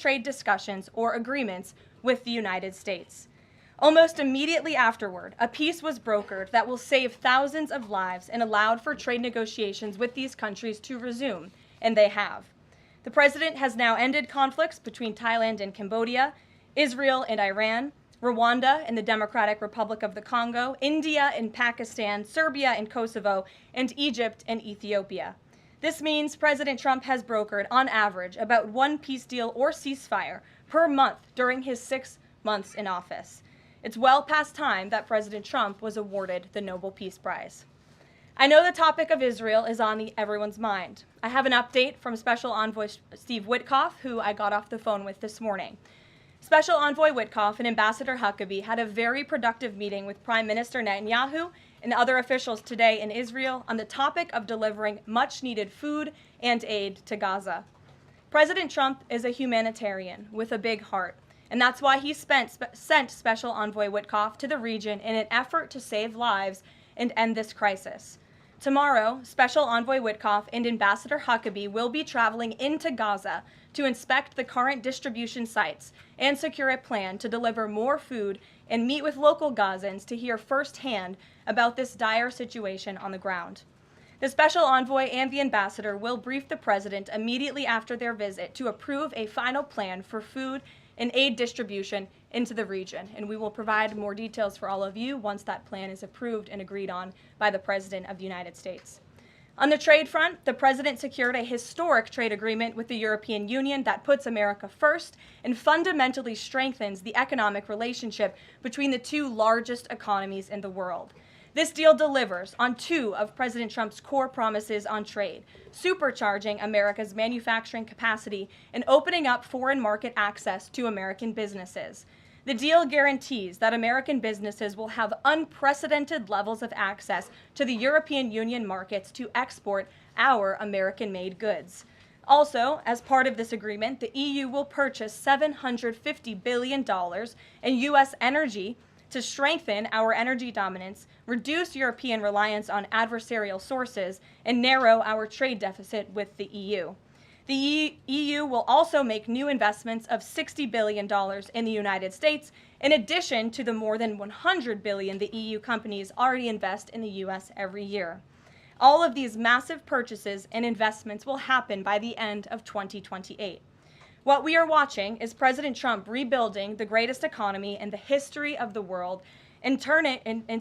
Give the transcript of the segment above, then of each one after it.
trade discussions or agreements with the United States. Almost immediately afterward, a peace was brokered that will save thousands of lives and allowed for trade negotiations with these countries to resume, and they have. The president has now ended conflicts between Thailand and Cambodia, Israel and Iran, Rwanda and the Democratic Republic of the Congo, India and Pakistan, Serbia and Kosovo, and Egypt and Ethiopia. This means President Trump has brokered, on average, about one peace deal or ceasefire per month during his 6 months in office. It's well past time that President Trump was awarded the Nobel Peace Prize. I know the topic of Israel is on everyone's mind. I have an update from Special Envoy Steve Witkoff, who I got off the phone with this morning. Special Envoy Witkoff and Ambassador Huckabee had a very productive meeting with Prime Minister Netanyahu and other officials today in Israel on the topic of delivering much-needed food and aid to Gaza. President Trump is a humanitarian with a big heart, and that's why he sent Special Envoy Witkoff to the region in an effort to save lives and end this crisis. Tomorrow, Special Envoy Witkoff and Ambassador Huckabee will be traveling into Gaza to inspect the current distribution sites and secure a plan to deliver more food and meet with local Gazans to hear firsthand about this dire situation on the ground. The Special Envoy and the Ambassador will brief the President immediately after their visit to approve a final plan for food and aid distribution into the region, and we will provide more details for all of you once that plan is approved and agreed on by the President of the United States. On the trade front, the President secured a historic trade agreement with the European Union that puts America first and fundamentally strengthens the economic relationship between the two largest economies in the world. This deal delivers on two of President Trump's core promises on trade, supercharging America's manufacturing capacity and opening up foreign market access to American businesses. The deal guarantees that American businesses will have unprecedented levels of access to the European Union markets to export our American-made goods. Also, as part of this agreement, the EU will purchase $750 billion in U.S. energy to strengthen our energy dominance, reduce European reliance on adversarial sources, and narrow our trade deficit with the EU. The EU will also make new investments of $60 billion in the United States, in addition to the more than $100 billion the EU companies already invest in the U.S. every year. All of these massive purchases and investments will happen by the end of 2028. What we are watching is President Trump rebuilding the greatest economy in the history of the world and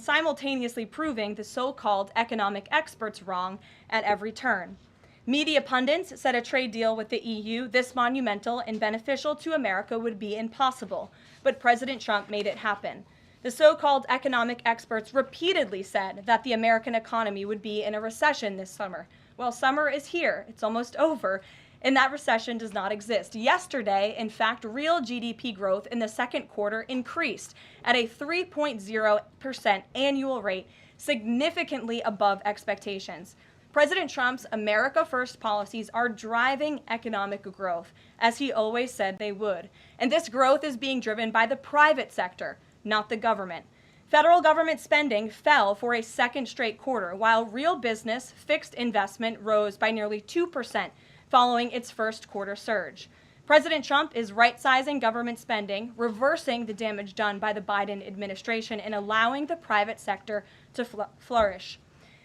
simultaneously proving the so-called economic experts wrong at every turn. Media pundits said a trade deal with the EU this monumental and beneficial to America would be impossible, but President Trump made it happen. The so-called economic experts repeatedly said that the American economy would be in a recession this summer. Well, summer is here. It's almost over. And that recession does not exist. Yesterday, in fact, real GDP growth in the second quarter increased at a 3.0% annual rate, significantly above expectations. President Trump's America First policies are driving economic growth, as he always said they would. And this growth is being driven by the private sector, not the government. Federal government spending fell for a second straight quarter, while real business fixed investment rose by nearly 2%. Following its first quarter surge. President Trump is right-sizing government spending, reversing the damage done by the Biden administration, and allowing the private sector to flourish.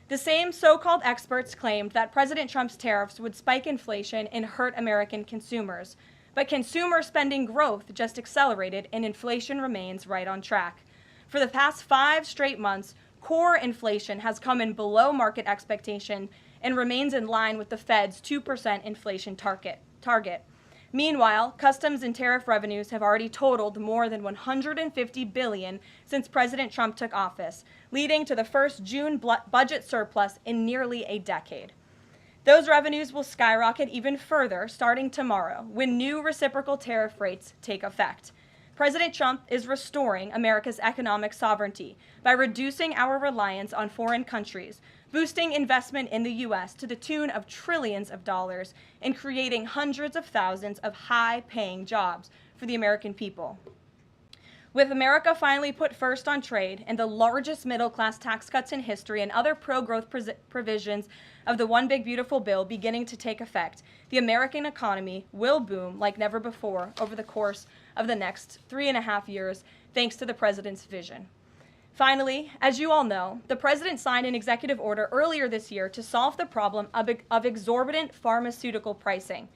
The same so-called experts claimed that President Trump's tariffs would spike inflation and hurt American consumers. But consumer spending growth just accelerated and inflation remains right on track. For the past 5 straight months, core inflation has come in below market expectation and remains in line with the Fed's 2% inflation target. Meanwhile, customs and tariff revenues have already totaled more than $150 billion since President Trump took office, leading to the first June budget surplus in nearly a decade. Those revenues will skyrocket even further starting tomorrow when new reciprocal tariff rates take effect. President Trump is restoring America's economic sovereignty by reducing our reliance on foreign countries, boosting investment in the U.S. to the tune of trillions of dollars, and creating hundreds of thousands of high-paying jobs for the American people. With America finally put first on trade and the largest middle-class tax cuts in history and other pro-growth provisions of the One Big Beautiful Bill beginning to take effect, the American economy will boom like never before over the course of the next 3.5 years, thanks to the president's vision. Finally, as you all know, the president signed an executive order earlier this year to solve the problem of exorbitant pharmaceutical pricing.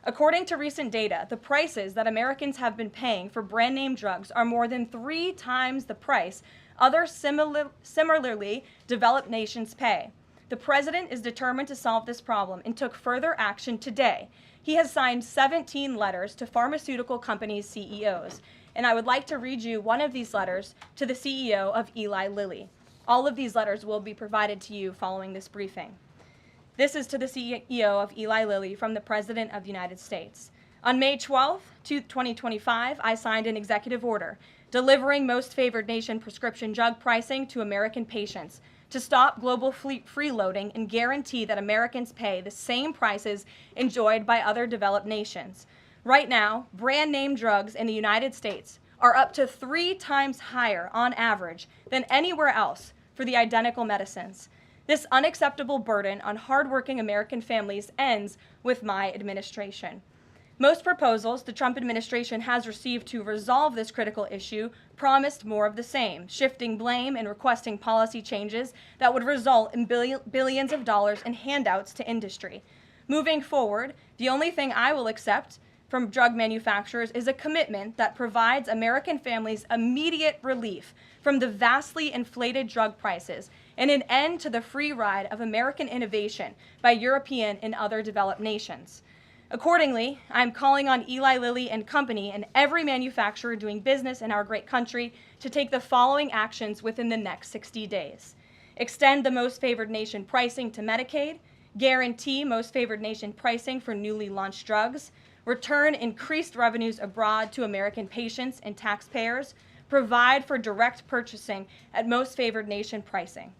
According to recent data, the prices that Americans have been paying for brand name drugs are more than 3 times the price other similarly developed nations pay. The president is determined to solve this problem and took further action today. He has signed 17 letters to pharmaceutical companies' CEOs, and I would like to read you one of these letters to the CEO of Eli Lilly. All of these letters will be provided to you following this briefing. This is to the CEO of Eli Lilly from the President of the United States. On May 12, 2025, I signed an executive order delivering most favored nation prescription drug pricing to American patients to stop global freeloading and guarantee that Americans pay the same prices enjoyed by other developed nations. Right now, brand name drugs in the United States are up to 3 times higher on average than anywhere else for the identical medicines. This unacceptable burden on hardworking American families ends with my administration. Most proposals the Trump administration has received to resolve this critical issue promised more of the same, shifting blame and requesting policy changes that would result in billions of dollars in handouts to industry. Moving forward, the only thing I will accept from drug manufacturers is a commitment that provides American families immediate relief from the vastly inflated drug prices and an end to the free ride of American innovation by European and other developed nations. Accordingly, I'm calling on Eli Lilly and Company and every manufacturer doing business in our great country to take the following actions within the next 60 days. Extend the most favored nation pricing to Medicaid, guarantee most favored nation pricing for newly launched drugs, return increased revenues abroad to American patients and taxpayers, provide for direct purchasing at most favored nation pricing.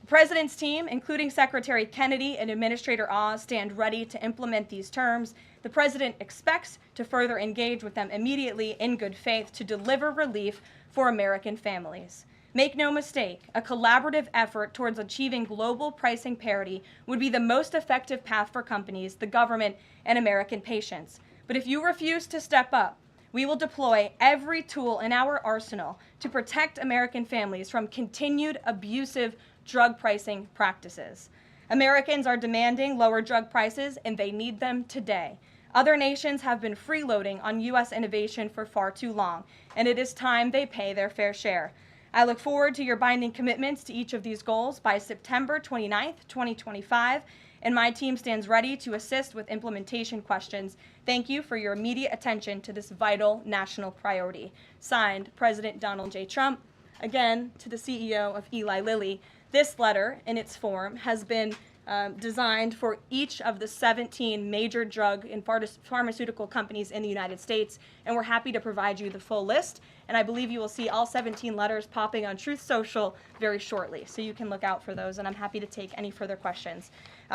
The President's team, including Secretary Kennedy and Administrator Oz, stand ready to implement these terms. The President expects to further engage with them immediately in good faith to deliver relief for American families. Make no mistake, a collaborative effort towards achieving global pricing parity would be the most effective path for companies, the government, and American patients. But if you refuse to step up, we will deploy every tool in our arsenal to protect American families from continued abusive drug pricing practices. Americans are demanding lower drug prices, and they need them today. Other nations have been freeloading on U.S. innovation for far too long, and it is time they pay their fair share. I look forward to your binding commitments to each of these goals by September 29th, 2025, and my team stands ready to assist with implementation questions. Thank you for your immediate attention to this vital national priority. Signed, President Donald J. Trump. Again, to the CEO of Eli Lilly. This letter, in its form, has been designed for each of the 17 major drug and pharmaceutical companies in the United States, and we're happy to provide you the full list. And I believe you will see all 17 letters popping on Truth Social very shortly, so you can look out for those, and I'm happy to take any further questions.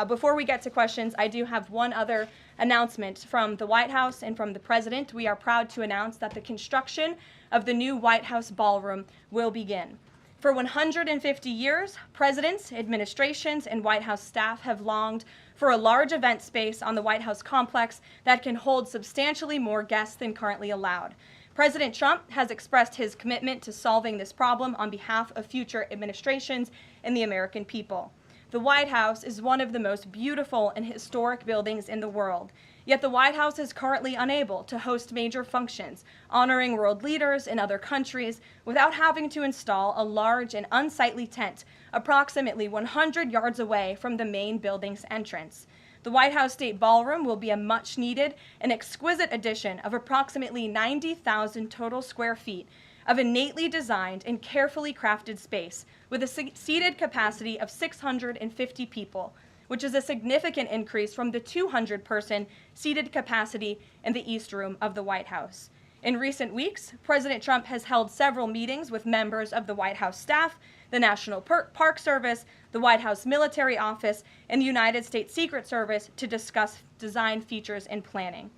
Before we get to questions, I do have one other announcement from the White House and from the President. We are proud to announce that the construction of the new White House ballroom will begin. For 150 years, presidents, administrations, and White House staff have longed for a large event space on the White House complex that can hold substantially more guests than currently allowed. President Trump has expressed his commitment to solving this problem on behalf of future administrations and the American people. The White House is one of the most beautiful and historic buildings in the world. Yet the White House is currently unable to host major functions, honoring world leaders in other countries without having to install a large and unsightly tent approximately 100 yards away from the main building's entrance. The White House State Ballroom will be a much-needed and exquisite addition of approximately 90,000 total square feet of innately designed and carefully crafted space with a seated capacity of 650 people, which is a significant increase from the 200-person seated capacity in the East Room of the White House. In recent weeks, President Trump has held several meetings with members of the White House staff, the National Park Service, the White House Military Office, and the United States Secret Service to discuss design features and planning.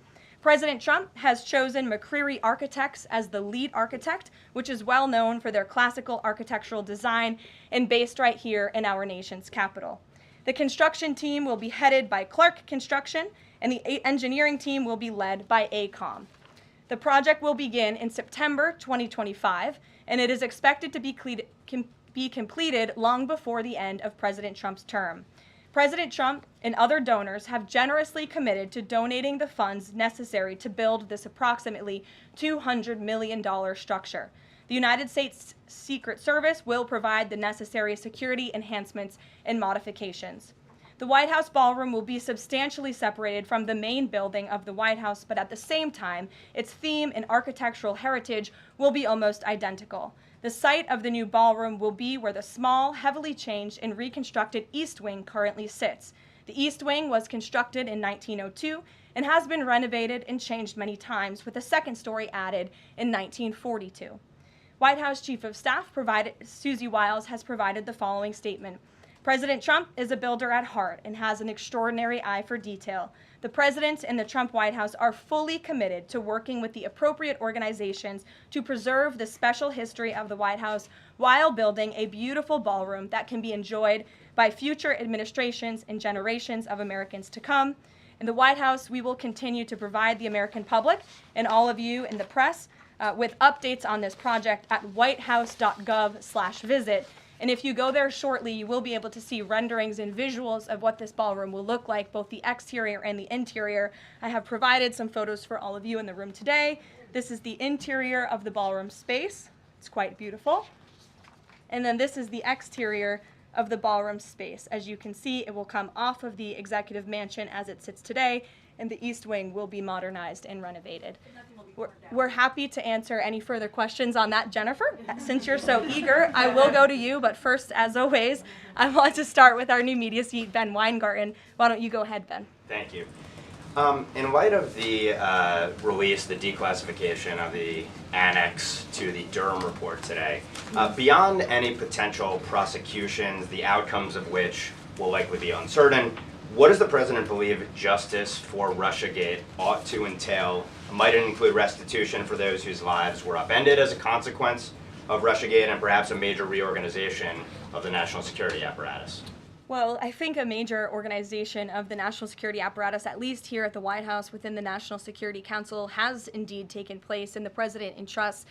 President Trump has chosen McCreary Architects as the lead architect, which is well known for their classical architectural design and based right here in our nation's capital. The construction team will be headed by Clark Construction, and the engineering team will be led by AECOM. The project will begin in September 2025, and it is expected to be completed long before the end of President Trump's term. President Trump and other donors have generously committed to donating the funds necessary to build this approximately $200 million structure. The United States Secret Service will provide the necessary security enhancements and modifications. The White House ballroom will be substantially separated from the main building of the White House, but at the same time, its theme and architectural heritage will be almost identical. The site of the new ballroom will be where the small, heavily changed and reconstructed East Wing currently sits. The East Wing was constructed in 1902 and has been renovated and changed many times, with a second story added in 1942. White House Chief of Staff Susie Wiles has provided the following statement. President Trump is a builder at heart and has an extraordinary eye for detail. The President and the Trump White House are fully committed to working with the appropriate organizations to preserve the special history of the White House while building a beautiful ballroom that can be enjoyed by future administrations and generations of Americans to come. In the White House, we will continue to provide the American public and all of you in the press with updates on this project at whitehouse.gov/visit. And if you go there shortly, you will be able to see renderings and visuals of what this ballroom will look like, both the exterior and the interior. I have provided some photos for all of you in the room today. This is the interior of the ballroom space. It's quite beautiful. And then this is the exterior of the ballroom space. As you can see, it will come off of the executive mansion as it sits today, and the East Wing will be modernized and renovated. We're happy to answer any further questions on that, Jennifer. Since you're so eager, I will go to you, but first, as always, I want to start with our new media seat, Ben Weingarten. Why don't you go ahead, Ben? Thank you. In light of the release, the declassification of the annex to the Durham report today, beyond any potential prosecutions, the outcomes of which will likely be uncertain, what does the President believe justice for Russiagate ought to entail? Might it include restitution for those whose lives were upended as a consequence of Russiagate, and perhaps a major reorganization of the national security apparatus? Well, I think a major organization of the national security apparatus, at least here at the White House within the National Security Council, has indeed taken place, and the President entrusts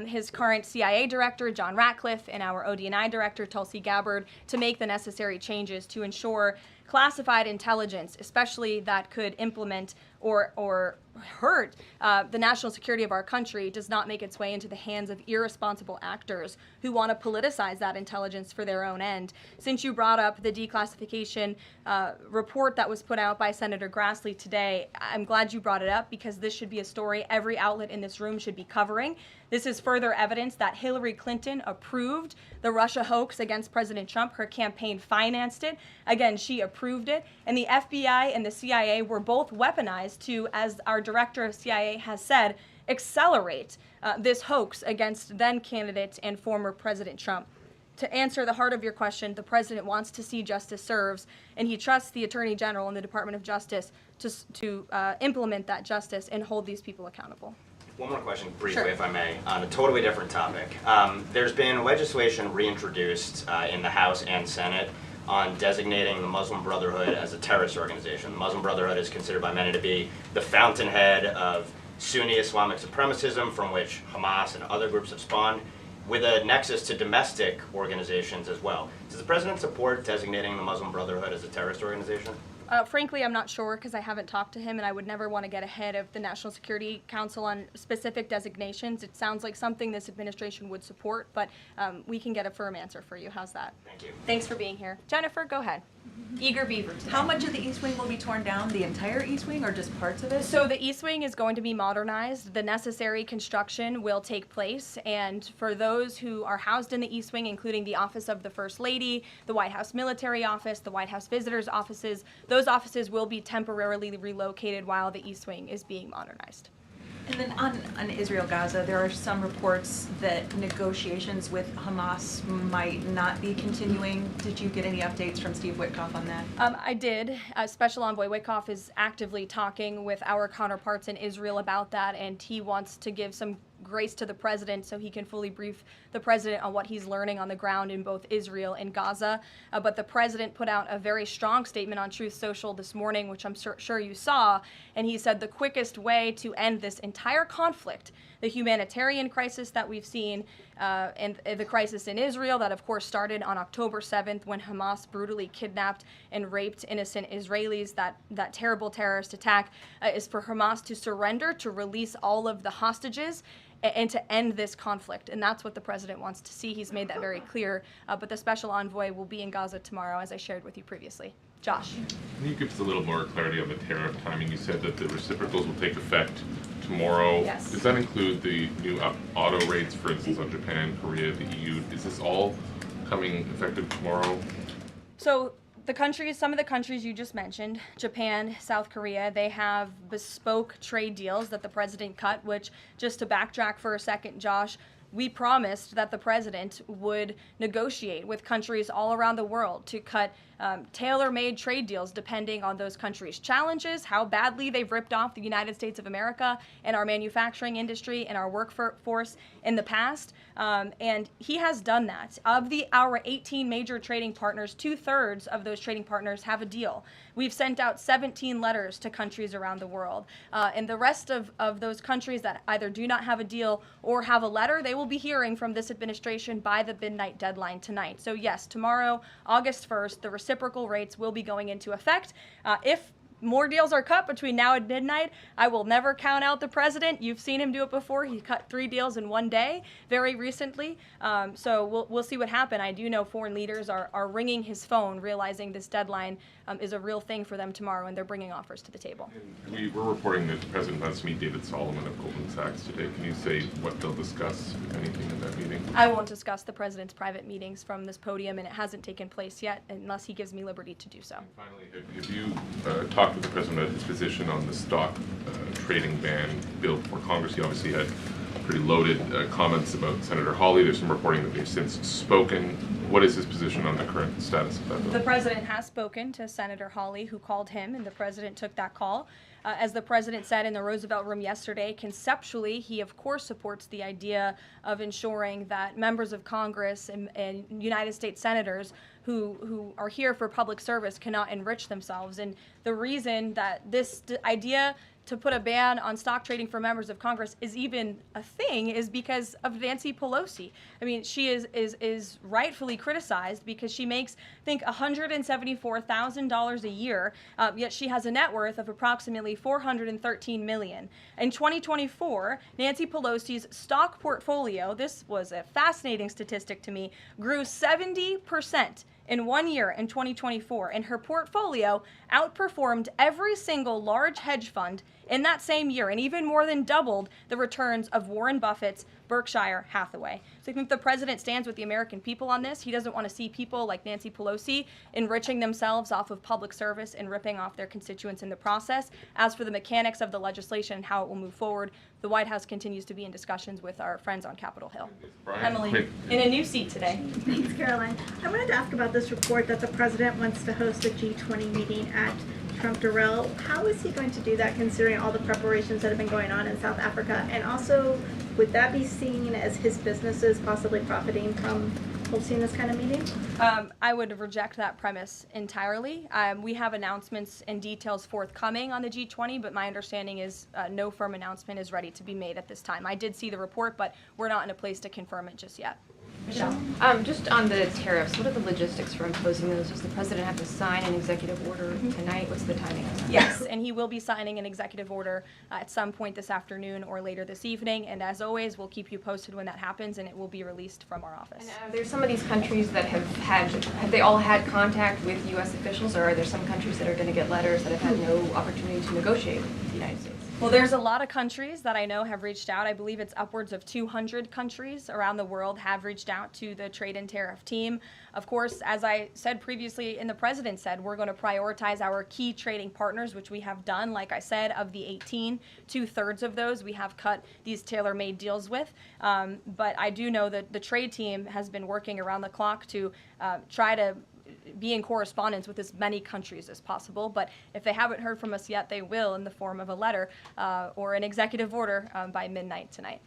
his current CIA director, John Ratcliffe, and our ODNI director, Tulsi Gabbard, to make the necessary changes to ensure classified intelligence, especially that could implement or hurt the national security of our country, does not make its way into the hands of irresponsible actors who want to politicize that intelligence for their own end. Since you brought up the declassification report that was put out by Senator Grassley today, I'm glad you brought it up, because this should be a story every outlet in this room should be covering. This is further evidence that Hillary Clinton approved the Russia hoax against President Trump. Her campaign financed it. Again, she approved it. And the FBI and the CIA were both weaponized to, as our director of CIA has said, accelerate this hoax against then candidate and former President Trump. To answer the heart of your question, the President wants to see justice served, and he trusts the Attorney General and the Department of Justice to implement that justice and hold these people accountable. One more question, briefly, Sure. if I may, on a totally different topic. There's been legislation reintroduced in the House and Senate on designating the Muslim Brotherhood as a terrorist organization. The Muslim Brotherhood is considered by many to be the fountainhead of Sunni Islamic supremacism, from which Hamas and other groups have spawned, with a nexus to domestic organizations as well. Does the President support designating the Muslim Brotherhood as a terrorist organization? Frankly, I'm not sure, because I haven't talked to him, and I would never want to get ahead of the National Security Council on specific designations. It sounds like something this administration would support, but we can get a firm answer for you. How's that? Thank you. Thanks for being here. Jennifer, go ahead. Eager beaver today. How much of the East Wing will be torn down? The entire East Wing, or just parts of it? So the East Wing is going to be modernized. The necessary construction will take place, and for those who are housed in the East Wing, including the Office of the First Lady, the White House Military Office, the White House Visitors Offices, those offices will be temporarily relocated while the East Wing is being modernized. And then on Israel-Gaza, there are some reports that negotiations with Hamas might not be continuing. Did you get any updates from Steve Witkoff on that? I did. Special Envoy Witkoff is actively talking with our counterparts in Israel about that, and he wants to give some grace to the president so he can fully brief the president on what he's learning on the ground in both Israel and Gaza. But the president put out a very strong statement on Truth Social this morning, which I'm sure you saw, and he said the quickest way to end this entire conflict, the humanitarian crisis that we've seen, and the crisis in Israel that of course started on October 7th when Hamas brutally kidnapped and raped innocent Israelis, that terrible terrorist attack, is for Hamas to surrender, to release all of the hostages, and to end this conflict. And that's what the president wants to see. He's made that very clear. But the special envoy will be in Gaza tomorrow, as I shared with you previously. Josh. Can you give us a little more clarity on the tariff timing? You said that the reciprocals will take effect tomorrow. Yes. Does that include the new auto rates, for instance, on Japan, Korea, the EU? Is this all coming effective tomorrow? So some of the countries you just mentioned, Japan, South Korea, they have bespoke trade deals that the president cut, which, just to backtrack for a second, Josh, we promised that the president would negotiate with countries all around the world to cut tailor-made trade deals depending on those countries' challenges, how badly they've ripped off the United States of America and our manufacturing industry and our workforce in the past. And he has done that. Of our 18 major trading partners, 2/3 of those trading partners have a deal. We've sent out 17 letters to countries around the world. And the rest of those countries that either do not have a deal or have a letter, they will be hearing from this administration by the midnight deadline tonight. So yes, tomorrow, August 1st, the reciprocal rates will be going into effect. If more deals are cut between now and midnight, I will never count out the president. You've seen him do it before. He cut 3 deals in one day very recently. So we'll see what happens. I do know foreign leaders are ringing his phone, realizing this deadline is a real thing for them tomorrow, and they're bringing offers to the table. And we were reporting that the president wants to meet David Solomon of Goldman Sachs today. Can you say what they'll discuss, if anything, in that meeting? I won't discuss the president's private meetings from this podium, and it hasn't taken place yet unless he gives me liberty to do so. And finally, have you talked with the president about his position on the stock trading ban bill before Congress? He obviously had pretty loaded comments about Senator Hawley. There's some reporting that they've since spoken. What is his position on the current status of that bill? The president has spoken to Senator Hawley, who called him, and the president took that call. As the president said in the Roosevelt Room yesterday, conceptually, he of course supports the idea of ensuring that members of Congress and United States senators who are here for public service cannot enrich themselves. And the reason that this idea to put a ban on stock trading for members of Congress is even a thing is because of Nancy Pelosi. I mean, she is rightfully criticized because she makes, I think, $174,000 a year, yet she has a net worth of approximately $413 million. In 2024, Nancy Pelosi's stock portfolio, this was a fascinating statistic to me, grew 70% in 1 year in 2024, and her portfolio outperformed every single large hedge fund in that same year, and even more than doubled the returns of Warren Buffett's Berkshire Hathaway. So I think the president stands with the American people on this. He doesn't want to see people like Nancy Pelosi enriching themselves off of public service and ripping off their constituents in the process. As for the mechanics of the legislation and how it will move forward, the White House continues to be in discussions with our friends on Capitol Hill. Emily, in a new seat today. Thanks, Caroline. I wanted to ask about this report that the president wants to host a G20 meeting at Trump Durrell. How is he going to do that, considering all the preparations that have been going on in South Africa? And also, would that be seen as his businesses possibly profiting from hosting this kind of meeting? I would reject that premise entirely. We have announcements and details forthcoming on the G20, but my understanding is no firm announcement is ready to be made at this time. I did see the report, but we're not in a place to confirm it just yet. Michelle? Just on the tariffs, what are the logistics for imposing those? Does the president have to sign an executive order tonight? What's the timing of that? Yes, and he will be signing an executive order at some point this afternoon or later this evening. And as always, we'll keep you posted when that happens, and it will be released from our office. And there's some of these countries that have they all had contact with U.S. officials, or are there some countries that are going to get letters that have had no opportunity to negotiate with the United States? Well, there's a lot of countries that I know have reached out. I believe it's upwards of 200 countries around the world have reached out to the trade and tariff team. Of course, as I said previously and the president said, we're going to prioritize our key trading partners, which we have done. Like I said, of the 18, 2/3 of those we have cut these tailor-made deals with. But I do know that the trade team has been working around the clock to try to be in correspondence with as many countries as possible. But if they haven't heard from us yet, they will in the form of a letter or an executive order by midnight tonight.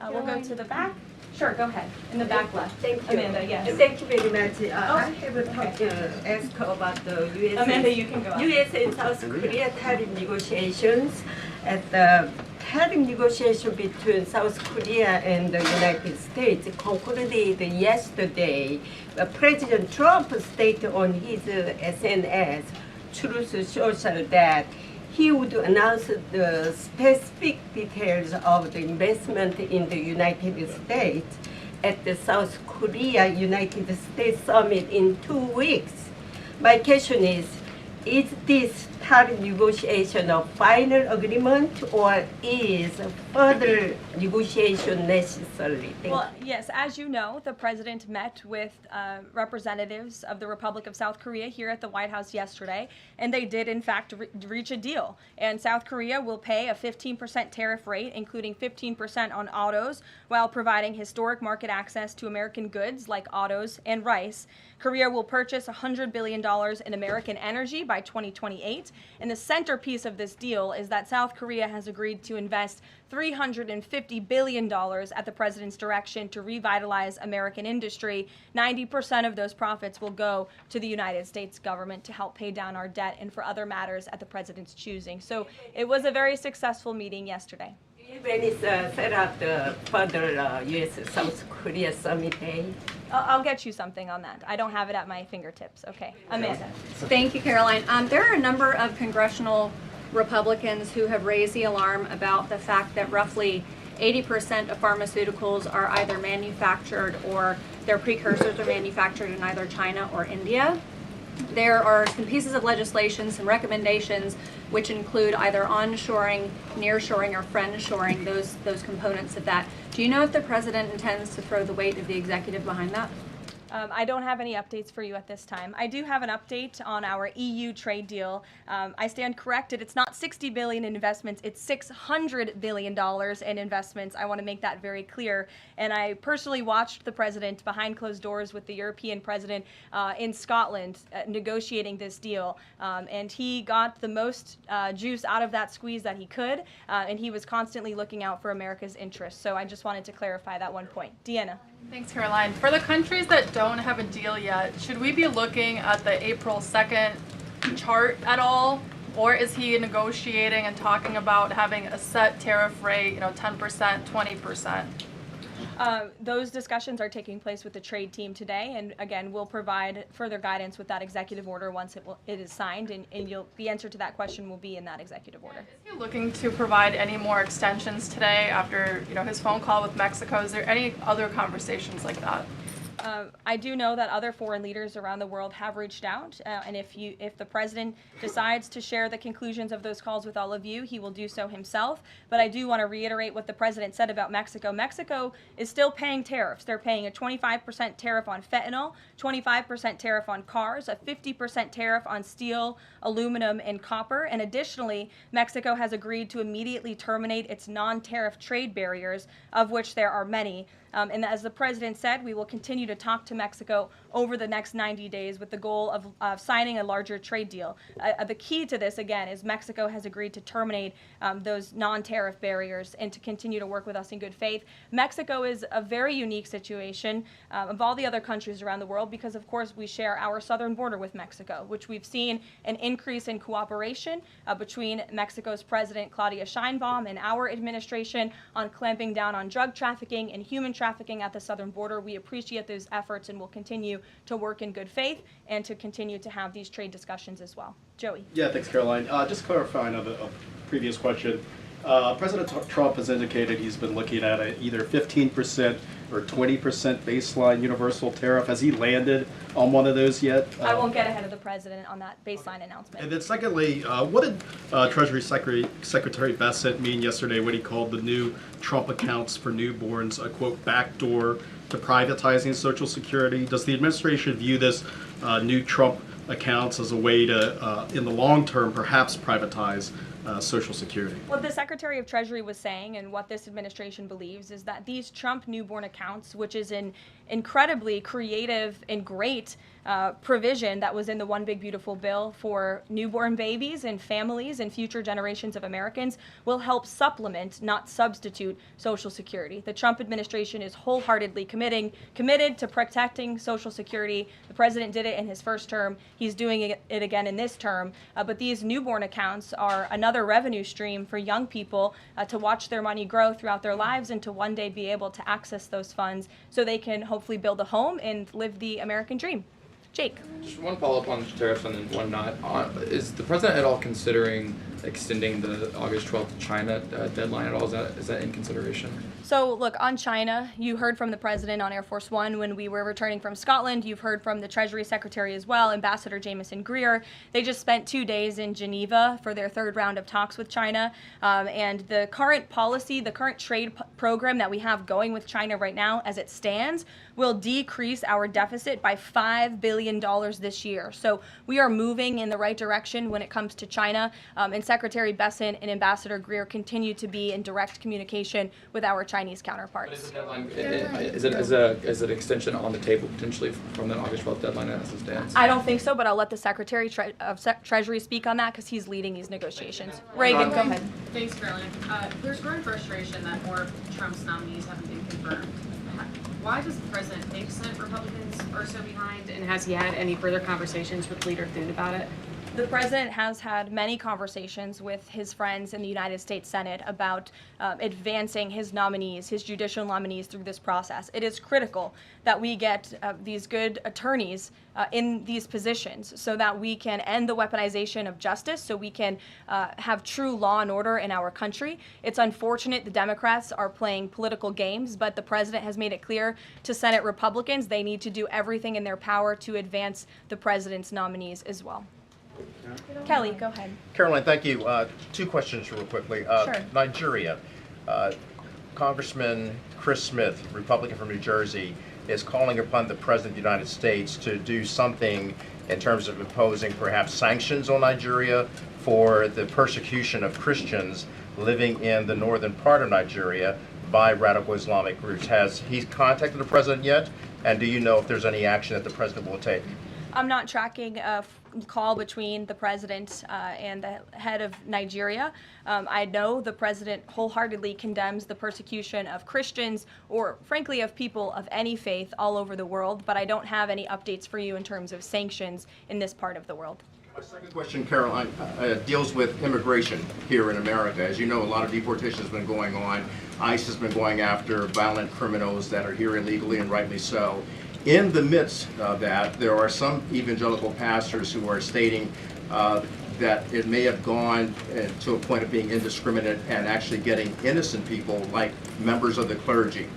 We'll go to the back. Sure, go ahead. In the back left. Thank you. Amanda, yes. Thank you very much. I have okay. asked about the U.S. Amanda, you can go ahead. U.S. and South Korea tariff negotiations. At the tariff negotiation between South Korea and the United States concluded yesterday. President Trump stated on his SNS, Truth Social, that he would announce the specific details of the investment in the United States at the South Korea United States Summit in 2 weeks. My question is this tariff negotiation a final agreement or is further negotiation necessary? Well, yes, as you know, the president met with representatives of the Republic of South Korea here at the White House yesterday, and they did, in fact, reach a deal. And South Korea will pay a 15% tariff rate, including 15% on autos, while providing historic market access to American goods like autos and rice. Korea will purchase $100 billion in American energy by 2028. And the centerpiece of this deal is that South Korea has agreed to invest $350 billion at the president's direction to revitalize American industry. 90% of those profits will go to the United States government to help pay down our debt and for other matters at the president's choosing. So it was a very successful meeting yesterday. When is set up the further U.S.-South Korea summit day? I'll get you something on that. I don't have it at my fingertips. Okay, Amanda. Thank you, Caroline. There are a number of congressional Republicans who have raised the alarm about the fact that roughly 80% of pharmaceuticals are either manufactured or their precursors are manufactured in either China or India. There are some pieces of legislation, some recommendations, which include either onshoring, nearshoring, or friendshoring, those components of that. Do you know if the president intends to throw the weight of the executive behind that? I don't have any updates for you at this time. I do have an update on our EU trade deal. I stand corrected. It's not $60 billion in investments. It's $600 billion in investments. I want to make that very clear. And I personally watched the president behind closed doors with the European president in Scotland negotiating this deal. And he got the most juice out of that squeeze that he could. And he was constantly looking out for America's interests. So I just wanted to clarify that one point. Deanna. Thanks, Caroline. For the countries that don't have a deal yet, should we be looking at the April 2nd chart at all? Or is he negotiating and talking about having a set tariff rate, 10%, 20%? Those discussions are taking place with the trade team today, and again, we'll provide further guidance with that executive order once it is signed, and the answer to that question will be in that executive order. Is he looking to provide any more extensions today after his phone call with Mexico? Is there any other conversations like that? I do know that other foreign leaders around the world have reached out, and if the president decides to share the conclusions of those calls with all of you, he will do so himself. But I do want to reiterate what the president said about Mexico. Mexico is still paying tariffs. They're paying a 25% tariff on fentanyl, 25% tariff on cars, a 50% tariff on steel, aluminum, and copper. And additionally, Mexico has agreed to immediately terminate its non-tariff trade barriers, of which there are many. And as the president said, we will continue to talk to Mexico over the next 90 days with the goal of signing a larger trade deal. The key to this, again, is Mexico has agreed to terminate those non-tariff barriers and to continue to work with us in good faith. Mexico is a very unique situation of all the other countries around the world because, of course, we share our southern border with Mexico, which we've seen an increase in cooperation between Mexico's President Claudia Sheinbaum and our administration on clamping down on drug trafficking and human trafficking at the southern border. We appreciate those efforts and will continue to work in good faith and to continue to have these trade discussions as well. Joey. Yeah, thanks, Caroline. Just clarifying on a previous question. President Trump has indicated he's been looking at either 15% or 20% baseline universal tariff. Has he landed on one of those yet? I won't get ahead of the president on that baseline announcement. And then secondly, what did Treasury Secretary Bessent mean yesterday when he called the new Trump accounts for newborns a, quote, backdoor to privatizing Social Security? Does the administration view this new Trump accounts as a way to, in the long term, perhaps privatize Social Security? What the Secretary of Treasury was saying, and what this administration believes, is that these Trump newborn accounts, which is an incredibly creative and great provision that was in the One Big Beautiful Bill for newborn babies and families and future generations of Americans, will help supplement, not substitute, Social Security. The Trump administration is wholeheartedly committed to protecting Social Security. The president did it in his first term. He's doing it again in this term. But these newborn accounts are another revenue stream for young people to watch their money grow throughout their lives and to one day be able to access those funds so they can hopefully build a home and live the American dream. Jake. Just one follow-up on tariffs and then one not. Is the president at all considering extending the August 12th China deadline at all? Is that in consideration? So look, on China, you heard from the president on Air Force One when we were returning from Scotland. You've heard from the Treasury Secretary as well, Ambassador Jameson Greer. They just spent 2 days in Geneva for their third round of talks with China. And the current policy, the current trade program that we have going with China right now, as it stands, will decrease our deficit by $5 billion this year. So we are moving in the right direction when it comes to China. And Secretary Bessent and Ambassador Greer continue to be in direct communication with our Chinese counterparts. But is the deadline, is it extension on the table potentially from that August 12th deadline as it stands? I don't think so, but I'll let the Secretary of Treasury speak on that because he's leading these negotiations. Reagan, go ahead. Thanks, Karoline. There's growing frustration that more of Trump's nominees haven't been confirmed. Why does the president think Senate Republicans are so behind, and has he had any further conversations with Leader Thune about it? The president has had many conversations with his friends in the United States Senate about advancing his nominees, his judicial nominees through this process. It is critical that we get these good attorneys in these positions so that we can end the weaponization of justice, so we can have true law and order in our country. It's unfortunate the Democrats are playing political games, but the president has made it clear to Senate Republicans they need to do everything in their power to advance the president's nominees as well. Kelly, go ahead. Karoline, thank you. 2 questions real quickly. Sure. Nigeria. Congressman Chris Smith, Republican from New Jersey, is calling upon the President of the United States to do something in terms of imposing perhaps sanctions on Nigeria for the persecution of Christians living in the northern part of Nigeria by radical Islamic groups. Has he contacted the President yet? And do you know if there's any action that the President will take? I'm not tracking a call between the president and the head of Nigeria. I know the president wholeheartedly condemns the persecution of Christians or, frankly, of people of any faith all over the world, but I don't have any updates for you in terms of sanctions in this part of the world. My second question, Caroline, deals with immigration here in America. As you know, a lot of deportation has been going on. ICE has been going after violent criminals that are here illegally, and rightly so. In the midst of that, there are some evangelical pastors who are stating that it may have gone to a point of being indiscriminate and actually getting innocent people, like members of the clergy.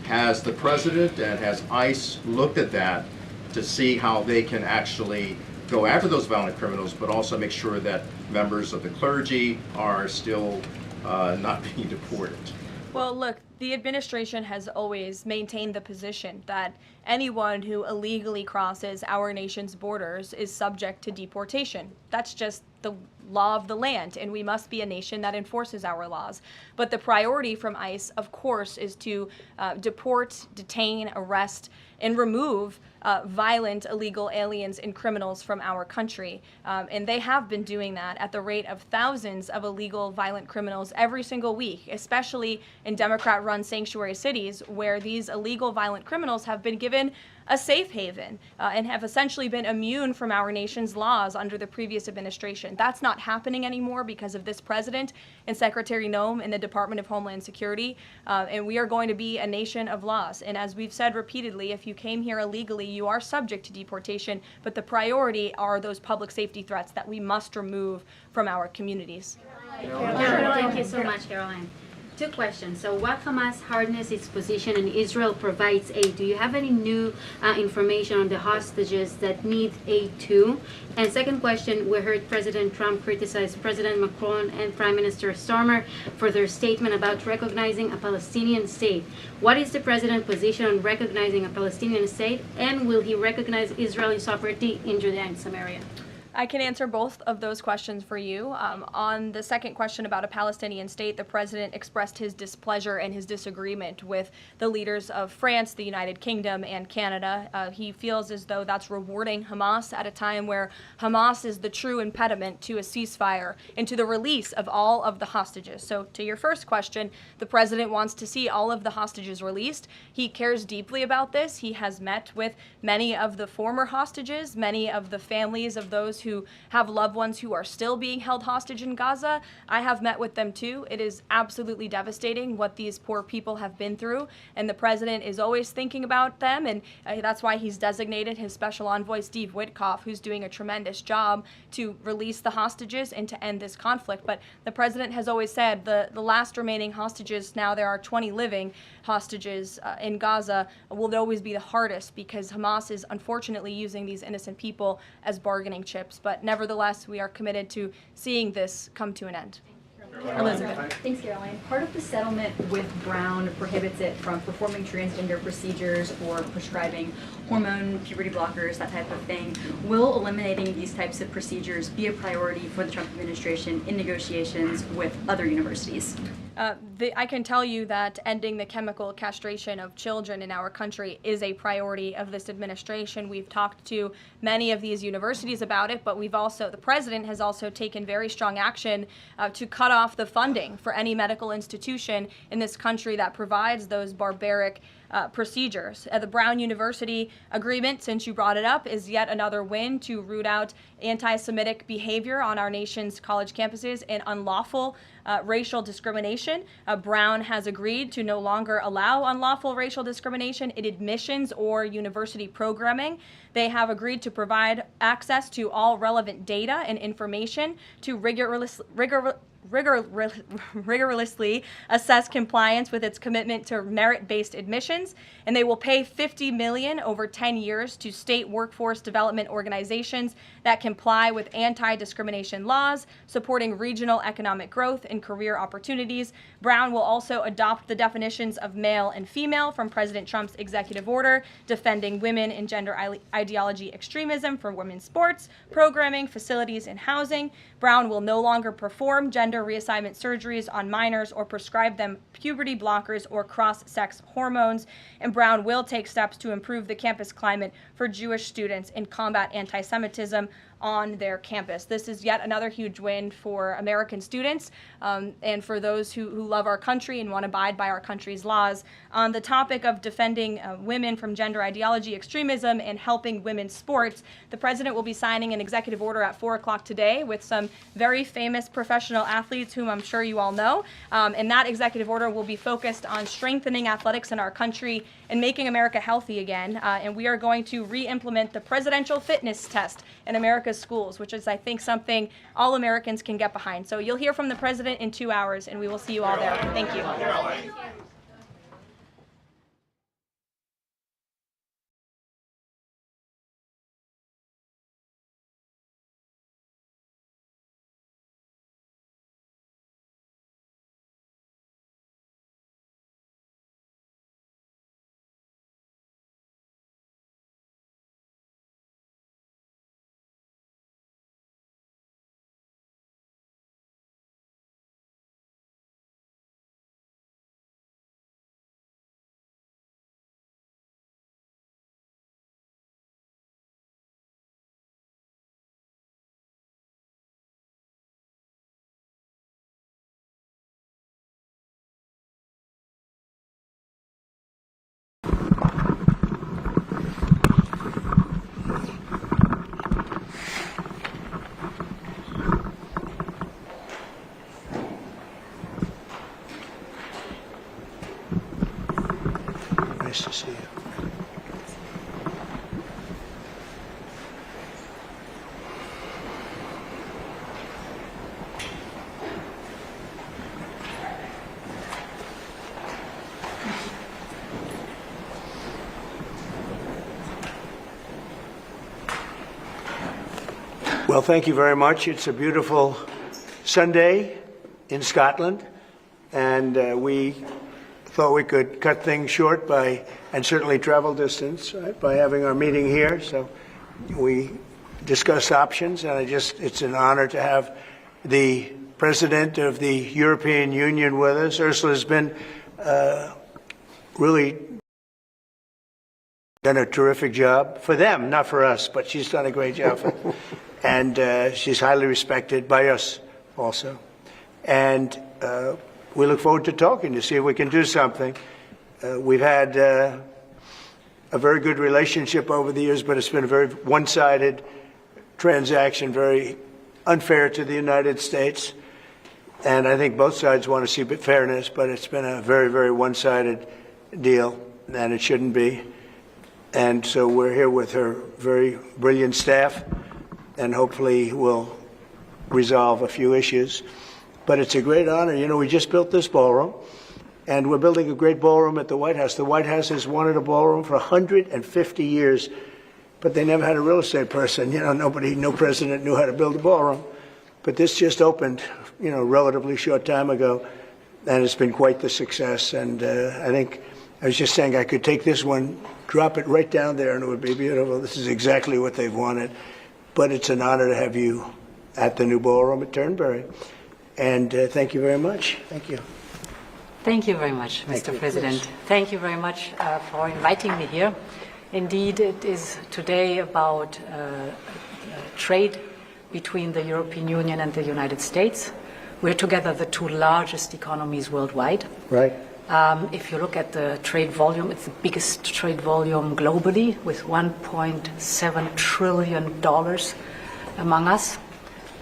Has the president and has ICE looked at that to see how they can actually go after those violent criminals, but also make sure that members of the clergy are still not being deported? Well, look, the administration has always maintained the position that anyone who illegally crosses our nation's borders is subject to deportation. That's just the law of the land, and we must be a nation that enforces our laws. But the priority from ICE, of course, is to deport, detain, arrest, and remove violent illegal aliens and criminals from our country. And they have been doing that at the rate of thousands of illegal violent criminals every single week, especially in Democrat-run sanctuary cities where these illegal violent criminals have been given a safe haven and have essentially been immune from our nation's laws under the previous administration. That's not happening anymore because of this president and Secretary Noem in the Department of Homeland Security, and we are going to be a nation of laws. And as we've said repeatedly, if you came here illegally, you are subject to deportation, but the priority are those public safety threats that we must remove from our communities. Thank you so much, Caroline. Two questions. So what Hamas hardens its position and Israel provides aid? Do you have any new information on the hostages that need aid too? And second question, we heard President Trump criticize President Macron and Prime Minister Starmer for their statement about recognizing a Palestinian state. What is the president's position on recognizing a Palestinian state, and will he recognize Israeli sovereignty in Judea and Samaria? I can answer both of those questions for you. On the second question about a Palestinian state, the president expressed his displeasure and his disagreement with the leaders of France, the United Kingdom, and Canada. He feels as though that's rewarding Hamas at a time where Hamas is the true impediment to a ceasefire and to the release of all of the hostages. So to your first question, the president wants to see all of the hostages released. He cares deeply about this. He has met with many of the former hostages, many of the families of those who have loved ones who are still being held hostage in Gaza. I have met with them too. It is absolutely devastating what these poor people have been through, and the president is always thinking about them, and that's why he's designated his special envoy, Steve Witkoff, who's doing a tremendous job to release the hostages and to end this conflict. But the president has always said the last remaining hostages, now there are 20 living hostages in Gaza, will always be the hardest because Hamas is unfortunately using these innocent people as bargaining chips. But nevertheless, we are committed to seeing this come to an end. Elizabeth. Thanks, Caroline. Part of the settlement with Brown prohibits it from performing transgender procedures or prescribing hormone, puberty blockers, that type of thing. Will eliminating these types of procedures be a priority for the Trump administration in negotiations with other universities? I can tell you that ending the chemical castration of children in our country is a priority of this administration. We've talked to many of these universities about it, but the president has also taken very strong action to cut off the funding for any medical institution in this country that provides those barbaric procedures. The Brown University agreement, since you brought it up, is yet another win to root out anti-Semitic behavior on our nation's college campuses and unlawful racial discrimination. Brown has agreed to no longer allow unlawful racial discrimination in admissions or university programming. They have agreed to provide access to all relevant data and information to rigorously assess compliance with its commitment to merit-based admissions, and they will pay $50 million over 10 years to state workforce development organizations that comply with anti-discrimination laws, supporting regional economic growth and career opportunities. Brown will also adopt the definitions of male and female from President Trump's executive order, defending women and gender ideology extremism for women's sports, programming, facilities, and housing. Brown will no longer perform gender reassignment surgeries on minors or prescribe them puberty blockers or cross-sex hormones. And Brown will take steps to improve the campus climate for Jewish students and combat anti-Semitism on their campus. This is yet another huge win for American students and for those who love our country and want to abide by our country's laws. On the topic of defending women from gender ideology extremism and helping women's sports, the president will be signing an executive order at 4 o'clock today with some very famous professional athletes whom I'm sure you all know. And that executive order will be focused on strengthening athletics in our country and making America healthy again. And we are going to re-implement the presidential fitness test in America's schools, which is, I think, something all Americans can get behind. So you'll hear from the president in 2 hours, and we will see you all there. Thank you. Nice to see you. Well, thank you very much. It's a beautiful Sunday in Scotland, and we thought we could cut things short and certainly travel distance, right, by having our meeting here. So we discussed options, and it's an honor to have the President of the European Union with us. Ursula's been really done a terrific job for them, not for us, but she's done a great job for them. And she's highly respected by us also. And we look forward to talking to see if we can do something. We've had a very good relationship over the years, but it's been a very one-sided transaction, very unfair to the United States. And I think both sides want to see fairness, but it's been a very, very one-sided deal, and it shouldn't be. And so we're here with her very brilliant staff, and hopefully we'll resolve a few issues. But it's a great honor. You know, we just built this ballroom, and we're building a great ballroom at the White House. The White House has wanted a ballroom for 150 years, but they never had a real estate person. You know, no president knew how to build a ballroom. But this just opened, you know, a relatively short time ago, and it's been quite the success. And I think, I was just saying, I could take this one, drop it right down there, and it would be beautiful. This is exactly what they've wanted. But it's an honor to have you at the new ballroom at Turnberry. And thank you very much. Thank you. Thank you very much, Mr. President. Thank you very much for inviting me here. Indeed, it is today about trade between the European Union and the United States. We're together the two largest economies worldwide. Right. If you look at the trade volume, it's the biggest trade volume globally, with $1.7 trillion among us.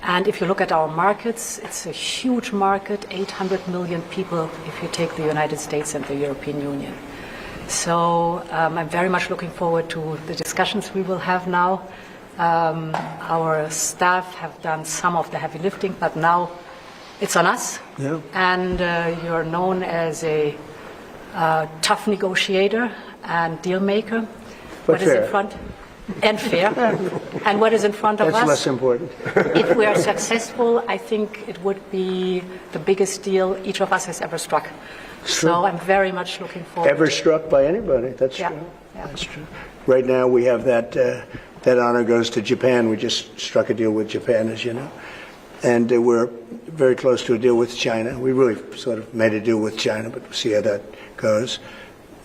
And if you look at our markets, it's a huge market, 800 million people if you take the United States and the European Union. So I'm very much looking forward to the discussions we will have now. Our staff have done some of the heavy lifting, but now it's on us. Yeah. And you're known as a tough negotiator and deal maker. But what is in front? And fair. And what is in front of us? That's less important. If we are successful, I think it would be the biggest deal each of us has ever struck. So I'm very much looking forward. Ever struck by anybody? That's true. Yeah. That's true. Right now we have that honor goes to Japan. We just struck a deal with Japan, as you know. And we're very close to a deal with China. We really sort of made a deal with China, but we'll see how that goes.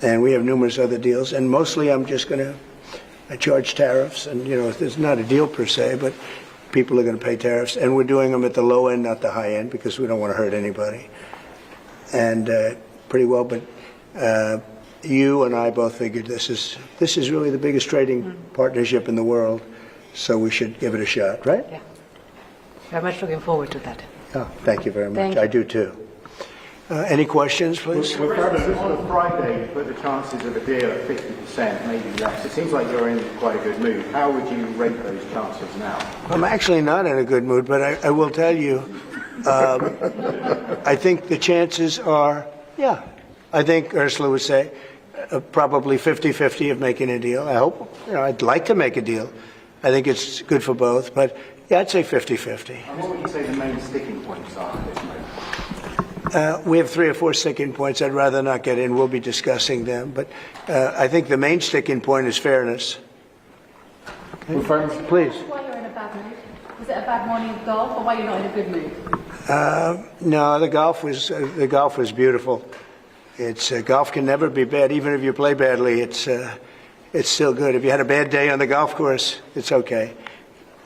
And we have numerous other deals. And mostly I'm just going to charge tariffs. And, you know, there's not a deal per se, but people are going to pay tariffs. And we're doing them at the low end, not the high end, because we don't want to hurt anybody. And pretty well, but you and I both figured this is really the biggest trading partnership in the world, so we should give it a shot, right? Yeah. Very much looking forward to that. Oh, thank you very much. Thank you. I do too. Any questions, please? On a Friday, you put the chances of a deal at 50%, maybe less. It seems like you're in quite a good mood. How would you rate those chances now? I'm actually not in a good mood, but I will tell you, I think the chances are, yeah, I think Ursula would say probably 50-50 of making a deal. I hope, you know, I'd like to make a deal. I think it's good for both, but yeah, I'd say 50-50. And what would you say the main sticking points are at this moment? We have 3 or 4 sticking points. I'd rather not get in. We'll be discussing them. But I think the main sticking point is fairness. Okay. Please. Why you're in a bad mood? Was it a bad morning of golf, or why you're not in a good mood? No, the golf was beautiful. Golf can never be bad, even if you play badly. It's still good. If you had a bad day on the golf course, it's okay.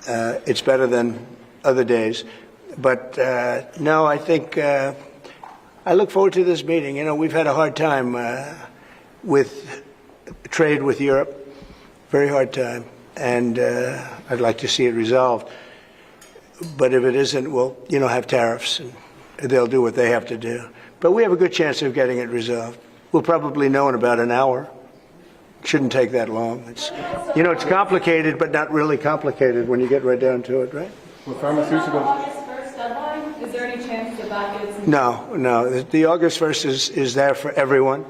It's better than other days. But no, I think I look forward to this meeting. You know, we've had a hard time with trade with Europe, very hard time, and I'd like to see it resolved. But if it isn't, we'll, you know, have tariffs, and they'll do what they have to do. But we have a good chance of getting it resolved. We'll probably know in about an hour shouldn't take that long. It's, you know, it's complicated, but not really complicated when you get right down to it, right? Well, pharmaceuticals. August 1st deadline, is there any chance the back gets? No. The August 1st is there for everyone.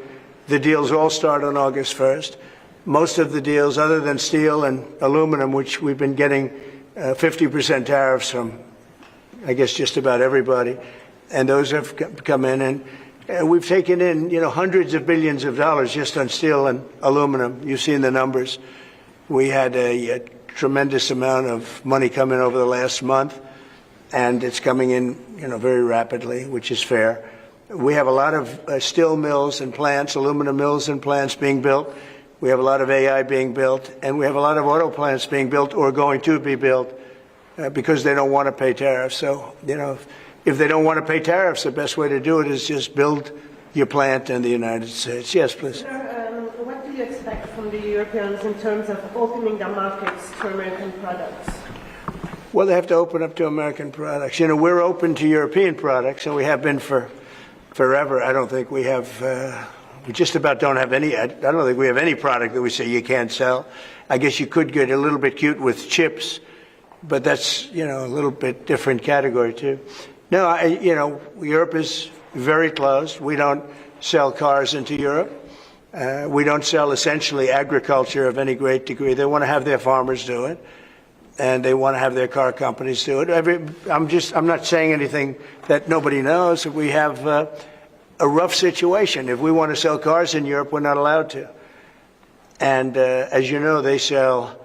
The deals all start on August 1st. Most of the deals, other than steel and aluminum, which we've been getting 50% tariffs from, I guess, just about everybody, and those have come in, and we've taken in, you know, hundreds of billions of dollars just on steel and aluminum. You've seen the numbers. We had a tremendous amount of money come in over the last month, and it's coming in, you know, very rapidly, which is fair. We have a lot of steel mills and plants, aluminum mills and plants being built. We have a lot of AI being built, and we have a lot of auto plants being built or going to be built because they don't want to pay tariffs. So, you know, if they don't want to pay tariffs, the best way to do it is just build your plant in the United States. Yes, please. What do you expect from the Europeans in terms of opening their markets to American products? Well, they have to open up to American products. You know, we're open to European products, and we have been for forever. I don't think we have, we just about don't have any, I don't think we have any product that we say you can't sell. I guess you could get a little bit cute with chips, but that's, you know, a little bit different category too. No, you know, Europe is very closed. We don't sell cars into Europe. We don't sell essentially agriculture of any great degree. They want to have their farmers do it, and they want to have their car companies do it. I'm not saying anything that nobody knows. We have a rough situation. If we want to sell cars in Europe, we're not allowed to. And as you know, they sell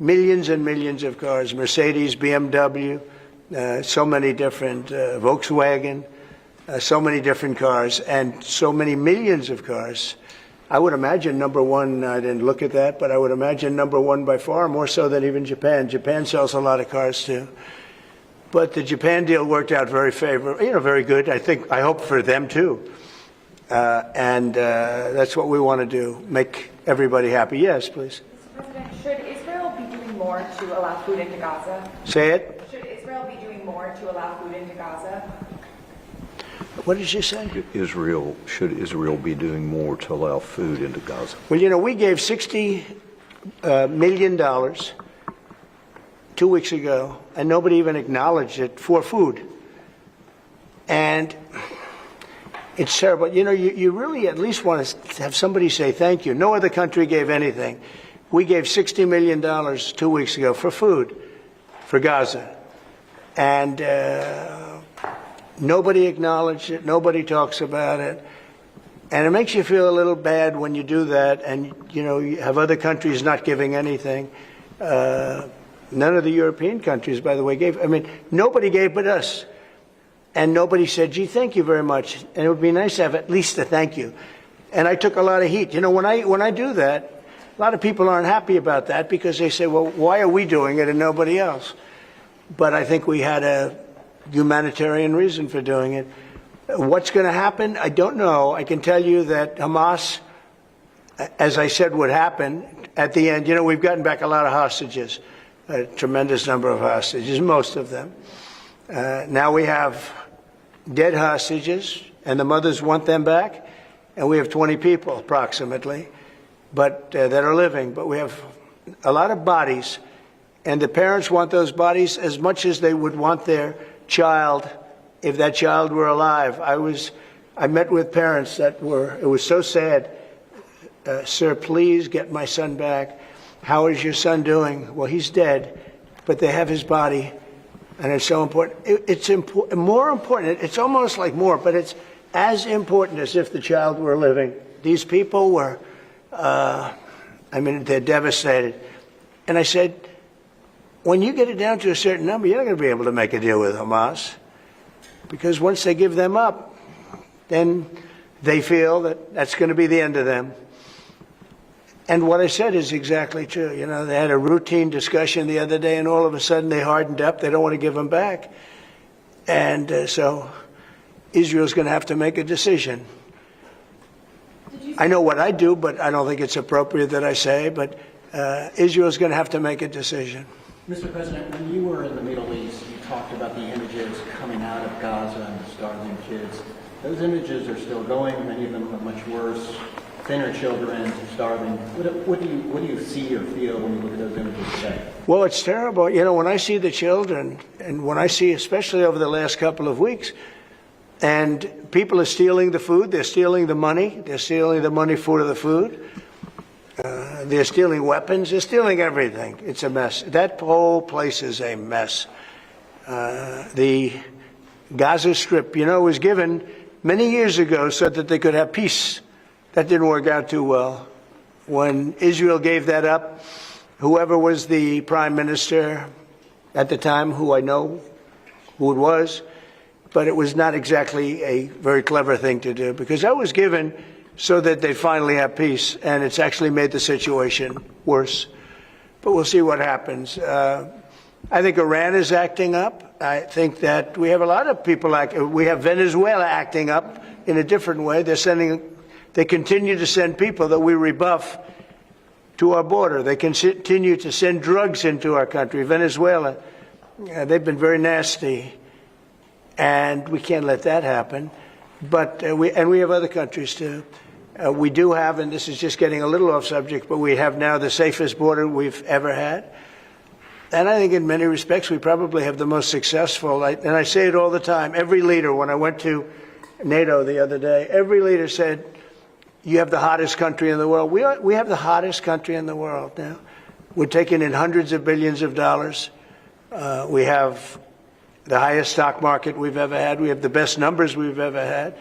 millions and millions of cars, Mercedes, BMW, so many different, Volkswagen, so many different cars, and so many millions of cars. I would imagine number one, I didn't look at that, but I would imagine number one by far, more so than even Japan. Japan sells a lot of cars too. But the Japan deal worked out very favorable, you know, very good. I hope for them too. And that's what we want to do, make everybody happy. Yes, please. Mr. President, should Israel be doing more to allow food into Gaza? Say it. Should Israel be doing more to allow food into Gaza? What did you say? Should Israel be doing more to allow food into Gaza? Well, you know, we gave $60 million 2 weeks ago, and nobody even acknowledged it, for food. And it's terrible. You know, you really at least want to have somebody say thank you. No other country gave anything. We gave $60 million 2 weeks ago for food, for Gaza. And nobody acknowledged it. Nobody talks about it. And it makes you feel a little bad when you do that, and, you know, you have other countries not giving anything. None of the European countries, by the way, gave. I mean, nobody gave but us. And nobody said, gee, thank you very much. And it would be nice to have at least a thank you. And I took a lot of heat. You know, when I do that, a lot of people aren't happy about that because they say, well, why are we doing it and nobody else? But I think we had a humanitarian reason for doing it. What's going to happen? I don't know. I can tell you that Hamas, as I said would happen, at the end, you know, we've gotten back a lot of hostages, a tremendous number of hostages, most of them. Now we have dead hostages, and the mothers want them back, and we have 20 people approximately, but that are living. But we have a lot of bodies, and the parents want those bodies as much as they would want their child if that child were alive. I met with parents that were, it was so sad. Sir, please get my son back. How is your son doing? Well, he's dead, but they have his body, and it's so important. It's more important. It's almost like more, but it's as important as if the child were living. These people were, I mean, they're devastated. And I said, when you get it down to a certain number, you're not going to be able to make a deal with Hamas, because once they give them up, then they feel that that's going to be the end of them. And what I said is exactly true. You know, they had a routine discussion the other day, and all of a sudden they hardened up. They don't want to give them back. And so Israel's going to have to make a decision. I know what I do, but I don't think it's appropriate that I say, but Israel's going to have to make a decision. Mr. President, when you were in the Middle East, you talked about the images coming out of Gaza and the starving kids. Those images are still going. Many of them are much worse. thinner children starving. What do you see or feel when you look at those images today? Well, it's terrible. You know, when I see the children, and when I see, especially over the last couple of weeks, and people are stealing the food, they're stealing the money for the food, they're stealing weapons, they're stealing everything. It's a mess. That whole place is a mess. The Gaza Strip, you know, was given many years ago so that they could have peace. That didn't work out too well. When Israel gave that up, whoever was the prime minister at the time, who I know who it was, but it was not exactly a very clever thing to do, because that was given so that they finally have peace, and it's actually made the situation worse. But we'll see what happens. I think Iran is acting up. I think that we have a lot of people we have Venezuela acting up in a different way. They continue to send people that we rebuff to our border. They continue to send drugs into our country. Venezuela, they've been very nasty, and we can't let that happen. But we have other countries too. We do have, and this is just getting a little off subject, but we have now the safest border we've ever had. And I think in many respects we probably have the most successful, and I say it all the time, every leader, when I went to NATO the other day, every leader said, you have the hottest country in the world. We have the hottest country in the world now. We're taking in hundreds of billions of dollars. We have the highest stock market we've ever had. We have the best numbers we've ever had.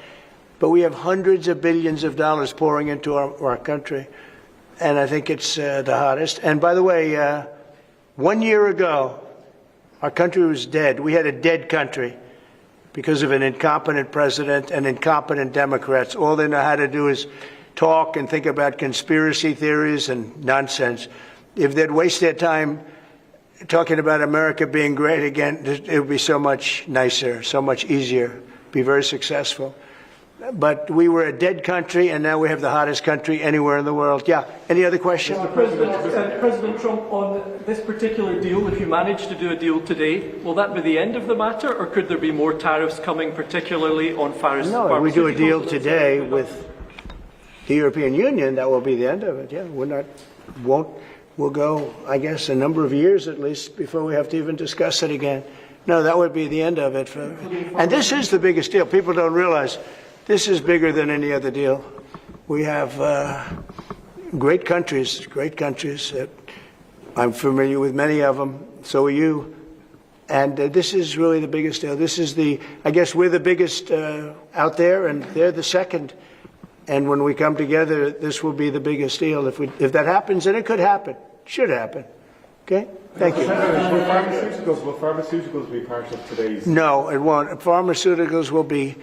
But we have hundreds of billions of dollars pouring into our country. And I think it's the hottest. And by the way, 1 year ago, our country was dead. We had a dead country because of an incompetent president and incompetent Democrats. All they know how to do is talk and think about conspiracy theories and nonsense. If they'd waste their time talking about America being great again, it would be so much nicer, so much easier, be very successful. But we were a dead country, and now we have the hottest country anywhere in the world. Yeah, any other questions? President Trump, on this particular deal, if you manage to do a deal today, will that be the end of the matter, or could there be more tariffs coming, particularly on pharmaceuticals? No, if we do a deal today with the European Union, that will be the end of it. Yeah, we'll go, I guess, a number of years at least before we have to even discuss it again. No, that would be the end of it. And this is the biggest deal. People don't realize this is bigger than any other deal. We have great countries. I'm familiar with many of them. So are you. And this is really the biggest deal. This is I guess we're the biggest out there, and they're the second. And when we come together, this will be the biggest deal. If that happens, and it could happen, should happen. Okay? Thank you. Will pharmaceuticals be part of today's? No, it won't. Pharmaceuticals will be,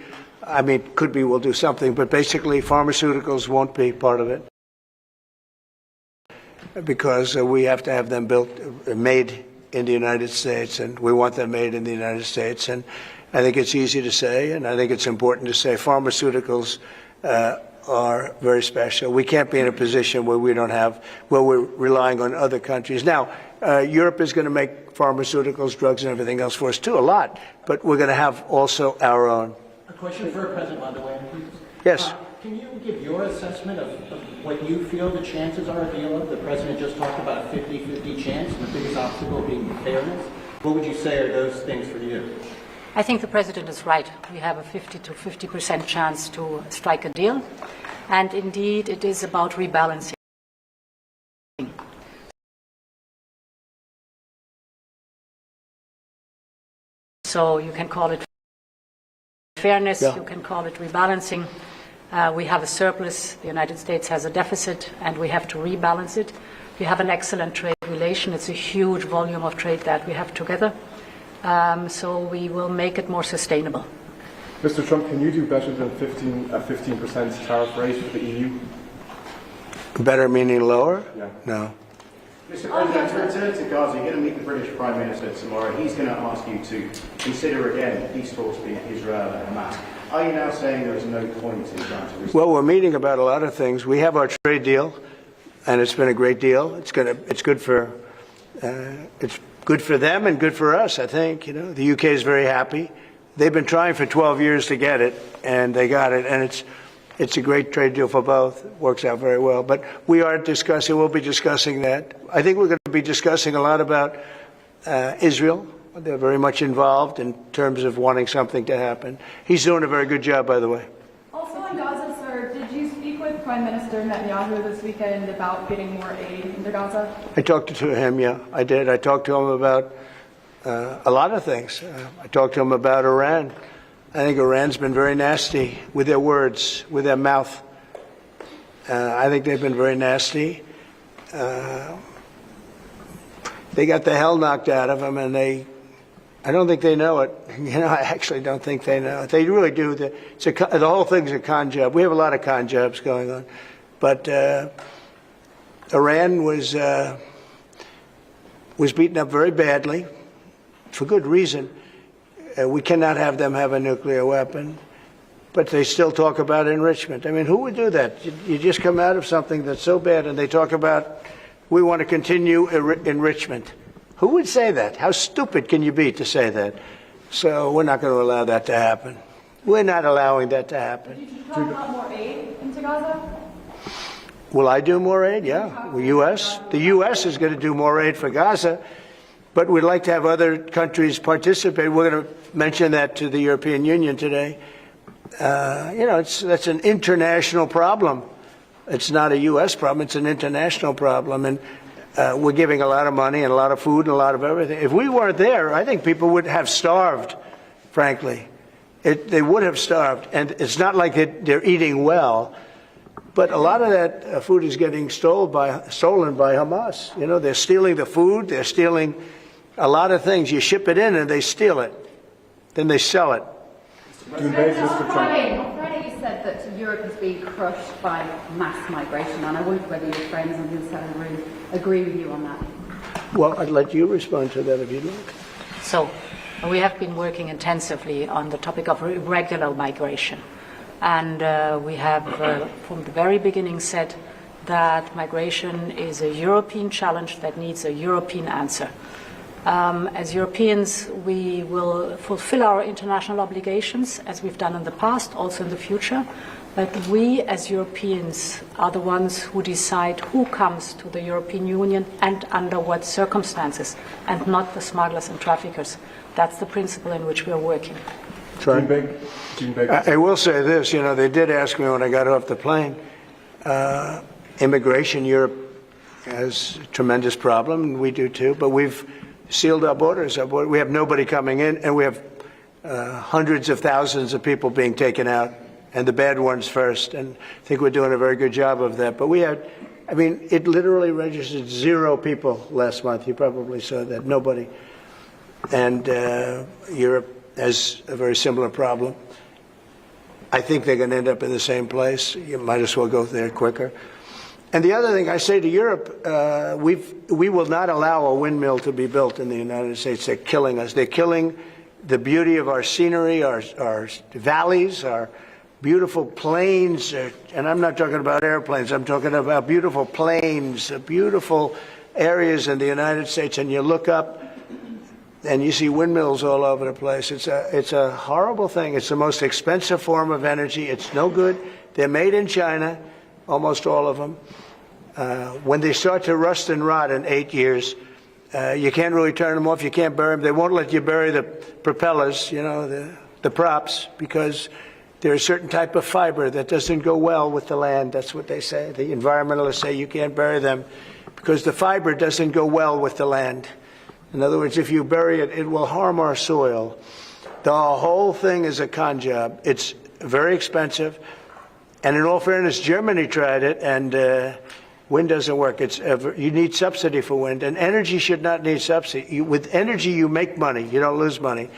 could be, we'll do something, but basically pharmaceuticals won't be part of it because we have to have them made in the United States, and we want them made in the United States. And I think it's easy to say, and I think it's important to say pharmaceuticals are very special. We can't be in a position where we're relying on other countries. Now, Europe is going to make pharmaceuticals, drugs, and everything else for us too, a lot, but we're going to have also our own. A question for President von der Leyen, please. Yes. Can you give your assessment of what you feel the chances are of deal? The President just talked about a 50-50 chance, and the biggest obstacle being fairness. What would you say are those things for you? I think the President is right. We have a 50 to 50% chance to strike a deal. And indeed, it is about rebalancing. So you can call it fairness, you can call it rebalancing. We have a surplus, the United States has a deficit, and we have to rebalance it. We have an excellent trade relation. It's a huge volume of trade that we have together. So we will make it more sustainable. Mr. Trump, can you do better than 15% tariff rate for the EU? Better meaning lower? Yeah. No. Mr. President, to return to Gaza, you're going to meet the British Prime Minister tomorrow. He's going to ask you to consider again peace talks between Israel and Hamas. Are you now saying there is no point in trying to resolve? Well, we're meeting about a lot of things. We have our trade deal, and it's been a great deal. It's good for them and good for us, I think. You know, the UK is very happy. They've been trying for 12 years to get it, and they got it. And it's a great trade deal for both. It works out very well. But we'll be discussing that. I think we're going to be discussing a lot about Israel. They're very much involved in terms of wanting something to happen. He's doing a very good job, by the way. Also in Gaza, sir, did you speak with Prime Minister Netanyahu this weekend about getting more aid into Gaza? I talked to him, yeah, I did. I talked to him about a lot of things. I talked to him about Iran. I think Iran's been very nasty with their words, with their mouth. I think they've been very nasty. They got the hell knocked out of them, and I don't think they know it. I actually don't think they know it. They really do. The whole thing's a con job. We have a lot of con jobs going on. But Iran was beaten up very badly, for good reason. We cannot have them have a nuclear weapon. But they still talk about enrichment. I mean, who would do that? You just come out of something that's so bad, and they talk about, we want to continue enrichment. Who would say that? How stupid can you be to say that? So we're not going to allow that to happen. We're not allowing that to happen. Did you talk about more aid into Gaza? Will I do more aid? Yeah. The U.S. is going to do more aid for Gaza, but we'd like to have other countries participate. We're going to mention that to the European Union today. That's an international problem. It's not a U.S. problem. It's an international problem. And we're giving a lot of money and a lot of food and a lot of everything. If we weren't there, I think people would have starved, frankly. They would have starved. And it's not like they're eating well. But a lot of that food is getting stolen by Hamas. They're stealing the food. They're stealing a lot of things. You ship it in and they steal it. Then they sell it. On Friday you said that Europe is being crushed by mass migration, and I wonder whether your friends on the other side of the room agree with you on that. Well, I'd let you respond to that if you'd like. So, we have been working intensively on the topic of irregular migration. And we have, from the very beginning, said that migration is a European challenge that needs a European answer. As Europeans, we will fulfill our international obligations, as we've done in the past, also in the future. But we, as Europeans, are the ones who decide who comes to the European Union and under what circumstances, and not the smugglers and traffickers. That's the principle in which we are working. I will say this, they did ask me when I got off the plane, immigration, Europe has a tremendous problem, and we do too, but we've sealed our borders. We have nobody coming in, and we have hundreds of thousands of people being taken out, and the bad ones first, and I think we're doing a very good job of that. But it literally registered 0 people last month. You probably saw that, nobody. And Europe has a very similar problem. I think they're going to end up in the same place. You might as well go there quicker. And the other thing I say to Europe, we will not allow a windmill to be built in the United States. They're killing us. They're killing the beauty of our scenery, our valleys, our beautiful plains. And I'm not talking about airplanes. I'm talking about beautiful plains, beautiful areas in the United States. And you look up and you see windmills all over the place. It's a horrible thing. It's the most expensive form of energy. It's no good. They're made in China, almost all of them. When they start to rust and rot in 8 years, you can't really turn them off. You can't bury them. They won't let you bury the propellers, the props, because there's a certain type of fiber that doesn't go well with the land. That's what they say. The environmentalists say you can't bury them because the fiber doesn't go well with the land. In other words, if you bury it, it will harm our soil. The whole thing is a con job. It's very expensive. And in all fairness, Germany tried it, and wind doesn't work. You need subsidy for wind, and energy should not need subsidy. With energy, you make money. You don't lose money.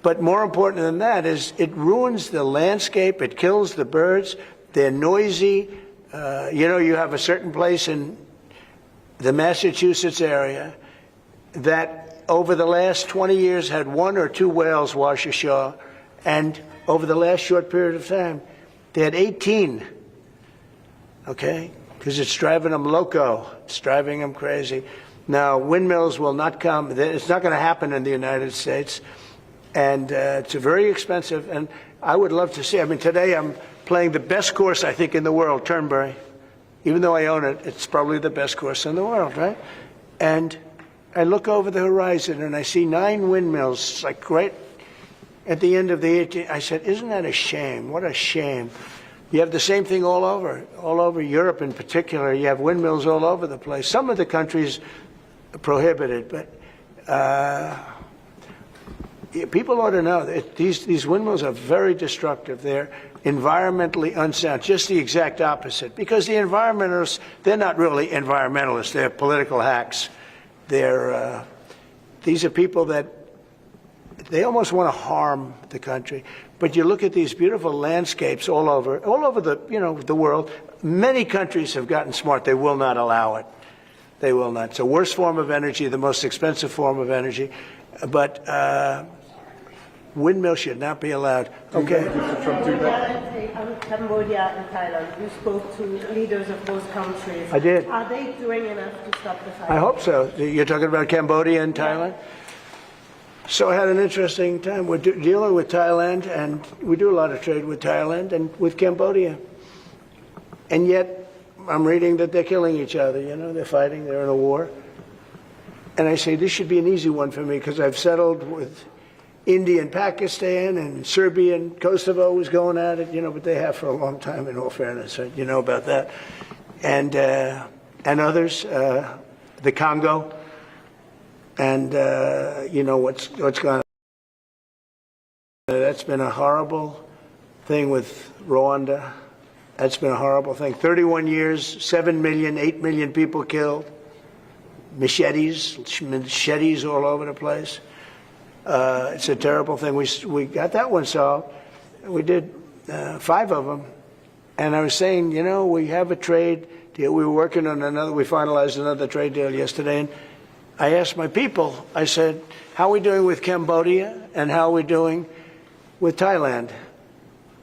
But more important than that is it ruins the landscape. It kills the birds. They're noisy. You have a certain place in the Massachusetts area that over the last 20 years had 1 or 2 whales wash ashore, and over the last short period of time, they had 18, okay? Because it's driving them loco. It's driving them crazy. Now, windmills will not come. It's not going to happen in the United States. And it's very expensive. And I would love to see. Today I'm playing the best course, I think, in the world, Turnberry. Even though I own it, it's probably the best course in the world, right? And I look over the horizon and I see 9 windmills, like right at the end of the 18th. I said, isn't that a shame? What a shame. You have the same thing all over Europe in particular. You have windmills all over the place. Some of the countries prohibit it, but people ought to know that these windmills are very destructive. They're environmentally unsound, just the exact opposite. Because the environmentalists, they're not really environmentalists. They're political hacks. These are people that they almost want to harm the country. But you look at these beautiful landscapes all over the world. Many countries have gotten smart. They will not allow it. They will not. It's the worst form of energy, the most expensive form of energy. But windmills should not be allowed. Okay. Cambodia and Thailand. You spoke to leaders of both countries. I did. Are they doing enough to stop the fight? I hope so. You're talking about Cambodia and Thailand? So I had an interesting time. We're dealing with Thailand, and we do a lot of trade with Thailand and with Cambodia. And yet, I'm reading that they're killing each other, they're fighting, they're in a war. And I say, this should be an easy one for me, because I've settled with India and Pakistan, and Serbia and Kosovo was going at it, but they have for a long time, in all fairness, you know about that. And others, the Congo, and what's gone on. That's been a horrible thing with Rwanda. That's been a horrible thing. 31 years, 7 million, 8 million people killed. Machetes all over the place. It's a terrible thing. We got that one solved. We did 5 of them. And I was saying, we have a trade deal. We were working on another. We finalized another trade deal yesterday. And I asked my people, I said, how are we doing with Cambodia and how are we doing with Thailand?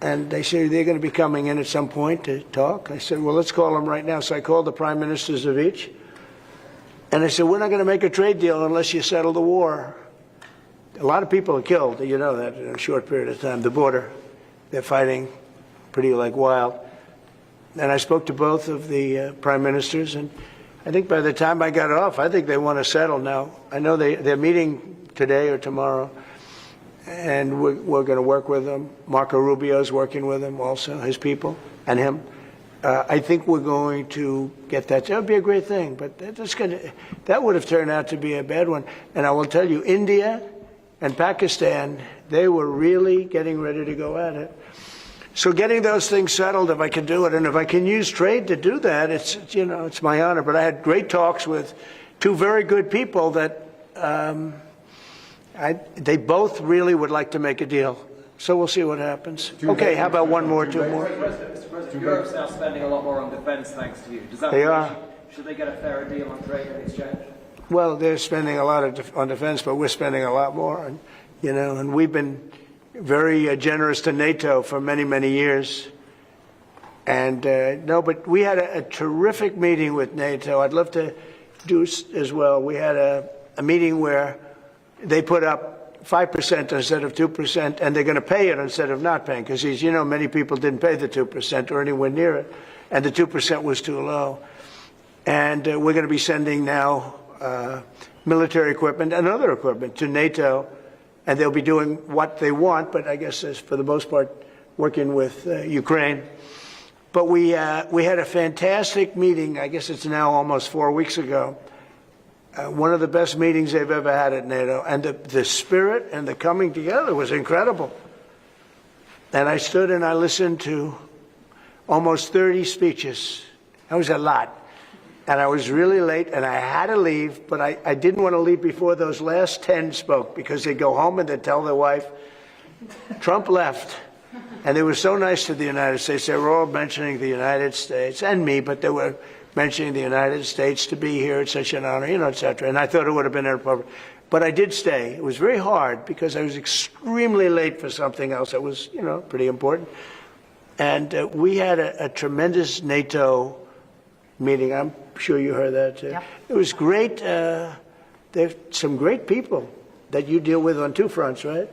And they said they're going to be coming in at some point to talk. I said, well, let's call them right now. So I called the prime ministers of each. And I said, we're not going to make a trade deal unless you settle the war. A lot of people are killed, you know that, in a short period of time. The border, they're fighting pretty like wild. And I spoke to both of the prime ministers, and I think by the time I got off, I think they want to settle now. I know they're meeting today or tomorrow, and we're going to work with them. Marco Rubio's working with them also, his people, and him. I think we're going to get that. That would be a great thing, but that would have turned out to be a bad one. And I will tell you, India and Pakistan, they were really getting ready to go at it. So getting those things settled, if I can do it, and if I can use trade to do that, it's my honor. But I had great talks with 2 very good people that they both really would like to make a deal. So we'll see what happens. Okay, how about 1 more, 2 more? Mr. President, Europe's now spending a lot more on defense thanks to you. Does that They mean are. Should they get a fairer deal on trade and exchange? Well, they're spending a lot on defense, but we're spending a lot more. And, and we've been very generous to NATO for many, many years. And but we had a terrific meeting with NATO. I'd love to do as well. We had a meeting where they put up 5% instead of 2%, and they're going to pay it instead of not paying, because many people didn't pay the 2% or anywhere near it, and the 2% was too low. And we're going to be sending now military equipment and other equipment to NATO, and they'll be doing what they want, but I guess for the most part working with Ukraine. But we had a fantastic meeting. I guess it's now almost 4 weeks ago. One of the best meetings they've ever had at NATO, and the spirit and the coming together was incredible. And I stood and I listened to almost 30 speeches. That was a lot. And I was really late, and I had to leave, but I didn't want to leave before those last 10 spoke, because they go home and they tell their wife, Trump left. And they were so nice to the United States. They were all mentioning the United States, and me, but they were mentioning the United States to be here. It's such an honor, et cetera. And I thought it would have been inappropriate. But I did stay. It was very hard, because I was extremely late for something else that was, pretty important. And we had a tremendous NATO meeting. I'm sure you heard that too. Yep. It was great. There's some great people that you deal with on 2 fronts, right?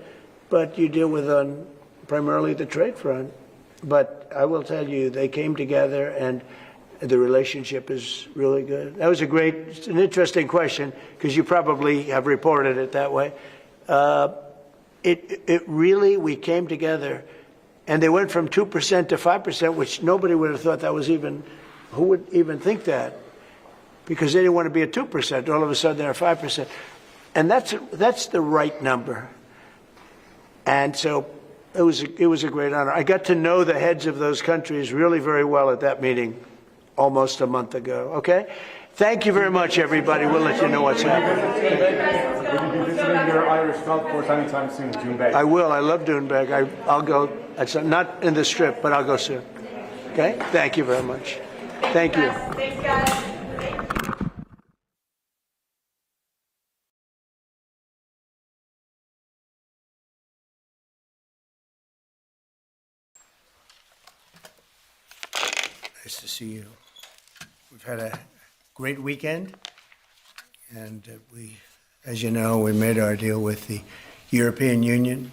But you deal with on primarily the trade front. but I will tell you, they came together and the relationship is really good. That was an interesting question, because you probably have reported it that way. It really, we came together, and they went from 2% to 5%, which nobody would have thought that was even, who would even think that? Because they didn't want to be at 2%. All of a sudden, they're 5%. And that's the right number. And so it was a great honor. I got to know the heads of those countries really very well at that meeting almost a month ago. Okay? Thank you very much, everybody. We'll let you know what's happening. Will you be visiting your Irish golf course anytime soon, Doonbeg? I will. I love Doonbeg. I'll go. It's not in the Strip, but I'll go soon. Okay? Thank you very much. Thank you. Thanks, guys. Nice to see you. We've had a great weekend, and as you know, we made our deal with the European Union.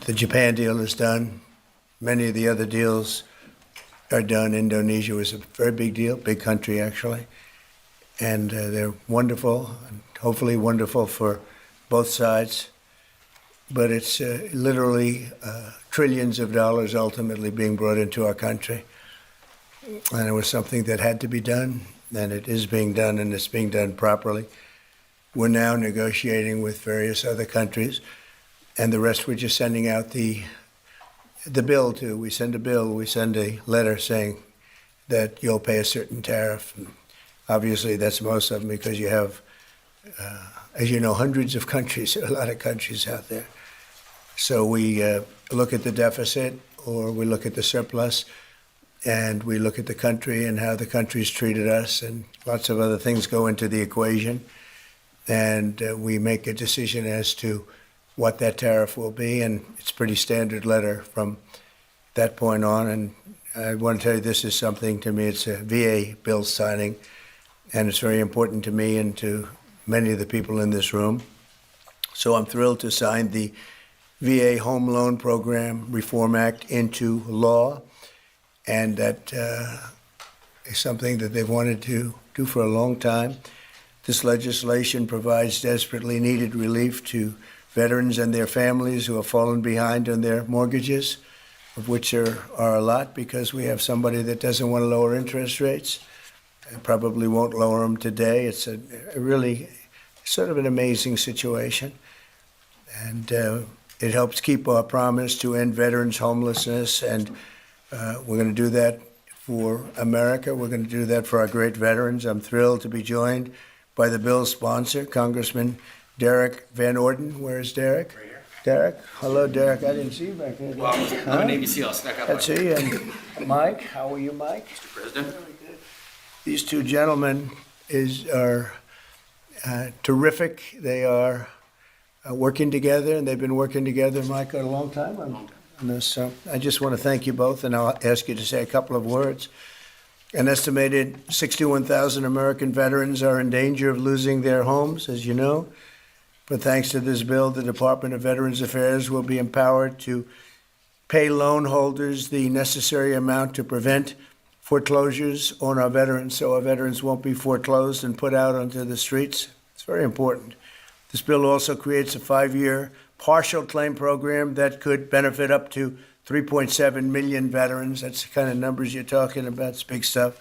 The Japan deal is done. Many of the other deals are done. Indonesia was a very big deal, big country actually, and they're wonderful, and hopefully wonderful for both sides. But it's literally trillions of dollars ultimately being brought into our country. And it was something that had to be done, and it is being done, and it's being done properly. We're now negotiating with various other countries, and the rest we're just sending out the bill to. We send a bill, we send a letter saying that you'll pay a certain tariff. And obviously, that's most of them, because you have, as you know, hundreds of countries, a lot of countries out there. So we look at the deficit, or we look at the surplus, and we look at the country and how the country's treated us, and lots of other things go into the equation. And we make a decision as to what that tariff will be, and it's a pretty standard letter from that point on. And I want to tell you, this is something, to me, it's a VA bill signing, and it's very important to me and to many of the people in this room. So I'm thrilled to sign the VA Home Loan Program Reform Act into law, and that is something that they've wanted to do for a long time. This legislation provides desperately needed relief to veterans and their families who have fallen behind on their mortgages, of which there are a lot, because we have somebody that doesn't want to lower interest rates and probably won't lower them today. It's a really sort of an amazing situation. And it helps keep our promise to end veterans' homelessness, and we're going to do that for America. We're going to do that for our great veterans. I'm thrilled to be joined by the bill's sponsor, Congressman Derek Van Orden. Where is Derek? Right here. Derek? Hello, Derek. I didn't see you back there. Well, I'm a Navy SEAL. I snuck up. Let's see. And Mike, how are you, Mike? Mr. President. These two gentlemen are terrific. They are working together, and they've been working together, Mike, a long time on this. So I just want to thank you both, and I'll ask you to say a couple of words. An estimated 61,000 American veterans are in danger of losing their homes, as you know. But thanks to this bill, the Department of Veterans Affairs will be empowered to pay loan holders the necessary amount to prevent foreclosures on our veterans, so our veterans won't be foreclosed and put out onto the streets. It's very important. This bill also creates a 5-year partial claim program that could benefit up to 3.7 million veterans. That's the kind of numbers you're talking about. It's big stuff.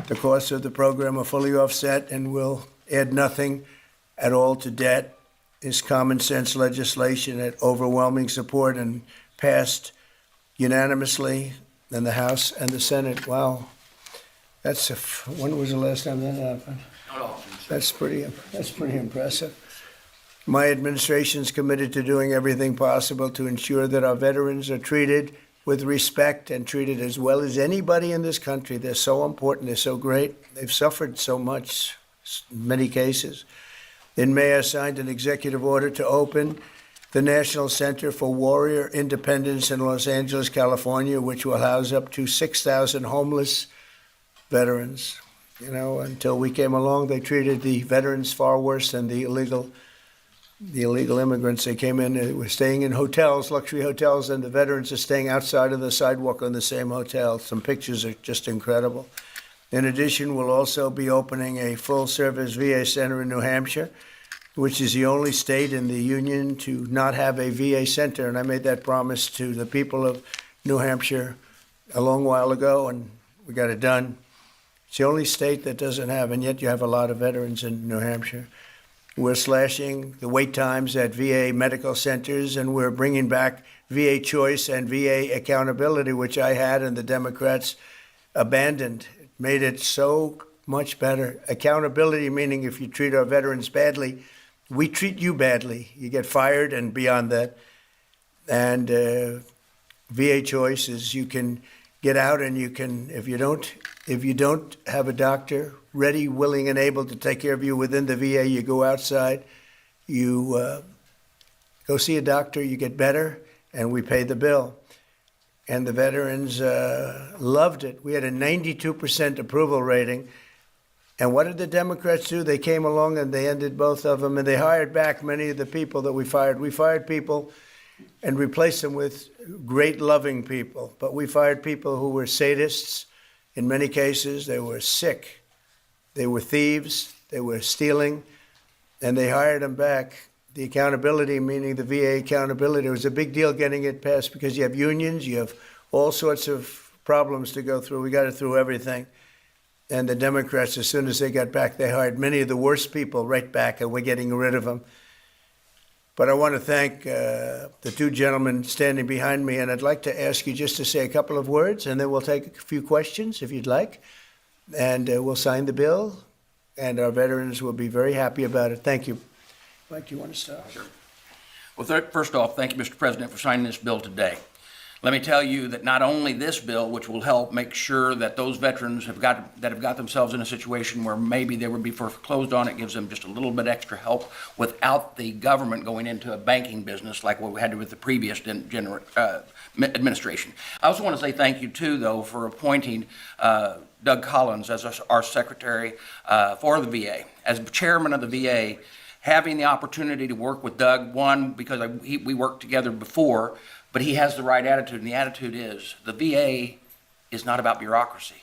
The costs of the program are fully offset and will add nothing at all to debt. This common sense legislation had overwhelming support and passed unanimously in the House and the Senate. Wow. When was the last time that happened? That's pretty impressive. My administration is committed to doing everything possible to ensure that our veterans are treated with respect and treated as well as anybody in this country. They're so important. They're so great. They've suffered so much in many cases. In May, I signed an executive order to open the National Center for Warrior Independence in Los Angeles, California, which will house up to 6,000 homeless veterans. You know, until we came along, they treated the veterans far worse than the illegal the illegal immigrants, they came in, they were staying in hotels, luxury hotels, and the veterans are staying outside of the sidewalk on the same hotel. Some pictures are just incredible. In addition, we'll also be opening a full-service VA center in New Hampshire, which is the only state in the union to not have a VA center. And I made that promise to the people of New Hampshire a long while ago, and we got it done. It's the only state that doesn't have, and yet you have a lot of veterans in New Hampshire. We're slashing the wait times at VA medical centers, and we're bringing back VA choice and VA accountability, which I had and the Democrats abandoned. It made it so much better. Accountability, meaning if you treat our veterans badly, we treat you badly. You get fired and beyond that. And VA choice is you can get out and you can, if you don't have a doctor ready, willing, and able to take care of you within the VA, you go outside, you go see a doctor, you get better, and we pay the bill. And the veterans loved it. We had a 92% approval rating. And what did the Democrats do? They came along and they ended both of them, and they hired back many of the people that we fired. We fired people and replaced them with great, loving people. But we fired people who were sadists. In many cases, they were sick. They were thieves. They were stealing. And they hired them back. The accountability, meaning the VA accountability, it was a big deal getting it passed because you have unions, you have all sorts of problems to go through. We got it through everything. And the Democrats, as soon as they got back, they hired many of the worst people right back, and we're getting rid of them. But I want to thank the two gentlemen standing behind me, and I'd like to ask you just to say a couple of words, and then we'll take a few questions if you'd like. And we'll sign the bill, and our veterans will be very happy about it. Thank you. Mike, do you want to start? Sure. Well, first off, thank you, Mr. President, for signing this bill today. Let me tell you that not only this bill, which will help make sure that those veterans have got themselves in a situation where maybe they would be foreclosed on, it gives them just a little bit extra help without the government going into a banking business like what we had with the previous administration. I also want to say thank you, too, though, for appointing Doug Collins as our secretary for the VA. As chairman of the VA, having the opportunity to work with Doug, one, because we worked together before, but he has the right attitude, and the attitude is the VA is not about bureaucracy.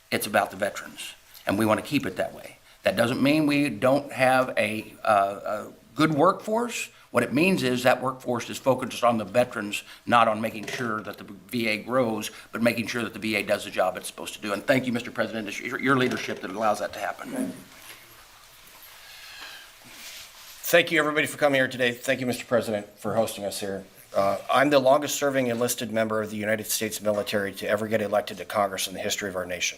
It's about the veterans, and we want to keep it that way. That doesn't mean we don't have a good workforce. What it means is that workforce is focused on the veterans, not on making sure that the VA grows, but making sure that the VA does the job it's supposed to do. And thank you, Mr. President, it's your leadership that allows that to happen. Thank you, everybody, for coming here today. Thank you, Mr. President, for hosting us here. I'm the longest-serving enlisted member of the United States military to ever get elected to Congress in the history of our nation.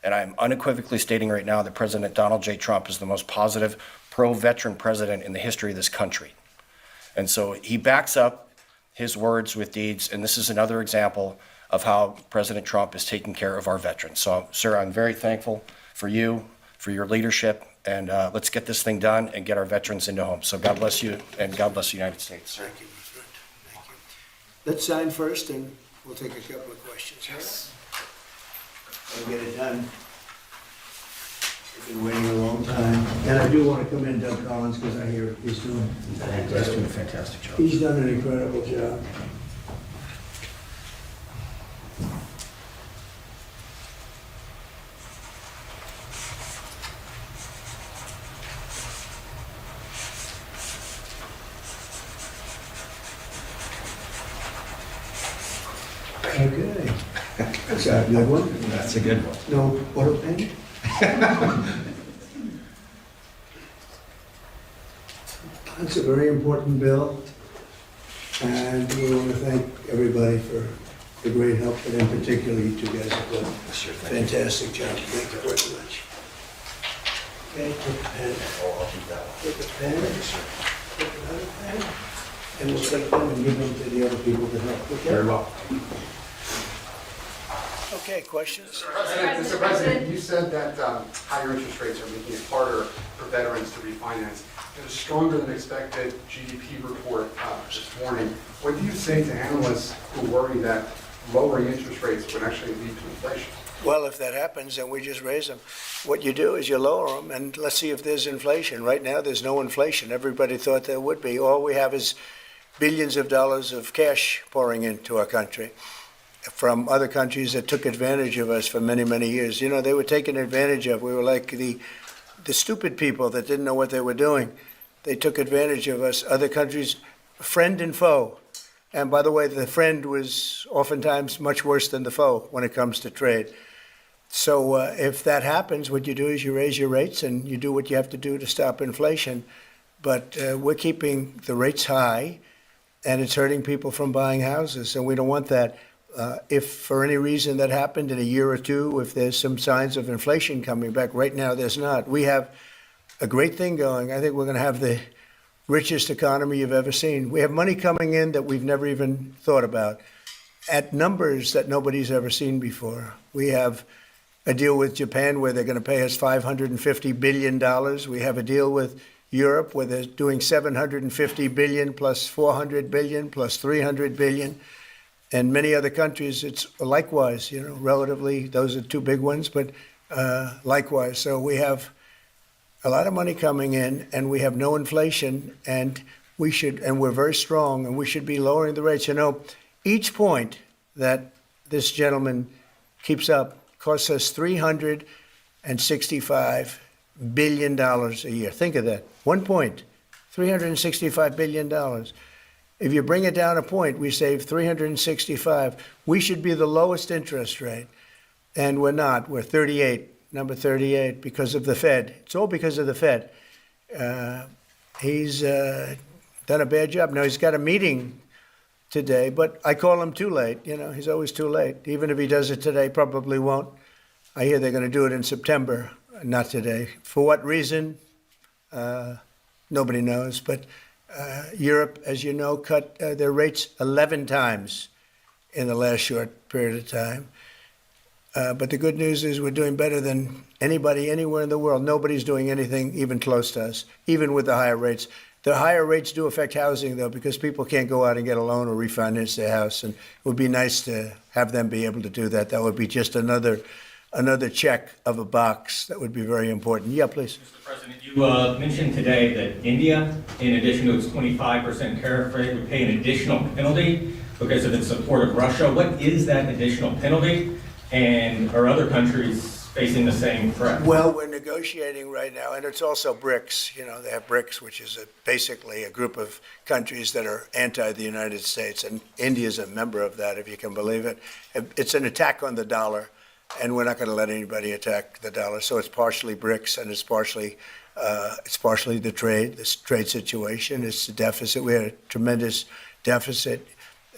And I'm unequivocally stating right now that President Donald J. Trump is the most positive, pro-veteran president in the history of this country. And so he backs up his words with deeds, and this is another example of how President Trump is taking care of our veterans. So, sir, I'm very thankful for you, for your leadership, and let's get this thing done and get our veterans into homes. So God bless you, and God bless the United States. Thank you, my friend. Thank you. Let's sign first, and we'll take a couple of questions. Yes. I'll get it done. I've been waiting a long time. And I do want to commend Doug Collins because I hear he's doing a fantastic job. He's done an incredible job. Okay. That's a good one. That's a good one. No auto pen? It's a very important bill, and we want to thank everybody for the great help, and in particular you two guys have done a fantastic job. Thank you very much. Okay, take the pen. Oh, I'll keep that one. Take the pen. Take another pen. And we'll take them and give them to the other people to help. Okay? Very well. Okay, questions? Mr. President, you said that higher interest rates are making it harder for veterans to refinance. There's a stronger than expected GDP report this morning. What do you say to analysts who worry that lowering interest rates would actually lead to inflation? Well, if that happens, then we just raise them. What you do is you lower them, and let's see if there's inflation. Right now, there's no inflation. Everybody thought there would be. All we have is billions of dollars of cash pouring into our country from other countries that took advantage of us for many, many years. You know, they were taken advantage of. We were like the stupid people that didn't know what they were doing. They took advantage of us. Other countries, friend and foe. And by the way, the friend was oftentimes much worse than the foe when it comes to trade. So if that happens, what you do is you raise your rates and you do what you have to do to stop inflation. But we're keeping the rates high, and it's hurting people from buying houses, and we don't want that. If for any reason that happened in a year or two, if there's some signs of inflation coming back, right now there's not. We have a great thing going. I think we're going to have the richest economy you've ever seen. We have money coming in that we've never even thought about at numbers that nobody's ever seen before. We have a deal with Japan where they're going to pay us $550 billion. We have a deal with Europe where they're doing $750 billion plus $400 billion plus $300 billion. And many other countries, it's likewise, you know, relatively, those are two big ones, but likewise. So we have a lot of money coming in, and we have no inflation, and we're very strong, and we should be lowering the rates. You know, each point that this gentleman keeps up costs us $365 billion a year. Think of that. 1 point, $365 billion. If you bring it down a point, we save 365. We should be the lowest interest rate, and we're not. We're 38, number 38, because of the Fed. It's all because of the Fed. He's done a bad job. Now, he's got a meeting today, but I call him too late. You know, he's always too late. Even if he does it today, probably won't. I hear they're going to do it in September, not today. For what reason? Nobody knows. But Europe, as you know, cut their rates 11 times in the last short period of time. But the good news is we're doing better than anybody anywhere in the world. Nobody's doing anything even close to us, even with the higher rates. The higher rates do affect housing, though, because people can't go out and get a loan or refinance their house. And it would be nice to have them be able to do that. That would be just another check of a box. That would be very important. Yeah, please. Mr. President, you mentioned today that India, in addition to its 25% tariff rate, would pay an additional penalty because of its support of Russia. What is that additional penalty? And are other countries facing the same threat? Well, we're negotiating right now, and it's also BRICS. You know, they have BRICS, which is basically a group of countries that are anti the United States, and India is a member of that, if you can believe it. It's an attack on the dollar, and we're not going to let anybody attack the dollar. So it's partially BRICS, and it's partially the trade situation. It's the deficit. We had a tremendous deficit.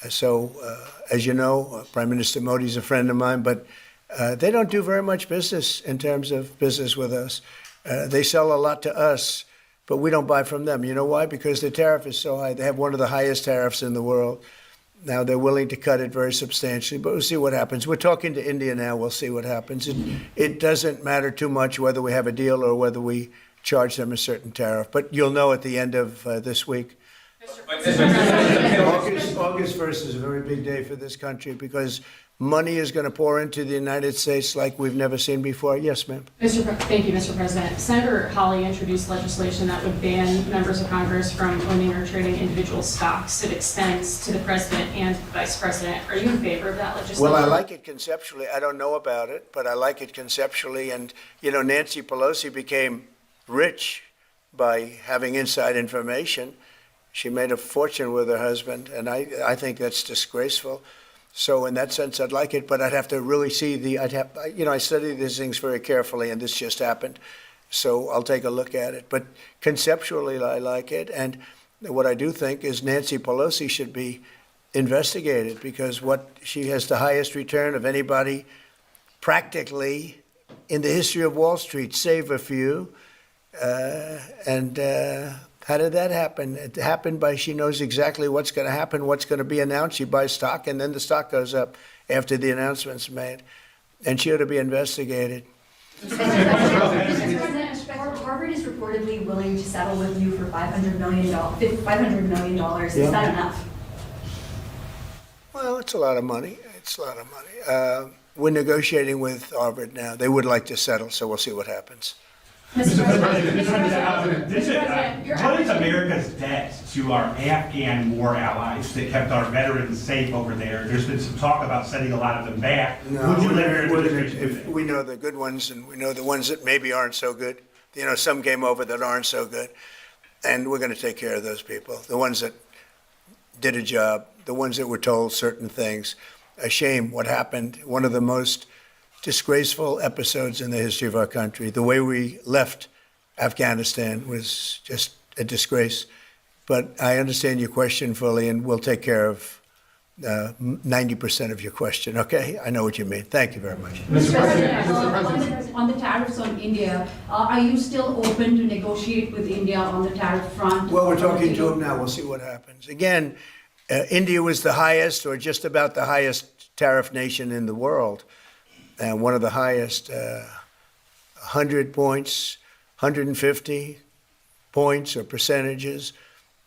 So, as you know, Prime Minister Modi's a friend of mine, but they don't do very much business in terms of business with us. They sell a lot to us, but we don't buy from them. You know why? Because the tariff is so high. They have one of the highest tariffs in the world. Now they're willing to cut it very substantially, but we'll see what happens. We're talking to India now. We'll see what happens. It doesn't matter too much whether we have a deal or whether we charge them a certain tariff, but you'll know at the end of this week. August 1st is a very big day for this country because money is going to pour into the United States like we've never seen before. Yes, ma'am. Thank you, Mr. President. Senator Hawley introduced legislation that would ban members of Congress from owning or trading individual stocks. It extends to the president and vice president. Are you in favor of that legislation? Well, I like it conceptually. I don't know about it, but I like it conceptually. And, you know, Nancy Pelosi became rich by having inside information. She made a fortune with her husband, and I think that's disgraceful. So in that sense, I'd like it, but I'd have to really see I study these things very carefully, and this just happened. So I'll take a look at it. But conceptually, I like it. And what I do think is Nancy Pelosi should be investigated because she has the highest return of anybody practically in the history of Wall Street, save a few. How did that happen? It happened by she knows exactly what's going to happen, what's going to be announced. She buys stock, and then the stock goes up after the announcement's made. And she ought to be investigated. Harvard is reportedly willing to settle with you for $500 million. Is that enough? Well, it's a lot of money. It's a lot of money. we're negotiating with Harvard now. They would like to settle, so we'll see what happens. Mr. President, what is America's debt to our Afghan war allies that kept our veterans safe over there? There's been some talk about sending a lot of them back. No, Would you let your administration do that? we know the good ones and we know the ones that maybe aren't so good. You know, some came over that aren't so good. And we're going to take care of those people. The ones that did a job, the ones that were told certain things. A shame what happened. One of the most disgraceful episodes in the history of our country. The way we left Afghanistan was just a disgrace. But I understand your question fully, and we'll take care of 90% of your question, okay? I know what you mean. Thank you very much. Mr. President, on the tariffs on India, are you still open to negotiate with India on the tariff front? Well, we're talking to them now. We'll see what happens. Again, India was the highest, or just about the highest tariff nation in the world. And one of the highest, 100 points, 150 points or percentages.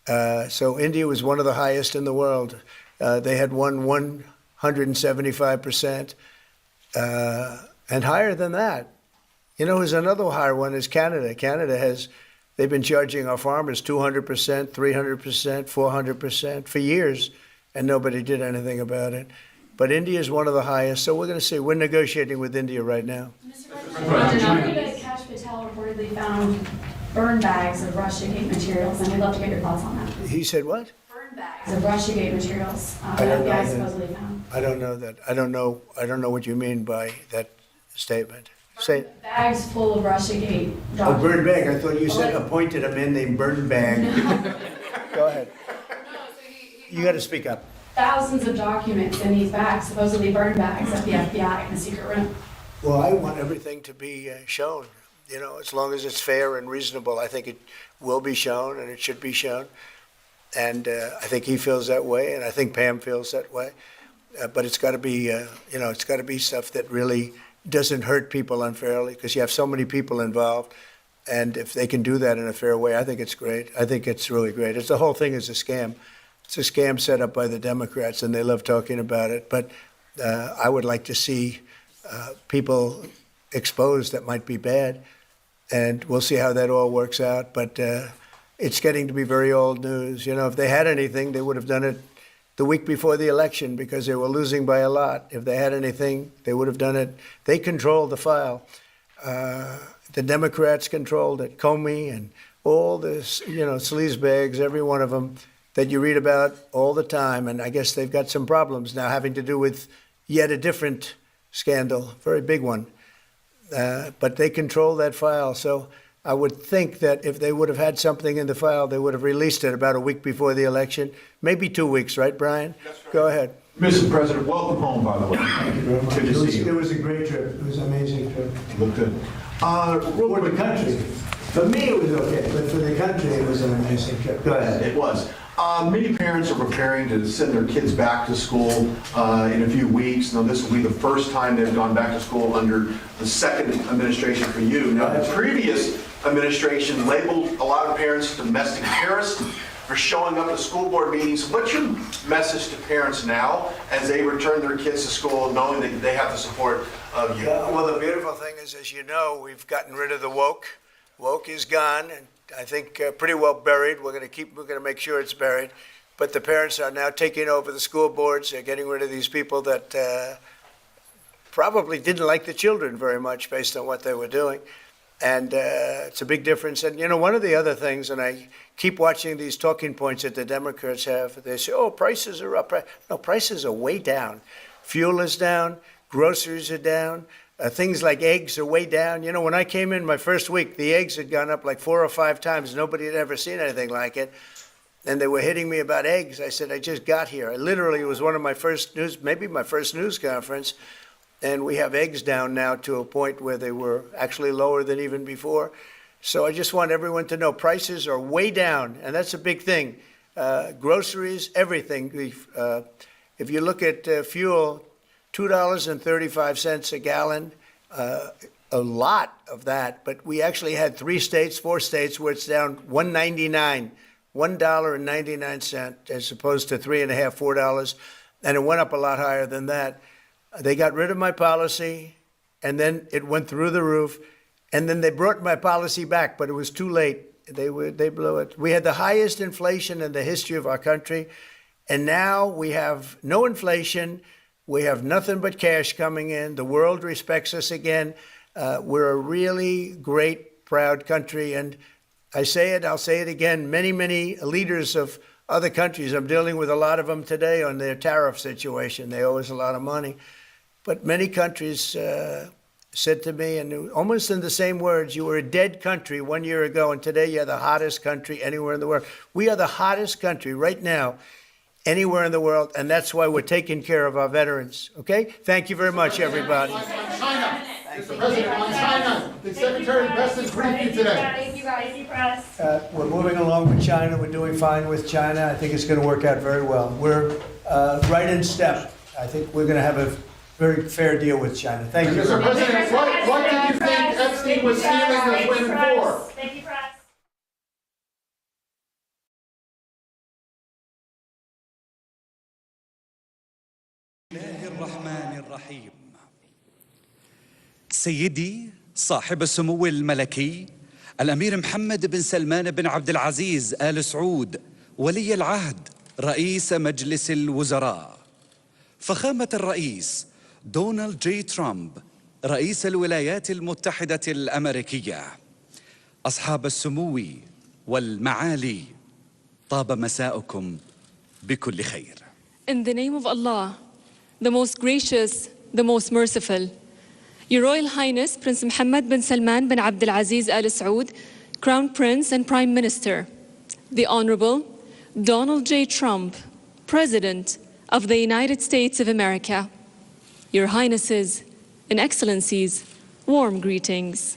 So India was one of the highest in the world. They had won 175%, and higher than that. You know, who's another higher one is Canada. They've been charging our farmers 200%, 300%, 400% for years, and nobody did anything about it. But India is one of the highest, so we're going to see. We're negotiating with India right now. Mr. President, Kash Patel reportedly found burn bags of Russiagate materials, and we'd love to get your thoughts on that. He said what? Burn bags of Russiagate materials I don't that know FBI that. supposedly found. I don't know that. I don't know what you mean by that statement. Say it. Bags full of Russiagate Oh, documents. Burn Bag. I thought you said appointed a man named Burn Bag. Go ahead. You got to speak up. Thousands of documents in these bags, supposedly burn bags at the FBI in the secret room. Well, I want everything to be shown. You know, as long as it's fair and reasonable, I think it will be shown and it should be shown. And I think he feels that way, and I think Pam feels that way. But it's got to be, it's got to be stuff that really doesn't hurt people unfairly, because you have so many people involved. And if they can do that in a fair way, I think it's great. I think it's really great. The whole thing is a scam. It's a scam set up by the Democrats, and they love talking about it. But I would like to see people exposed that might be bad, and we'll see how that all works out. But it's getting to be very old news. You know, if they had anything, they would have done it the week before the election, because they were losing by a lot. If they had anything, they would have done it. They controlled the file. The Democrats controlled it. Comey and all this, sleazebags, every one of them that you read about all the time. And I guess they've got some problems now having to do with yet a different scandal, very big one. But they control that file. So I would think that if they would have had something in the file, they would have released it about a week before the election, maybe 2 weeks, right, Brian? That's right. Go ahead. Mr. President, welcome home, by the way. Thank you very much. Good to see you. It was a great trip. It was an amazing trip. Look good. For the country. For me, it was okay, but for the country, it was an amazing trip. Go ahead. It was. Many parents are preparing to send their kids back to school in a few weeks. Now, this will be the first time they've gone back to school under the second administration for you. Now, the previous administration labeled a lot of parents domestic terrorists for showing up at school board meetings. What's your message to parents now as they return their kids to school, knowing that they have the support of you? Well, the beautiful thing is, as you know, we've gotten rid of the woke. Woke is gone, and I think pretty well buried. We're going to make sure it's buried. But the parents are now taking over the school boards. They're getting rid of these people that probably didn't like the children very much based on what they were doing. And it's a big difference. And, one of the other things, and I keep watching these talking points that the Democrats have, they say, oh, prices are up. No, prices are way down. Fuel is down. Groceries are down. Things like eggs are way down. When I came in my first week, the eggs had gone up like 4 or 5 times. Nobody had ever seen anything like it. And they were hitting me about eggs. I said, I just got here. It was one of my first maybe my first news conference. And we have eggs down now to a point where they were actually lower than even before. So I just want everyone to know prices are way down. And that's a big thing. Groceries, everything. If you look at fuel, $2.35 a gallon, a lot of that. But we actually had 4 states where it's down $1.99, $1.99, as opposed to $3.50, $4, and it went up a lot higher than that. They got rid of my policy, and then it went through the roof, and then they brought my policy back, but it was too late. They blew it. We had the highest inflation in the history of our country, and now we have no inflation. We have nothing but cash coming in. The world respects us again. We're a really great, proud country, and I say it, I'll say it again, many, many leaders of other countries, I'm dealing with a lot of them today on their tariff situation. They owe us a lot of money. But many countries said to me, and almost in the same words, you were a dead country 1 year ago, and today you're the hottest country anywhere in the world. We are the hottest country right now anywhere in the world, and that's why we're taking care of our veterans. Okay? Thank you very much, everybody. China. Mr. President, on China, the Secretary of Defense briefed you today. Thank you guys, press. We're moving along with China. We're doing fine with China. I think it's going to work out very well. We're right in step. I think we're going to have a very fair deal with China. Thank you. Mr. President, what did you think Epstein was stealing those women for? Thank you, press. الرحمن الرحيم. سيدي صاحب السمو الملكي الأمير محمد بن سلمان بن عبد العزيز آل سعود ولي العهد رئيس مجلس الوزراء، فخامة الرئيس دونالد جي ترامب رئيس الولايات المتحدة الأمريكية، أصحاب السمو والمعالي، طاب مساؤكم بكل خير. In the name of Allah, the most gracious, the most merciful, Your Royal Highness Prince Mohammed bin Salman bin Abdul Aziz Al Saud, Crown Prince and Prime Minister, the Honorable Donald J. Trump, President of the United States of America, Your Highnesses and Excellencies, warm greetings.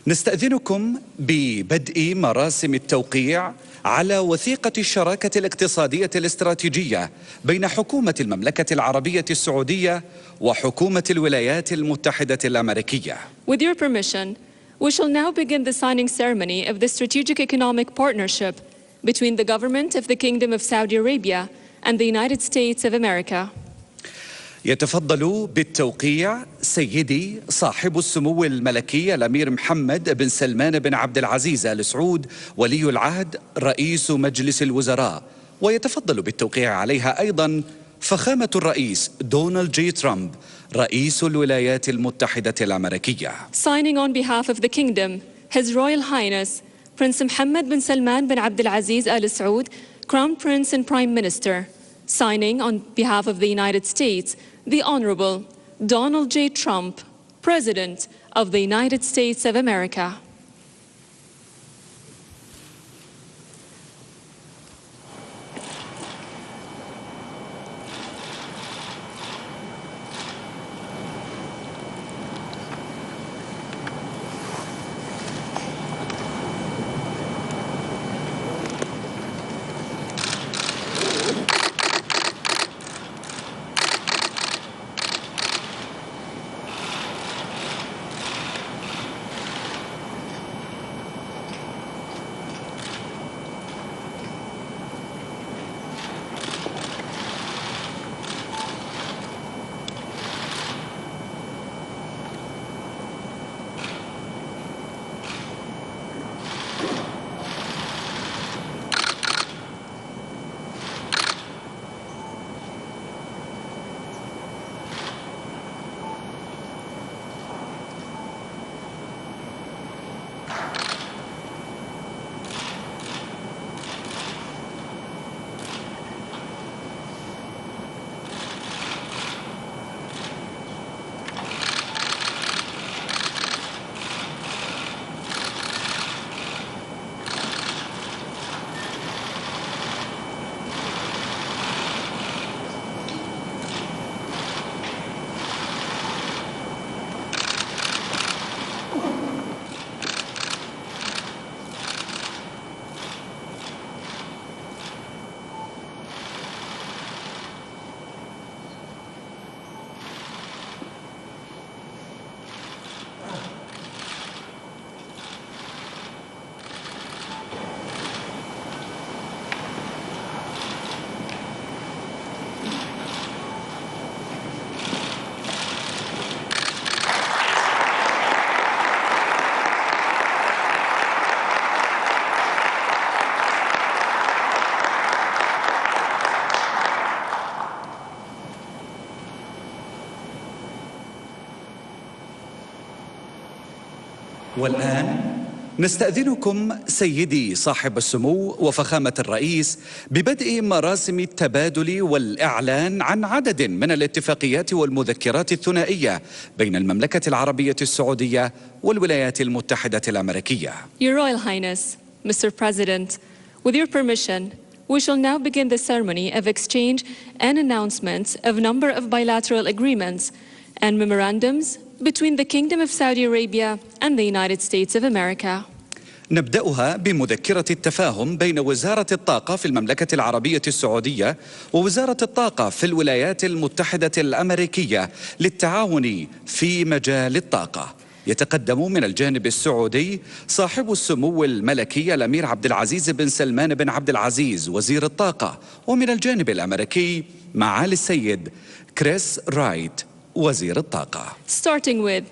نستأذنكم ببدء مراسم التوقيع على وثيقة الشراكة الاقتصادية الاستراتيجية بين حكومة المملكة العربية السعودية وحكومة الولايات المتحدة الأمريكية. With your permission, we shall now begin the signing ceremony of the strategic economic partnership between the government of the Kingdom of Saudi Arabia and the United States of America. يتفضل بالتوقيع سيدي صاحب السمو الملكي الأمير محمد بن سلمان بن عبد العزيز آل سعود ولي العهد رئيس مجلس الوزراء، ويتفضل بالتوقيع عليها أيضا فخامة الرئيس دونالد جي ترامب رئيس الولايات المتحدة الأمريكية. Signing on behalf of the Kingdom, His Royal Highness Prince Mohammed bin Salman bin Abdul Aziz Al Saud, Crown Prince and Prime Minister. Signing on behalf of the United States, the Honorable Donald J. Trump, President of the United States of America. والآن نستأذنكم سيدي صاحب السمو وفخامة الرئيس ببدء مراسم التبادل والإعلان عن عدد من الاتفاقيات والمذكرات الثنائية بين المملكة العربية السعودية والولايات المتحدة الأمريكية. Your Royal Highness, Mr. President, with your permission, we shall now begin the ceremony of exchange and announcements of a number of bilateral agreements and memorandums between the Kingdom of Saudi Arabia and the United States of America. نبدأها بمذكرة التفاهم بين وزارة الطاقة في المملكة العربية السعودية ووزارة الطاقة في الولايات المتحدة الأمريكية للتعاون في مجال الطاقة. يتقدم من الجانب السعودي صاحب السمو الملكي الأمير عبد العزيز بن سلمان بن عبد العزيز وزير الطاقة، ومن الجانب الأمريكي معالي السيد كريس رايت وزير الطاقة. Starting with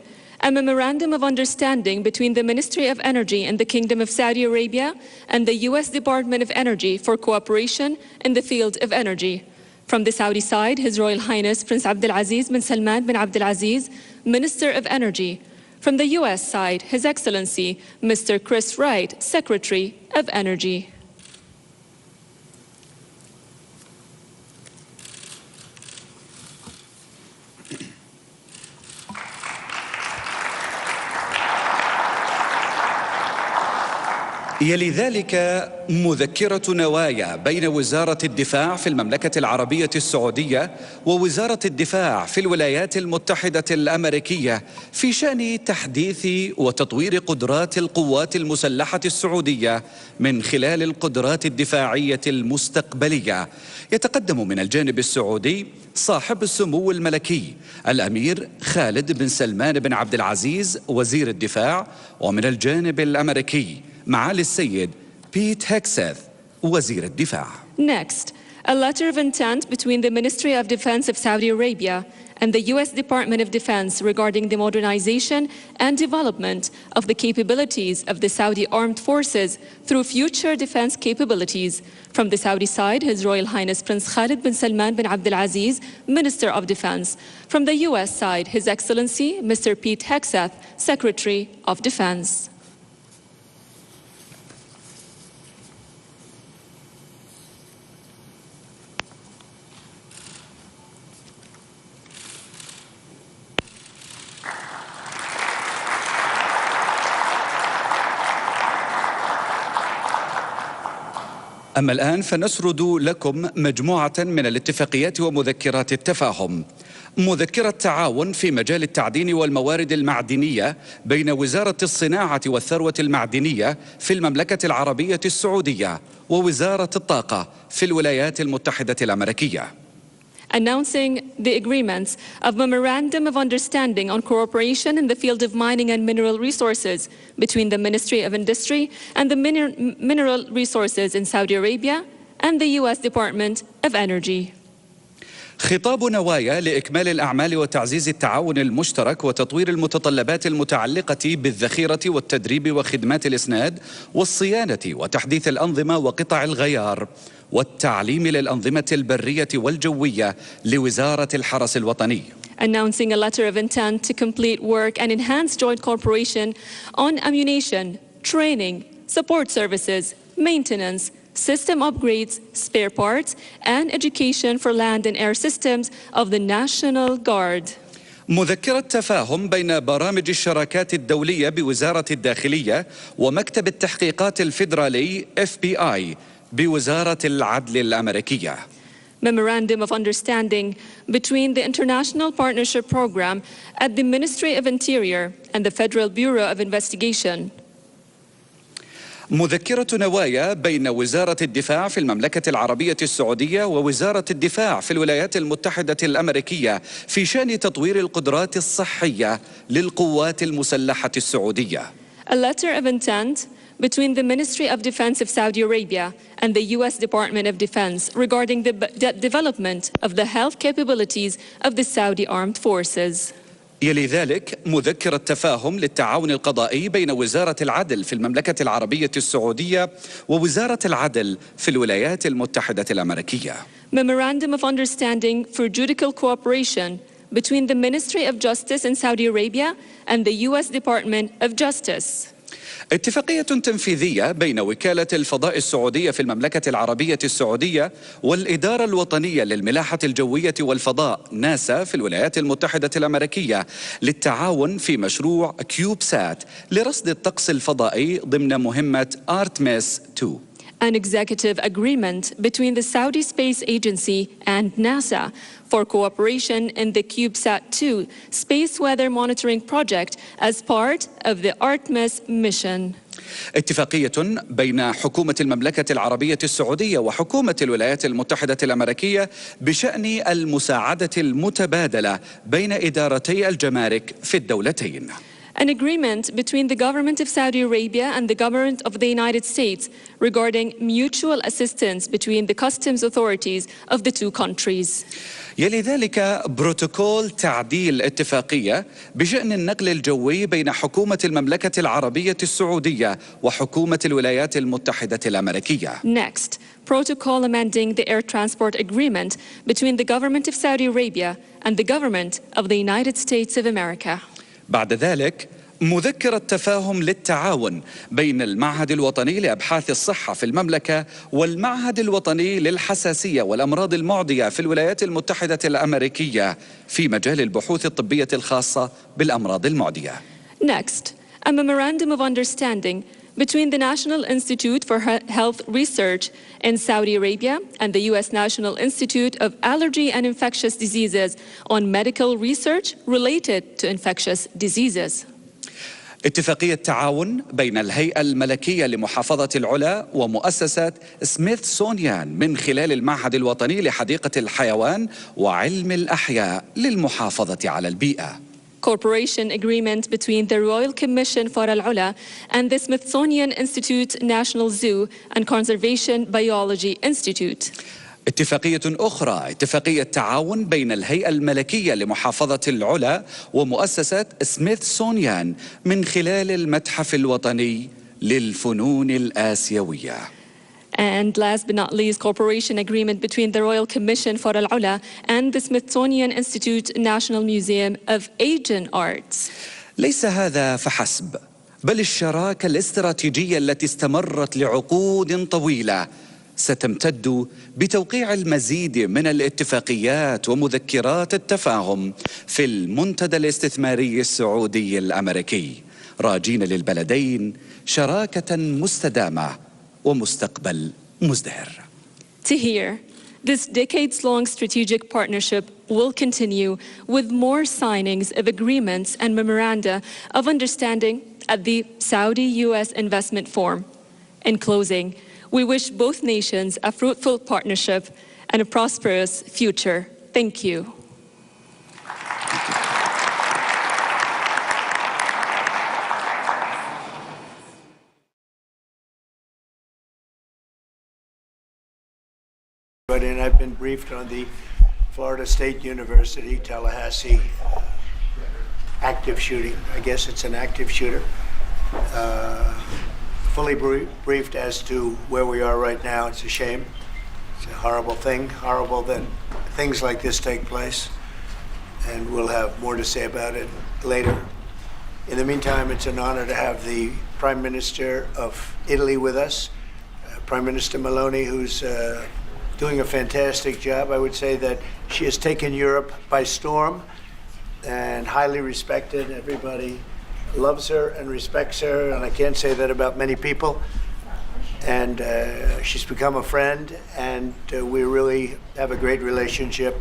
a memorandum of understanding between the Ministry of Energy and the Kingdom of Saudi Arabia and the U.S. Department of Energy for cooperation in the field of energy. From the Saudi side, His Royal Highness Prince Abdulaziz bin Salman bin Abdulaziz, Minister of Energy. From the U.S. side, His Excellency Mr. Chris Wright, Secretary of Energy. يلي ذلك مذكرة نوايا بين وزارة الدفاع في المملكة العربية السعودية ووزارة الدفاع في الولايات المتحدة الأمريكية في شأن تحديث وتطوير قدرات القوات المسلحة السعودية من خلال القدرات الدفاعية المستقبلية. يتقدم من الجانب السعودي صاحب السمو الملكي الأمير خالد بن سلمان بن عبد العزيز وزير الدفاع، ومن الجانب الأمريكي معالي السيد بيت هيكسث وزير الدفاع. Next, a letter of intent between the Ministry of Defense of Saudi Arabia and the U.S. Department of Defense regarding the modernization and development of the capabilities of the Saudi Armed Forces through future defense capabilities. From the Saudi side, His Royal Highness Prince Khalid bin Salman bin Abdul Aziz, Minister of Defense. From the U.S. side, His Excellency Mr. Pete Hegseth, Secretary of Defense. أما الآن فنسرد لكم مجموعة من الاتفاقيات ومذكرات التفاهم. مذكرة تعاون في مجال التعدين والموارد المعدنية بين وزارة الصناعة والثروة المعدنية في المملكة العربية السعودية ووزارة الطاقة في الولايات المتحدة الأمريكية. Announcing the agreements of Memorandum of Understanding on Cooperation in the Field of Mining and Mineral Resources between the Ministry of Industry and the Mineral Resources in Saudi Arabia and the U.S. Department of Energy. خطاب نوايا لإكمال الأعمال وتعزيز التعاون المشترك وتطوير المتطلبات المتعلقة بالذخيرة والتدريب وخدمات الإسناد والصيانة وتحديث الأنظمة وقطع الغيار والتعليم للأنظمة البرية والجوية لوزارة الحرس الوطني. Announcing a letter of intent to complete work and enhance joint cooperation on ammunition, training, support services, maintenance, system upgrades, spare parts, and education for land and air systems of the National Guard. مذكرة تفاهم بين برامج الشراكات الدولية بوزارة الداخلية ومكتب التحقيقات الفيدرالي FBI بوزارة العدل الأمريكية. Memorandum of Understanding between the International Partnership Program at the Ministry of Interior and the Federal Bureau of Investigation. مذكرة نوايا بين وزارة الدفاع في المملكة العربية السعودية ووزارة الدفاع في الولايات المتحدة الأمريكية في شأن تطوير القدرات الصحية للقوات المسلحة السعودية. A letter of intent between the Ministry of Defense of Saudi Arabia and the U.S. Department of Defense regarding the development of the health capabilities of the Saudi Armed Forces. يلي ذلك مذكرة تفاهم للتعاون القضائي بين وزارة العدل في المملكة العربية السعودية ووزارة العدل في الولايات المتحدة الأمريكية. Memorandum of Understanding for Judicial Cooperation between the Ministry of Justice in Saudi Arabia and the U.S. Department of Justice. اتفاقية تنفيذية بين وكالة الفضاء السعودية في المملكة العربية السعودية والإدارة الوطنية للملاحة الجوية والفضاء ناسا في الولايات المتحدة الأمريكية للتعاون في مشروع كيوب سات لرصد الطقس الفضائي ضمن مهمة آرتميس 2. An executive agreement between the Saudi Space Agency and NASA for cooperation in the CubeSat-2 space weather monitoring project as part of the Artemis mission. اتفاقية بين حكومة المملكة العربية السعودية وحكومة الولايات المتحدة الأمريكية بشأن المساعدة المتبادلة بين إدارتي الجمارك في الدولتين. An agreement between the government of Saudi Arabia and the government of the United States regarding mutual assistance between the customs authorities of the two countries. يلي ذلك بروتوكول تعديل اتفاقية بشأن النقل الجوي بين حكومة المملكة العربية السعودية وحكومة الولايات المتحدة الأمريكية. Next, protocol amending the air transport agreement between the government of Saudi Arabia and the government of the United States of America. بعد ذلك مذكرة تفاهم للتعاون بين المعهد الوطني لأبحاث الصحة في المملكة والمعهد الوطني للحساسية والأمراض المعدية في الولايات المتحدة الأمريكية في مجال البحوث الطبية الخاصة بالأمراض المعدية. Next, a memorandum of understanding between the National Institute for Health Research in Saudi Arabia and the U.S. National Institute of Allergy and Infectious Diseases on medical research related to infectious diseases. اتفاقية تعاون بين الهيئة الملكية لمحافظة العلا ومؤسسة سميثسونيان من خلال المعهد الوطني لحديقة الحيوان وعلم الأحياء للمحافظة على البيئة. Cooperation agreement between the Royal Commission for Al-Ula and the Smithsonian Institute National Zoo and Conservation Biology Institute. اتفاقية أخرى اتفاقية تعاون بين الهيئة الملكية لمحافظة العلا ومؤسسة سميثسونيان من خلال المتحف الوطني للفنون الآسيوية. And last but not least, cooperation agreement between the Royal Commission for Al-Ula and the Smithsonian Institute National Museum of Asian Arts. ليس هذا فحسب، بل الشراكة الاستراتيجية التي استمرت لعقود طويلة ستمتد بتوقيع المزيد من الاتفاقيات ومذكرات التفاهم في المنتدى الاستثماري السعودي الأمريكي، راجين للبلدين شراكة مستدامة ومستقبل مزدهر. To hear, this decades-long strategic partnership will continue with more signings of agreements and memoranda of understanding at the Saudi-US Investment Forum. In closing, we wish both nations a fruitful partnership and a prosperous future. Thank you. And I've been briefed on the Florida State University, Tallahassee active shooting. I guess it's an active shooter. Fully briefed as to where we are right now. It's a shame. It's a horrible thing. Horrible that things like this take place. And we'll have more to say about it later. In the meantime, it's an honor to have the Prime Minister of Italy with us, Prime Minister Meloni, who's doing a fantastic job. I would say that she has taken Europe by storm and highly respected. Everybody loves her and respects her, and I can't say that about many people. And she's become a friend, and we really have a great relationship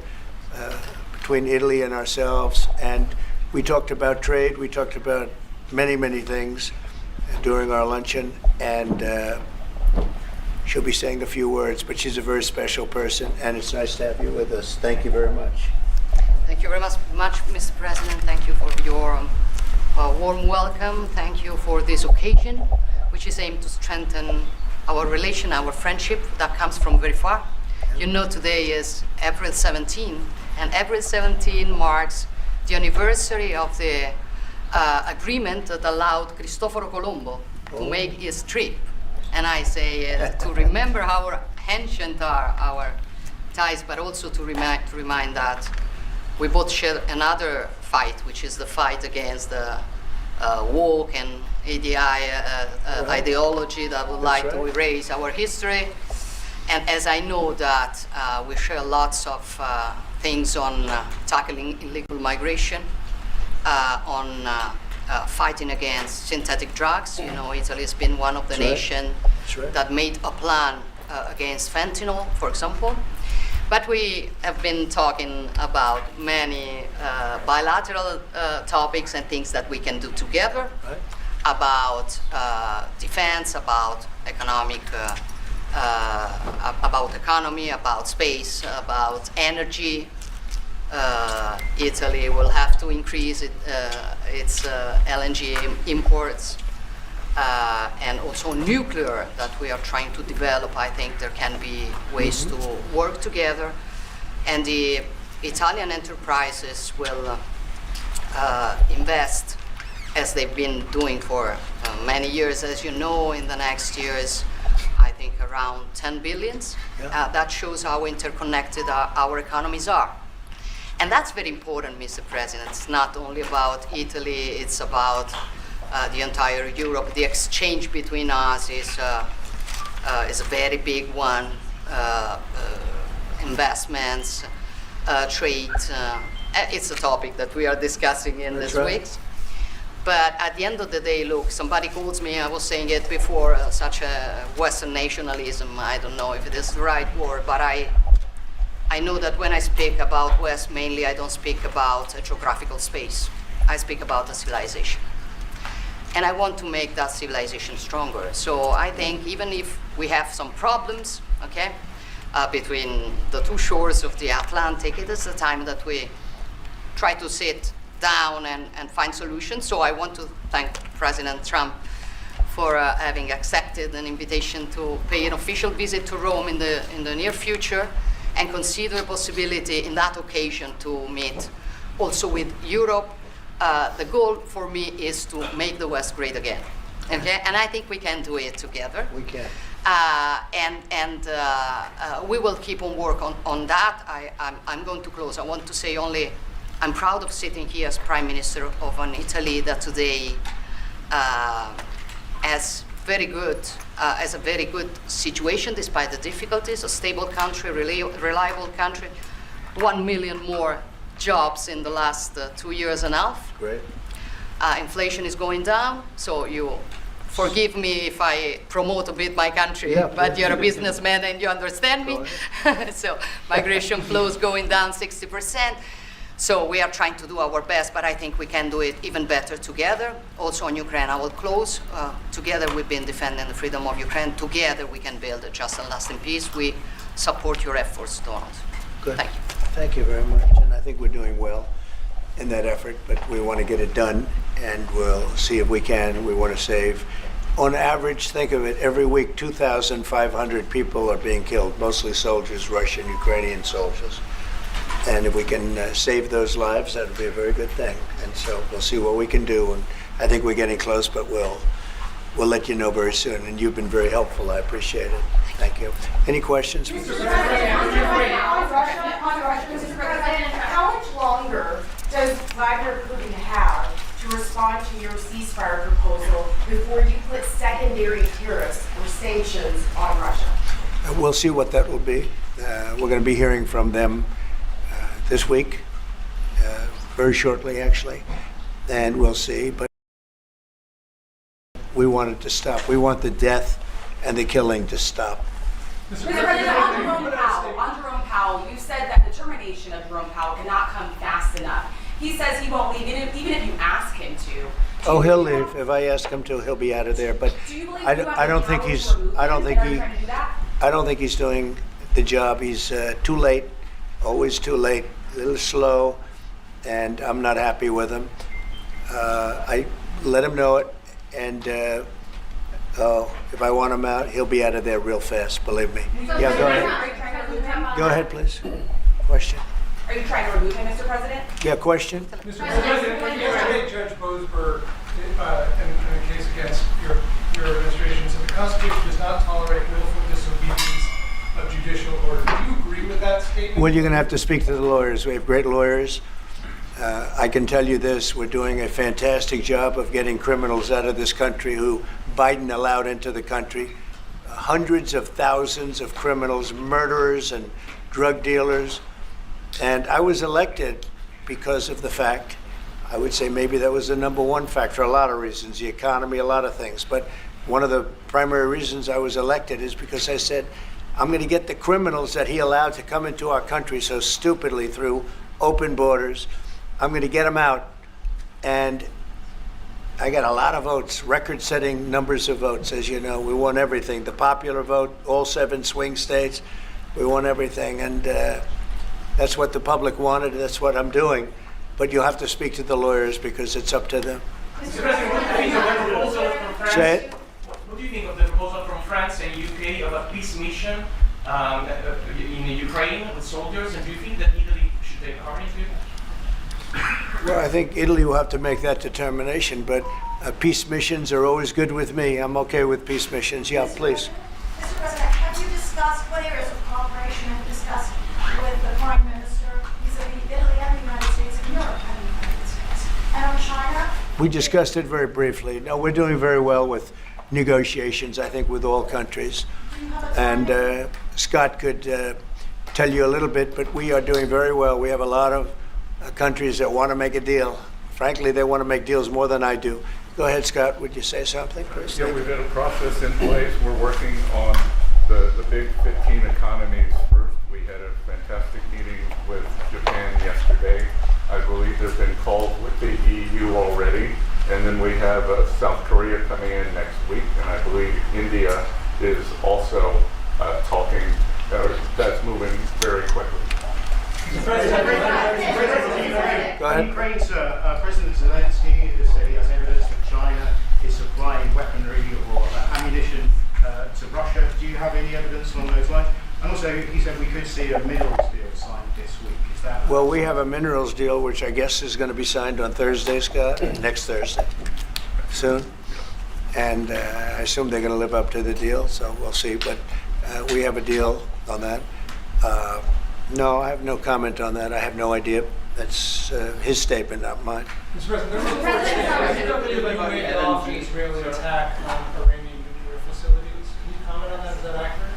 between Italy and ourselves. And we talked about trade, we talked about many, many things during our luncheon, and she'll be saying a few words, but she's a very special person, and it's nice to have you with us. Thank you very much. Thank you very much, Mr. President. Thank you for your warm welcome. Thank you for this occasion, which is aimed to strengthen our relation, our friendship that comes from very far. You know, today is April 17, and April 17 marks the anniversary of the agreement that allowed Cristoforo Colombo to make his trip. And I say to remember how ancient are our ties, but also to remind that we both share another fight, which is the fight against the woke and ADI ideology that would like to erase our history. And as I know that we share lots of things on tackling illegal migration, on fighting against synthetic drugs. You know, Italy has been one of the nations that made a plan against fentanyl, for example. But we have been talking about many bilateral topics and things that we can do together, about defense, about economic, about economy, about space, about energy. Italy will have to increase its LNG imports. And also nuclear that we are trying to develop. I think there can be ways to work together. And the Italian enterprises will invest, as they've been doing for many years, as you know, in the next years, I think around 10 billions. That shows how interconnected our economies are. And that's very important, Mr. President. It's not only about Italy, it's about the entire Europe. The exchange between us is a very big one. Investments, trade. It's a topic that we are discussing in these weeks. But at the end of the day, look, somebody calls me, I was saying it before, such a Western nationalism. I don't know if it is the right word, but I know that when I speak about West, mainly I don't speak about a geographical space. I speak about a civilization. And I want to make that civilization stronger. So I think even if we have some problems, okay, between the two shores of the Atlantic, it is the time that we try to sit down and find solutions. So I want to thank President Trump for having accepted an invitation to pay an official visit to Rome in the near future, and consider a possibility in that occasion to meet also with Europe. The goal for me is to make the West great again, okay? And I think we can do it together. We can. We will keep on work on that. I'm going to close. I want to say only, I'm proud of sitting here as Prime Minister of an Italy that today has a very good situation despite the difficulties, a stable country, reliable country, 1 million more jobs in the last 2 years and a half. Great. Inflation is going down, so you forgive me if I promote a bit my country, Yeah, but you're a businessman and you understand me. So migration flows going down 60%. So we are trying to do our best, but I think we can do it even better together. Also on Ukraine, I will close. Together we've been defending the freedom of Ukraine. Together we can build a just and lasting peace. We support your efforts, Donald. Good. Thank you. Thank you very much. And I think we're doing well in that effort, but we want to get it done, and we'll see if we can. We want to save. On average, think of it, every week 2,500 people are being killed, mostly soldiers, Russian, Ukrainian soldiers. And if we can save those lives, that would be a very good thing. And so we'll see what we can do. And I think we're getting close, but we'll let you know very soon. And you've been very helpful. I appreciate it. Thank you. Any questions? Mr. President, how much longer does Vladimir Putin have to respond to your ceasefire proposal before you put secondary tariffs or sanctions on Russia? We'll see what that will be. We're going to be hearing from them this week, very shortly actually, and we'll see. But we want it to stop. We want the death and the killing to stop. Mr. President, on Jerome Powell, you said that the termination of Jerome Powell cannot come fast enough. He says he won't leave, even if you ask him to. Oh, he'll leave. If I ask him to, he'll be out of there. But I don't think he's doing the job. He's too late, always too late, a little slow, and I'm not happy with him. I let him know it, and if I want him out, he'll be out of there real fast, believe me. Yeah, go ahead. Go ahead, please. Question? Are you trying to remove him, Mr. President? Yeah, question? Mr. President, can you educate Judge Boasberg in a case against your administration? So the Constitution does not tolerate willful disobedience of judicial order. Do you agree with that statement? statement? Well, you're going to have to speak to the lawyers. We have great lawyers. I can tell you this, we're doing a fantastic job of getting criminals out of this country who Biden allowed into the country. Hundreds of thousands of criminals, murderers and drug dealers. And I was elected because of the fact, I would say maybe that was the number one factor, a lot of reasons, the economy, a lot of things. But one of the primary reasons I was elected is because I said, I'm going to get the criminals that he allowed to come into our country so stupidly through open borders. I'm going to get them out. And I got a lot of votes, record-setting numbers of votes, as you know. We won everything. The popular vote, all 7 swing states, we won everything. And that's what the public wanted. That's what I'm doing. But you'll have to speak to the lawyers because it's up to them. Mr. President, what do you think of the proposal from France? Say it. What do you think of the proposal from France and UK of a peace mission in Ukraine with soldiers? And do you think that Italy should take part into it? Well, I think Italy will have to make that determination, but peace missions are always good with me. I'm okay with peace missions. Yeah, please. Mr. President, have you discussed what areas of cooperation have you discussed with the Prime Minister vis-a-vis Italy and the United States and Europe and the United States? And on China? We discussed it very briefly. No, we're doing very well with negotiations, I think, with all countries. And Scott could tell you a little bit, but we are doing very well. We have a lot of countries that want to make a deal. Frankly, they want to make deals more than I do. Go ahead, Scott. Would you say something first? Yeah, we've got a process in place. We're working on the big 15 economies first. We had a fantastic meeting with Japan yesterday. I believe there have been calls with the EU already. And then we have South Korea coming in next week. And I believe India is also talking. That's moving very quickly. Ukraine's President Zelensky has said he has evidence that China is supplying weaponry or ammunition to Russia. Do you have any evidence along those lines? And also, he said we could see a minerals deal signed this week. Is that? Well, we have a minerals deal, which I guess is going to be signed on Thursday, Scott, next Thursday, soon. And I assume they're going to live up to the deal, so we'll see. But we have a deal on that. No, I have no comment on that. I have no idea. That's his statement, not mine. Mr. President, there's reports that you waved off the Israeli attack on Iranian nuclear facilities. Can you comment on that? Is that accurate?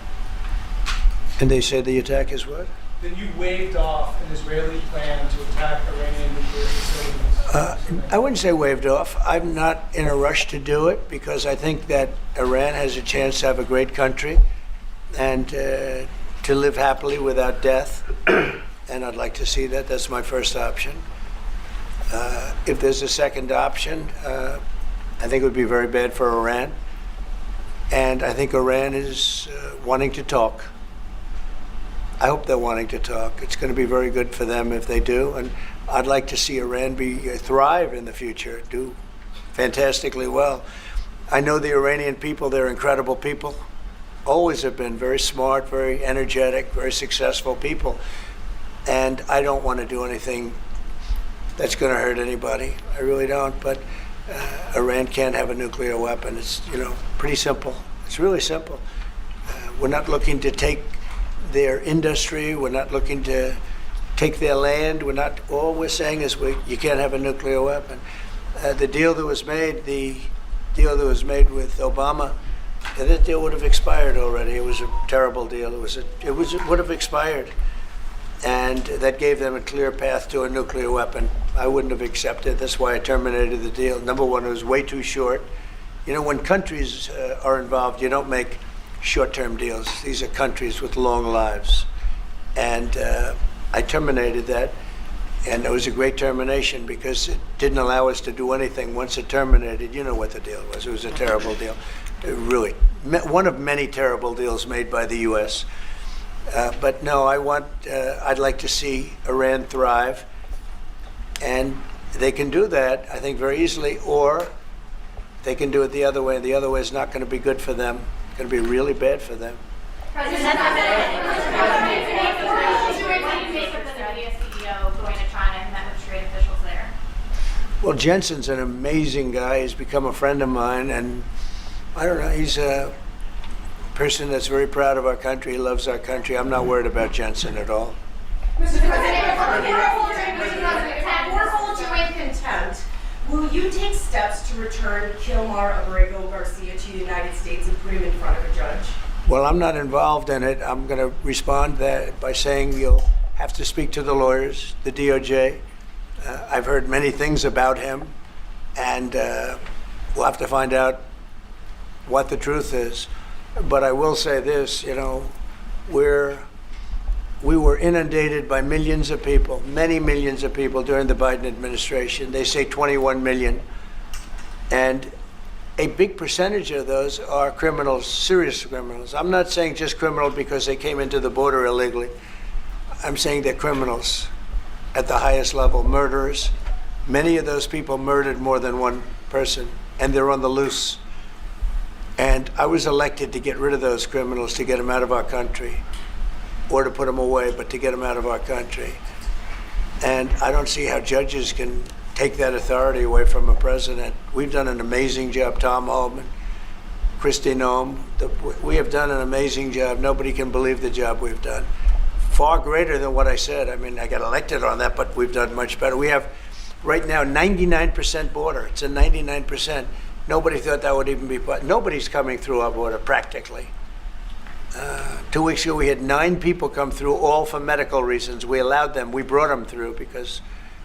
And they say the attack is what? That you waved off an Israeli plan to attack Iranian nuclear facilities. I wouldn't say waved off. I'm not in a rush to do it because I think that Iran has a chance to have a great country and to live happily without death. And I'd like to see that. That's my first option. If there's a second option, I think it would be very bad for Iran. And I think Iran is wanting to talk. I hope they're wanting to talk. It's going to be very good for them if they do. And I'd like to see Iran thrive in the future, do fantastically well. I know the Iranian people, they're incredible people. Always have been very smart, very energetic, very successful people. And I don't want to do anything that's going to hurt anybody. I really don't. But Iran can't have a nuclear weapon. It's, pretty simple. It's really simple. We're not looking to take their industry. We're not looking to take their land. All we're saying is you can't have a nuclear weapon. The deal that was made with Obama, that deal would have expired already. It was a terrible deal. It would have expired. And that gave them a clear path to a nuclear weapon. I wouldn't have accepted. That's why I terminated the deal. Number one, it was way too short. When countries are involved, you don't make short-term deals. These are countries with long lives. And I terminated that. And it was a great termination because it didn't allow us to do anything. Once it terminated, you know what the deal was. It was a terrible deal. Really, one of many terrible deals made by the U.S. But no, I'd like to see Iran thrive. And they can do that, I think, very easily, or they can do it the other way. And the other way is not going to be good for them. It's going to be really bad for them. President, CEO going to China and met with trade officials there? Well, Jensen's an amazing guy. He's become a friend of mine. And I don't know, he's a person that's very proud of our country. He loves our country. I'm not worried about Jensen at all. Mr. President, before hold you in contempt, will you take steps to return Kilmar Abrego Garcia to the United States and put him in front of a judge? Well, I'm not involved in it. I'm going to respond that by saying you'll have to speak to the lawyers, the DOJ. I've heard many things about him, and we'll have to find out what the truth is. But I will say this, you know, we were inundated by millions of people, many millions of people during the Biden administration. They say 21 million. And a big percentage of those are criminals, serious criminals. I'm not saying just criminal because they came into the border illegally. I'm saying they're criminals at the highest level, murderers. Many of those people murdered more than one person, and they're on the loose. And I was elected to get rid of those criminals, to get them out of our country, or to put them away, but to get them out of our country. And I don't see how judges can take that authority away from a president. We've done an amazing job, Tom Haldeman, Kristi Noem. We have done an amazing job. Nobody can believe the job we've done. Far greater than what I said. I mean, I got elected on that, but we've done much better. We have right now 99% border. It's a 99%. Nobody thought that would even be, nobody's coming through our border practically. 2 weeks ago, we had 9 people come through, all for medical reasons. We allowed them, we brought them through because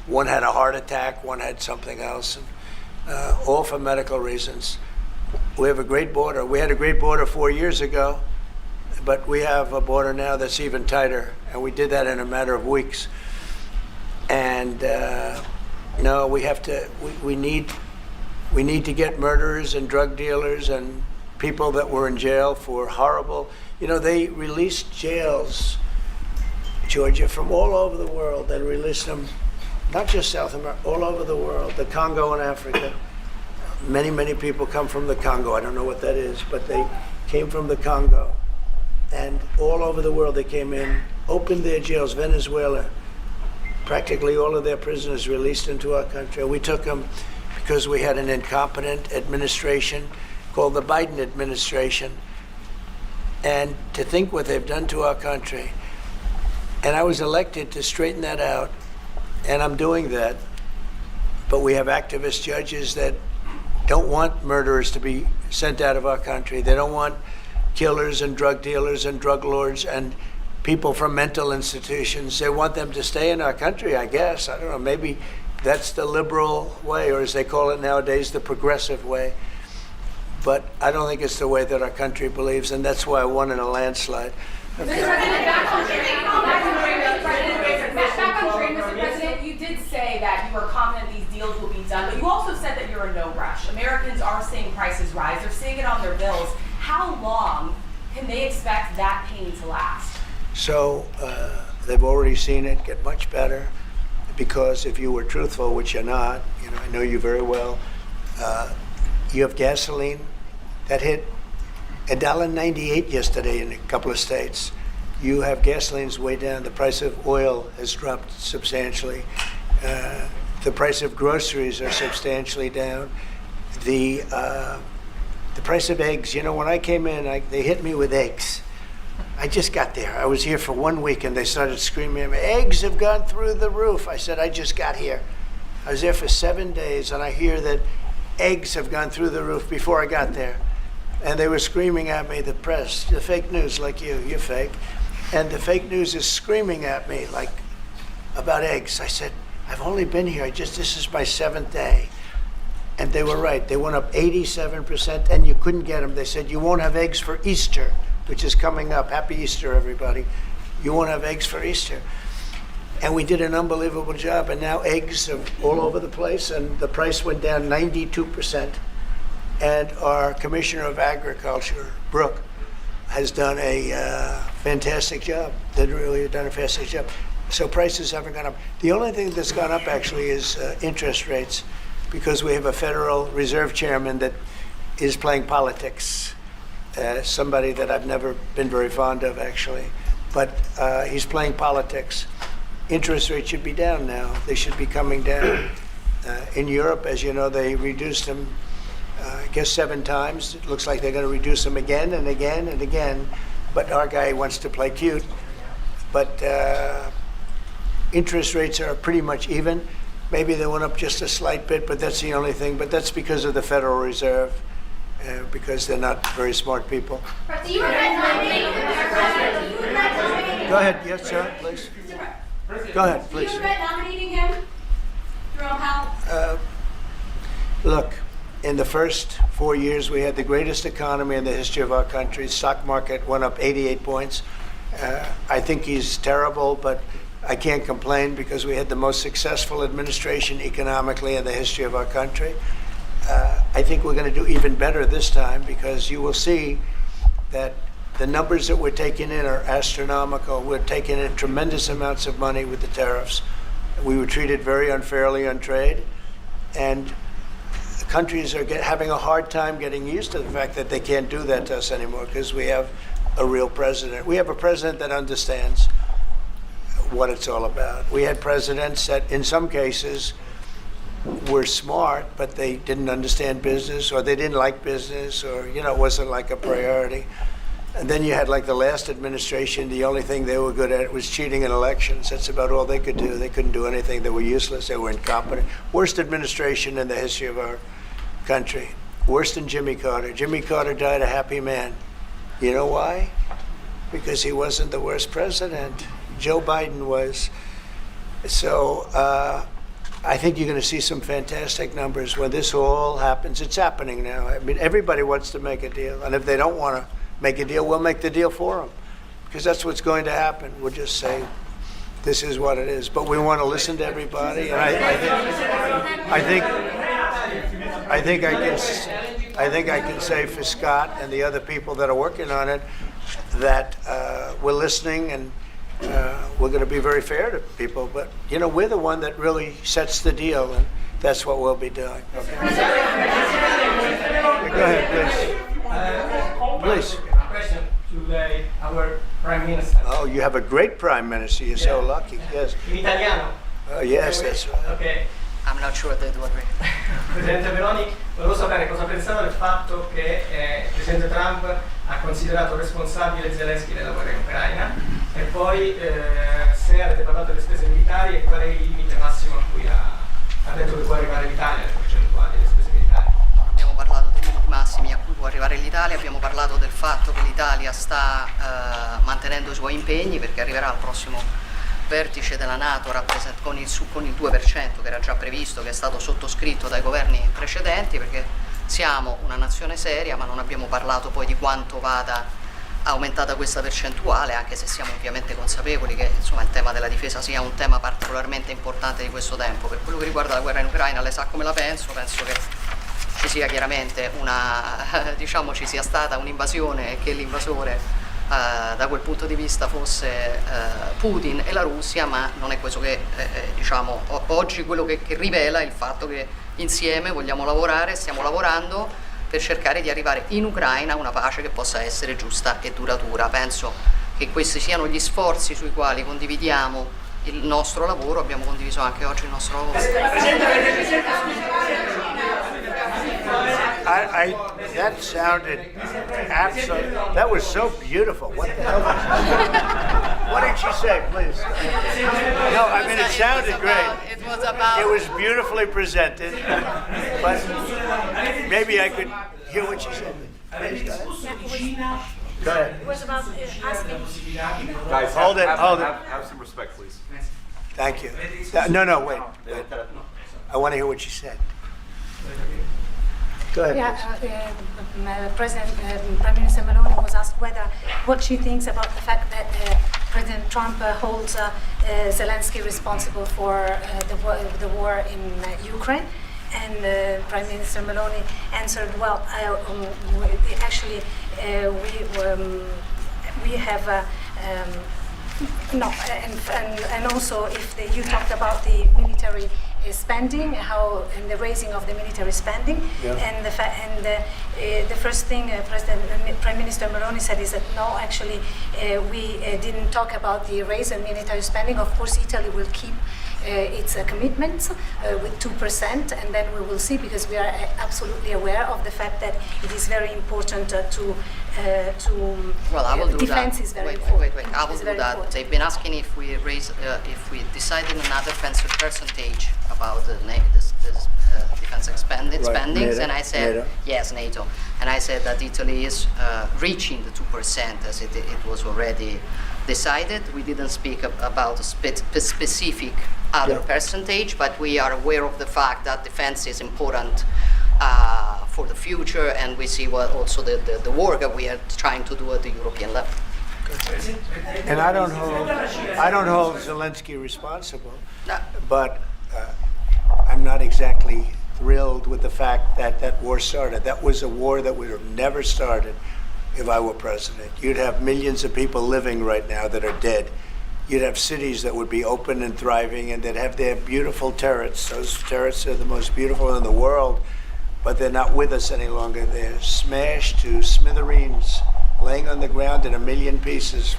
one had a heart attack, one had something else, and, all for medical reasons. We have a great border. We had a great border 4 years ago, but we have a border now that's even tighter, and we did that in a matter of weeks. And no, we have to, we need to get murderers and drug dealers and people that were in jail for horrible, you know, they released jails, Georgia, from all over the world. They released them, not just South America, all over the world, the Congo and Africa. Many, many people come from the Congo. I don't know what that is, but they came from the Congo. And all over the world they came in, opened their jails. Venezuela, practically all of their prisoners released into our country. We took them because we had an incompetent administration called the Biden administration. And to think what they've done to our country. And I was elected to straighten that out, and I'm doing that. But we have activist judges that don't want murderers to be sent out of our country. They don't want killers and drug dealers and drug lords and people from mental institutions. They want them to stay in our country, I guess. I don't know, maybe that's the liberal way, or as they call it nowadays, the progressive way. But I don't think it's the way that our country believes, and that's why I won in a landslide. Okay. Back on train, Mr. President, you did say that you were confident these deals will be done, but you also said that you're in no rush. Americans are seeing prices rise. They're seeing it on their bills. How long can they expect that pain to last? So they've already seen it get much better, because if you were truthful, which you're not, you know, I know you very well, you have gasoline that hit $1.98 yesterday in a couple of states. You have gasoline's way down. The price of oil has dropped substantially. The price of groceries are substantially down. The price of eggs, you know, when I came in, they hit me with eggs. I just got there. I was here for 1 week and they started screaming at me, eggs have gone through the roof. I said, I just got here. I was there for 7 days and I hear that eggs have gone through the roof before I got there. And they were screaming at me, the press, the fake news, like you're fake. And the fake news is screaming at me like about eggs. I said, I've only been here, this is my 7th day. And they were right. They went up 87% and you couldn't get them. They said, you won't have eggs for Easter, which is coming up. Happy Easter, everybody. You won't have eggs for Easter. And we did an unbelievable job. And now eggs are all over the place and the price went down 92%. And our Commissioner of Agriculture, Brooke, has done a fantastic job. They really have done a fantastic job. So prices haven't gone up. The only thing that's gone up actually is interest rates, because we have a Federal Reserve Chairman that is playing politics. Somebody that I've never been very fond of, actually. But he's playing politics. Interest rates should be down now. They should be coming down. In Europe, as you know, they reduced them, I guess 7 times. It looks like they're going to reduce them again and again and again. But our guy wants to play cute. But interest rates are pretty much even. Maybe they went up just a slight bit, but that's the only thing. But that's because of the Federal Reserve, because they're not very smart people. Do you regret nominating him? Go ahead, yes, sir, please. Go ahead, please. Do you regret nominating him, Jerome Powell? Look, in the first 4 years, we had the greatest economy in the history of our country. Stock market went up 88 points. I think he's terrible, but I can't complain because we had the most successful administration economically in the history of our country. I think we're going to do even better this time because you will see that the numbers that we're taking in are astronomical. We're taking in tremendous amounts of money with the tariffs. We were treated very unfairly on trade, and countries are having a hard time getting used to the fact that they can't do that to us anymore because we have a real president. We have a president that understands what it's all about. We had presidents that in some cases were smart, but they didn't understand business, or they didn't like business, or, you know, it wasn't like a priority. And then you had like the last administration, the only thing they were good at was cheating in elections. That's about all they could do. They couldn't do anything. They were useless. They were incompetent. Worst administration in the history of our country. Worse than Jimmy Carter. Jimmy Carter died a happy man. You know why? Because he wasn't the worst president. Joe Biden was. So I think you're going to see some fantastic numbers when this all happens. It's happening now. I mean, everybody wants to make a deal. And if they don't want to make a deal, we'll make the deal for them. Because that's what's going to happen. We'll just say, this is what it is. But we want to listen to everybody. And I think I can say for Scott and the other people that are working on it that we're listening and we're going to be very fair to people. But, you know, we're the one that really sets the deal, and that's what we'll be doing. Okay. Go ahead, please. Please. Question to our Prime Minister. Oh, you have a great Prime Minister. You're so lucky. Yes. In Italiano. Oh, yes, that's right. Okay. I'm not sure they do agree. Presidente Meloni, volevo sapere cosa pensava del fatto che il Presidente Trump ha considerato responsabile Zelensky della guerra in Ucraina e poi se avete parlato delle spese militari e qual è il limite massimo a cui ha detto che può arrivare l'Italia, le percentuali delle spese militari. Non abbiamo parlato dei limiti massimi a cui può arrivare l'Italia, abbiamo parlato del fatto che l'Italia sta mantenendo i suoi impegni perché arriverà al prossimo vertice della NATO con il 2% che era già previsto, che è stato sottoscritto dai governi precedenti, perché siamo una nazione seria, ma non abbiamo parlato poi di quanto vada aumentata questa percentuale, anche se siamo ovviamente consapevoli che insomma, il tema della difesa sia un tema particolarmente importante di questo tempo. Per quello che riguarda la guerra in Ucraina, lei sa come la penso che ci sia chiaramente diciamo ci sia stata un'invasione e che l'invasore da quel punto di vista fosse Putin e la Russia, ma non è questo che diciamo oggi quello che rivela il fatto che insieme vogliamo lavorare, stiamo lavorando per cercare di arrivare in Ucraina a una pace che possa essere giusta e duratura. Penso che questi siano gli sforzi sui quali condividiamo il nostro lavoro, abbiamo condiviso anche oggi il nostro lavoro. That sounded absolutely, that was so beautiful. What the hell was that? What did she say, please? No, I mean, it sounded great. It was beautifully presented, but maybe I could hear what she said. Go ahead. It was about asking. Guys, Hold it. Have some respect, please. Thank you. No, wait. I want to hear what she said. Go ahead. Yeah, Prime Minister Meloni was asked what she thinks about the fact that President Trump holds Zelensky responsible for the war in Ukraine. And Prime Minister Meloni answered, well, actually, we have no, and also if you talked about the military spending, and the raising of the military spending, and the first thing Prime Minister Meloni said is that no, actually we didn't talk about the raise in military spending. Of course, Italy will keep its commitments with 2%, and then we will see, because we are absolutely aware of the fact that it is very important Well, I will do defense that. is very Wait, important. I will do that. They've been asking if we decided another percentage about the defense spendings, and I said NATO. yes, NATO, and I said that Italy is reaching the 2% as it was already decided. We didn't speak about a specific other percentage, but we are aware of the fact that defense is important for the future, and we see what also the work that we are trying to do at the European level. And I don't hold Zelensky responsible, but I'm not exactly thrilled with the fact that that war started. That was a war that would have never started if I were president. You'd have millions of people living right now that are dead. You'd have cities that would be open and thriving, and they'd have their beautiful turrets. Those turrets are the most beautiful in the world, but they're not with us any longer. They're smashed to smithereens, laying on the ground in a million pieces,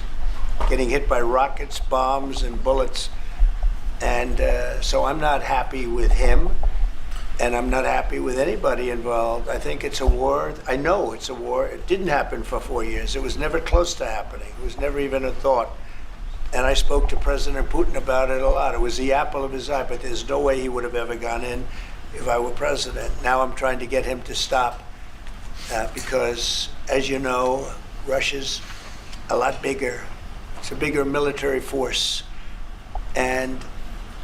getting hit by rockets, bombs, and bullets. And so I'm not happy with him, and I'm not happy with anybody involved. I think it's a war. I know it's a war. It didn't happen for 4 years. It was never close to happening. It was never even a thought. And I spoke to President Putin about it a lot. It was the apple of his eye, but there's no way he would have ever gone in if I were president. Now I'm trying to get him to stop because, as you know, Russia's a lot bigger. It's a bigger military force. And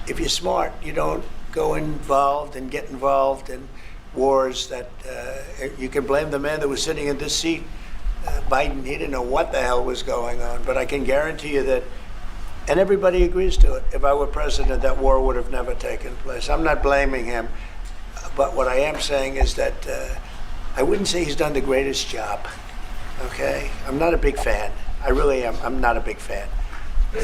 if you're smart, you don't go involved and get involved in wars that you can blame the man that was sitting in this seat, Biden. He didn't know what the hell was going on, but I can guarantee you that, and everybody agrees to it, if I were president, that war would have never taken place. I'm not blaming him, but what I am saying is that I wouldn't say he's done the greatest job, okay? I'm not a big fan. I really am. I'm not a big fan. Go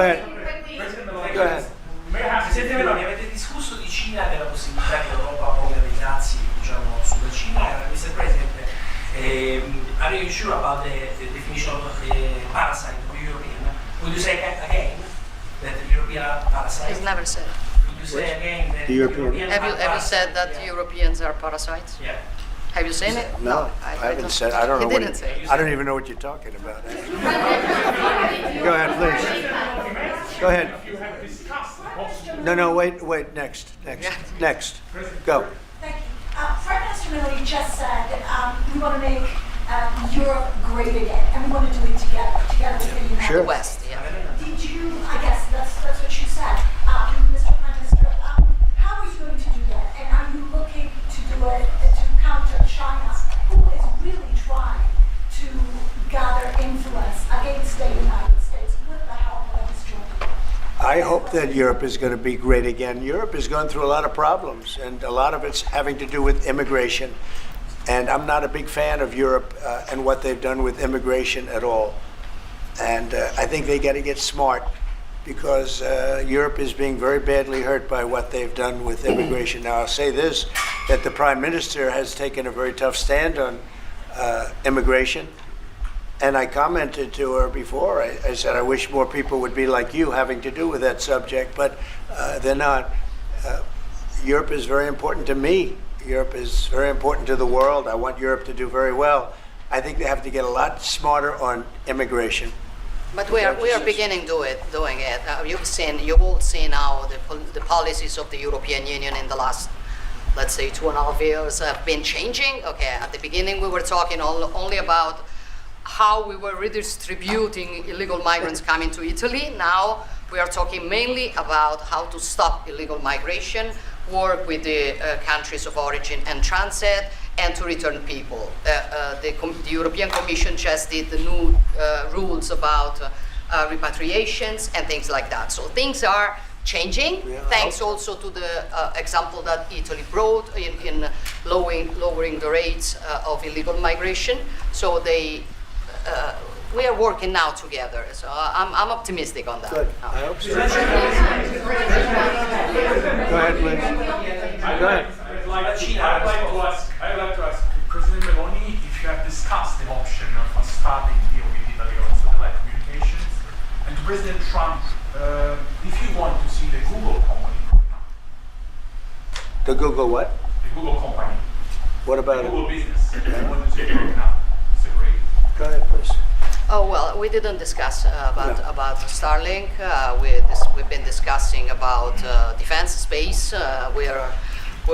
ahead. Presidente Meloni, avete discusso di Cina, della possibilità che l'Europa ponga dei dazi, diciamo, sulla Cina. Mr. President, are you sure about the definition of parasite for European? Would you say again that the European are parasites? He's never said. Would you say again that The European? Have you said that Europeans are parasites? Yeah. Have you seen it? No, I haven't said. I don't know He what. didn't say. I don't even know what you're talking about. Go ahead, please. Go ahead. No, wait. Next. Go. Thank you. Prime Minister Meloni just said we want to make Europe great again, and we want to do it together with the United Sure. West, yeah. Did you? I guess that's what you said, Mr. Prime Minister. How are you going to do that? And are you looking to do it to counter China, who is really trying to gather influence against the United States with the help of his joint? I hope that Europe is going to be great again. Europe is going through a lot of problems, and a lot of it's having to do with immigration. And I'm not a big fan of Europe and what they've done with immigration at all. And I think they got to get smart, because Europe is being very badly hurt by what they've done with immigration. Now, I'll say this, that the Prime Minister has taken a very tough stand on immigration. And I commented to her before. I said, I wish more people would be like you having to do with that subject, but they're not. Europe is very important to me. Europe is very important to the world. I want Europe to do very well. I think they have to get a lot smarter on immigration. But we are beginning doing it. You've all seen how the policies of the European Union in the last, let's say, 2.5 years have been changing. Okay, at the beginning we were talking only about how we were redistributing illegal migrants coming to Italy. Now we are talking mainly about how to stop illegal migration, work with the countries of origin and transit, and to return people. The European Commission just did the new rules about repatriations and things like that. So things are changing, thanks also to the example that Italy brought in lowering the rates of illegal migration. So we are working now together. So I'm optimistic on that. Good. I hope so. Go ahead, please. Go ahead. I'd like to ask President Meloni if you have discussed the option of starting the The Google what? The Google company. What about the it? Google business. What is it broken up? It's a great. Go ahead, please. Oh, well, we didn't discuss about Starlink. We've been discussing about defense space. We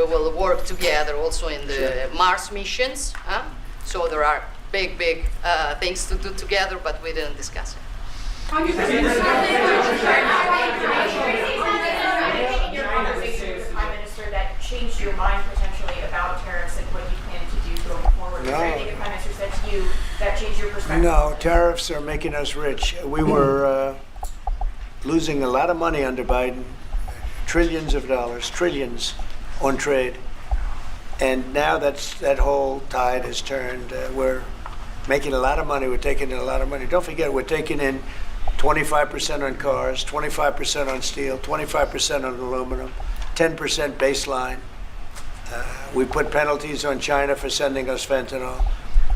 will work together also in the Mars missions. So there are big things to do together, but we didn't discuss it. Anything in your conversation with the Prime Minister that changed your mind potentially about tariffs and what you plan to do going forward? No. Is there anything the Prime Minister said to you that changed your perspective? No, tariffs are making us rich. We were losing a lot of money under Biden, trillions of dollars, trillions on trade. And now that whole tide has turned. We're making a lot of money. We're taking in a lot of money. Don't forget, we're taking in 25% on cars, 25% on steel, 25% on aluminum, 10% baseline. We put penalties on China for sending us fentanyl.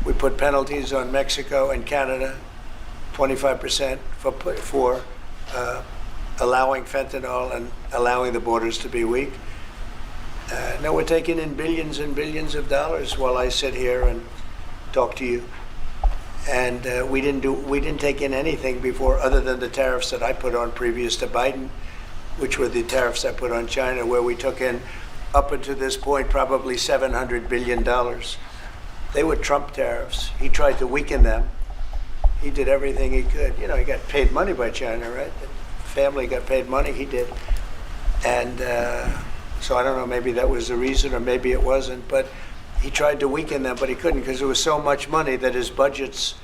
We put penalties on Mexico and Canada, 25% for allowing fentanyl and allowing the borders to be weak. Now we're taking in billions and billions of dollars while I sit here and talk to you. And we didn't take in anything before other than the tariffs that I put on previous to Biden, which were the tariffs I put on China, where we took in up until this point probably $700 billion. They were Trump tariffs. He tried to weaken them. He did everything he could. You know, he got paid money by China, right? The family got paid money. He did. And so I don't know, maybe that was the reason or maybe it wasn't, but he tried to weaken them, but he couldn't because there was so much money that his budgets,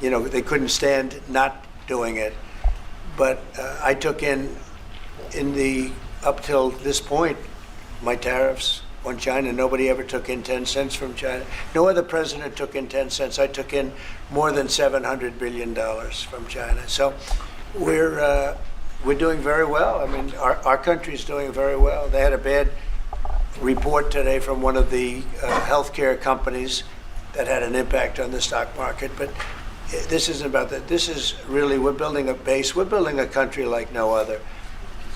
you know, they couldn't stand not doing it. But I took up till this point, my tariffs on China. Nobody ever took in 10 cents from China. No other president took in 10 cents. I took in more than $700 billion from China. So we're doing very well. I mean, our country's doing very well. They had a bad report today from one of the healthcare companies that had an impact on the stock market. But this isn't about that. This is really, we're building a base. We're building a country like no other.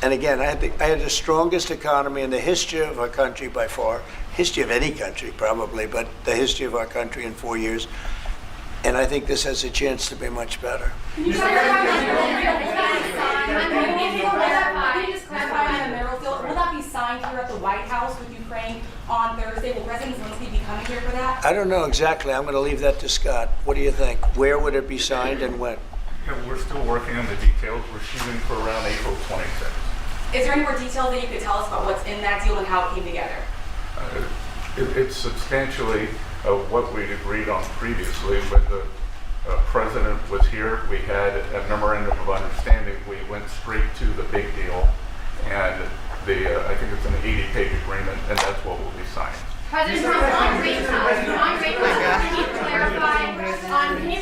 And again, I had the strongest economy in the history of our country by far, history of any country probably, but the history of our country in 4 years. And I think this has a chance to be much better. Can you just clarify on the mineral deal? Will that be signed here at the White House with Ukraine on Thursday? Will President Zelensky be coming here for that? I don't know exactly. I'm going to leave that to Scott. What do you think? Where would it be signed and when? Yeah, we're still working on the details. We're shooting for around April 26th. Is there any more details that you could tell us about what's in that deal and how it came together? It's substantially what we'd agreed on previously. When the president was here, we had a memorandum of understanding. We went straight to the big deal, and I think it's an 80-page agreement, and that's what will be signed. President Trump, on rate cuts, can you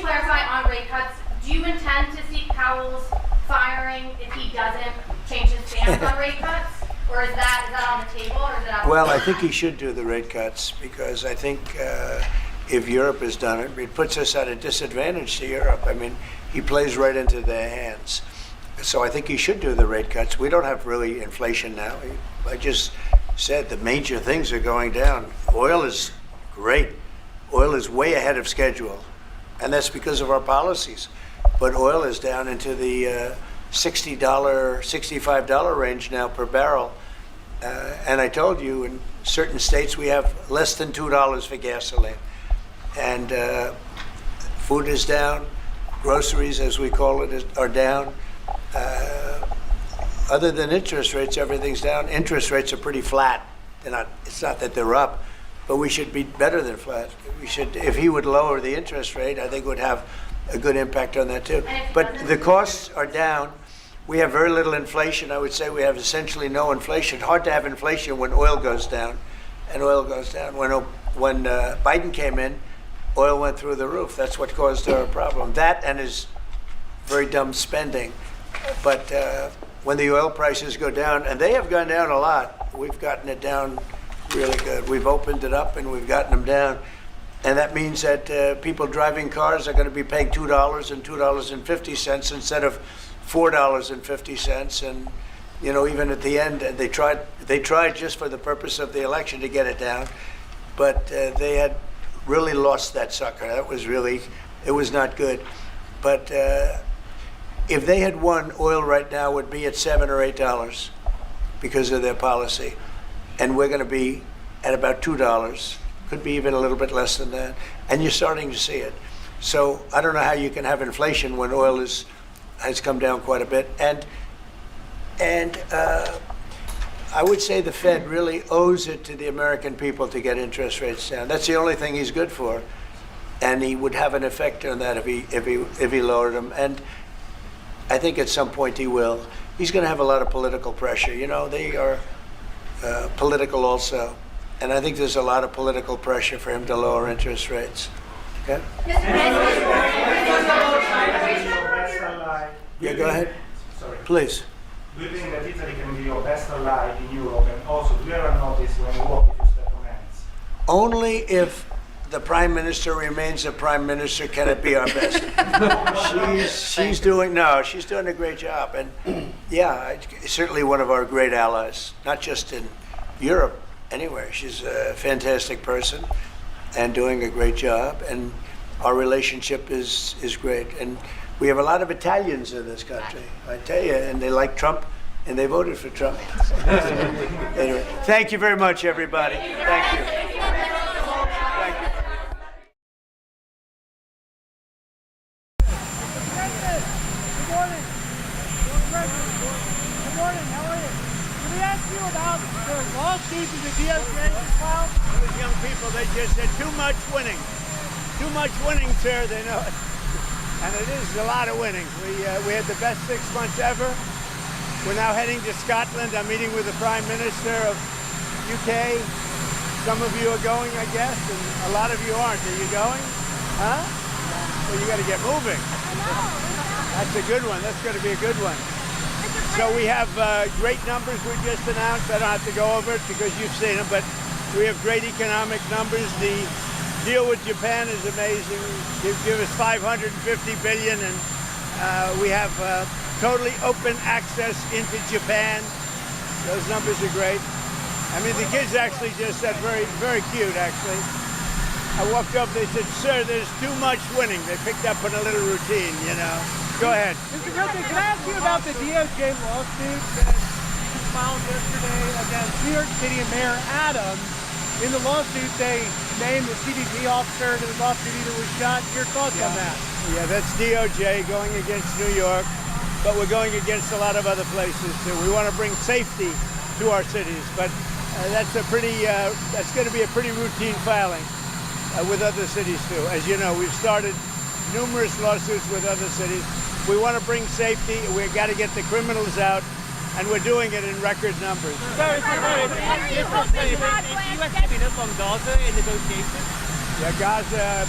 clarify on rate cuts? Do you intend to seek Powell's firing if he doesn't change his stance on rate cuts? Or is that on the table, or is it out? Well, I think he should do the rate cuts because I think if Europe has done it, it puts us at a disadvantage to Europe. I mean, he plays right into their hands. So I think he should do the rate cuts. We don't have really inflation now. I just said the major things are going down. Oil is great. Oil is way ahead of schedule, and that's because of our policies. But oil is down into the $60, $65 range now per barrel. And I told you, in certain states we have less than $2 for gasoline. And food is down. Groceries, as we call it, are down. Other than interest rates, everything's down. Interest rates are pretty flat. It's not that they're up, but we should be better than flat. If he would lower the interest rate, I think it would have a good impact on that too. But the costs are down. We have very little inflation. I would say we have essentially no inflation. Hard to have inflation when oil goes down, and oil goes down. When Biden came in, oil went through the roof. That's what caused our problem. That and his very dumb spending. But when the oil prices go down, and they have gone down a lot, we've gotten it down really good. We've opened it up and we've gotten them down. And that means that people driving cars are going to be paying $2 and $2.50 instead of $4.50. And You know, even at the end, they tried just for the purpose of the election to get it down, but they had really lost that sucker. That was really, it was not good. But if they had won, oil right now would be at $7 or $8 because of their policy. And we're going to be at about $2. Could be even a little bit less than that. And you're starting to see it. So I don't know how you can have inflation when oil has come down quite a bit. And I would say the Fed really owes it to the American people to get interest rates down. That's the only thing he's good for. And he would have an effect on that if he lowered them. And I think at some point he will. He's going to have a lot of political pressure. You know, they are political also. And I think there's a lot of political pressure for him to lower interest rates. Okay? Yeah, go ahead. Sorry. Please. Do you think that Italy can be your best ally in Europe? And also, do you ever notice when you walk if you step on hands? Only if the Prime Minister remains the Prime Minister can it be our best. she's doing a great job. And yeah, certainly one of our great allies, not just in Europe, anywhere. She's a fantastic person and doing a great job. And our relationship is great. And we have a lot of Italians in this country, I tell you, and they like Trump, and they voted for Trump. Anyway, thank you very much, everybody. Thank you. Thank you. Good morning. Good morning. How are you? Can we ask you about the lawsuits in the DOJ filed? Those young people, they just said too much winning. Too much winning, sir. They know it. And it is a lot of winning. We had the best 6 months ever. We're now heading to Scotland. I'm meeting with the Prime Minister of UK. Some of you are going, I guess, and a lot of you aren't. Are you going? Huh? Well, you got to get moving. That's a good one. That's going to be a good one. So we have great numbers we just announced. I don't have to go over it because you've seen them, but we have great economic numbers. The deal with Japan is amazing. Give us $550 billion, and we have totally open access into Japan. Those numbers are great. I mean, the kids actually just said very, very cute, actually. I walked up, they said, "Sir, there's too much winning." They picked up on a little routine, you know. Go ahead. Mr. Guilty, can I ask you about the DOJ lawsuit that was filed yesterday against New York City and Mayor Adams? In the lawsuit, they named the CBP officer that was off duty that was shot. Your thoughts on that? Yeah, that's DOJ going against New York, but we're going against a lot of other places too. We want to bring safety to our cities, but that's going to be a pretty routine filing with other cities too. As you know, we've started numerous lawsuits with other cities. We want to bring safety. We've got to get the criminals out, and we're doing it in record numbers. Sorry. The U.S. giving up on Gaza in negotiations? Yeah, Gaza,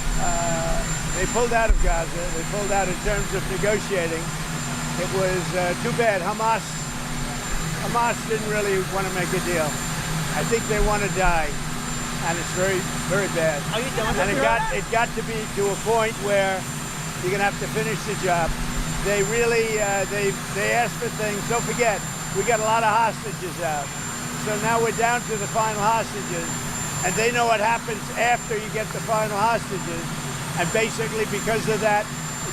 they pulled out of Gaza. They pulled out in terms of negotiating. It was too bad. Hamas didn't really want to make a deal. I think they want to die, and it's very, very bad. Are you done with and it got to be to a point where you're going to have to finish the job. They really, they asked for things. Don't forget, we got a lot of hostages out. So now we're down to the final hostages, and they know what happens after you get the final hostages. And basically, because of that,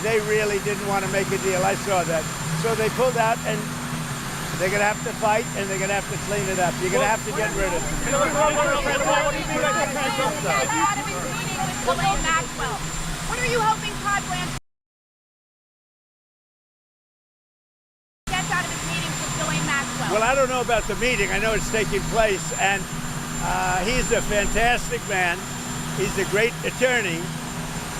they really didn't want to make a deal. I saw that. So they pulled out, and they're going to have to fight, and they're going to have to clean it up. You're going to have to get rid of them. What are you hoping Todd Blanche gets out of his meetings with Ghislaine Maxwell? Well, I don't know about the meeting. I know it's taking place, and he's a fantastic man. He's a great attorney,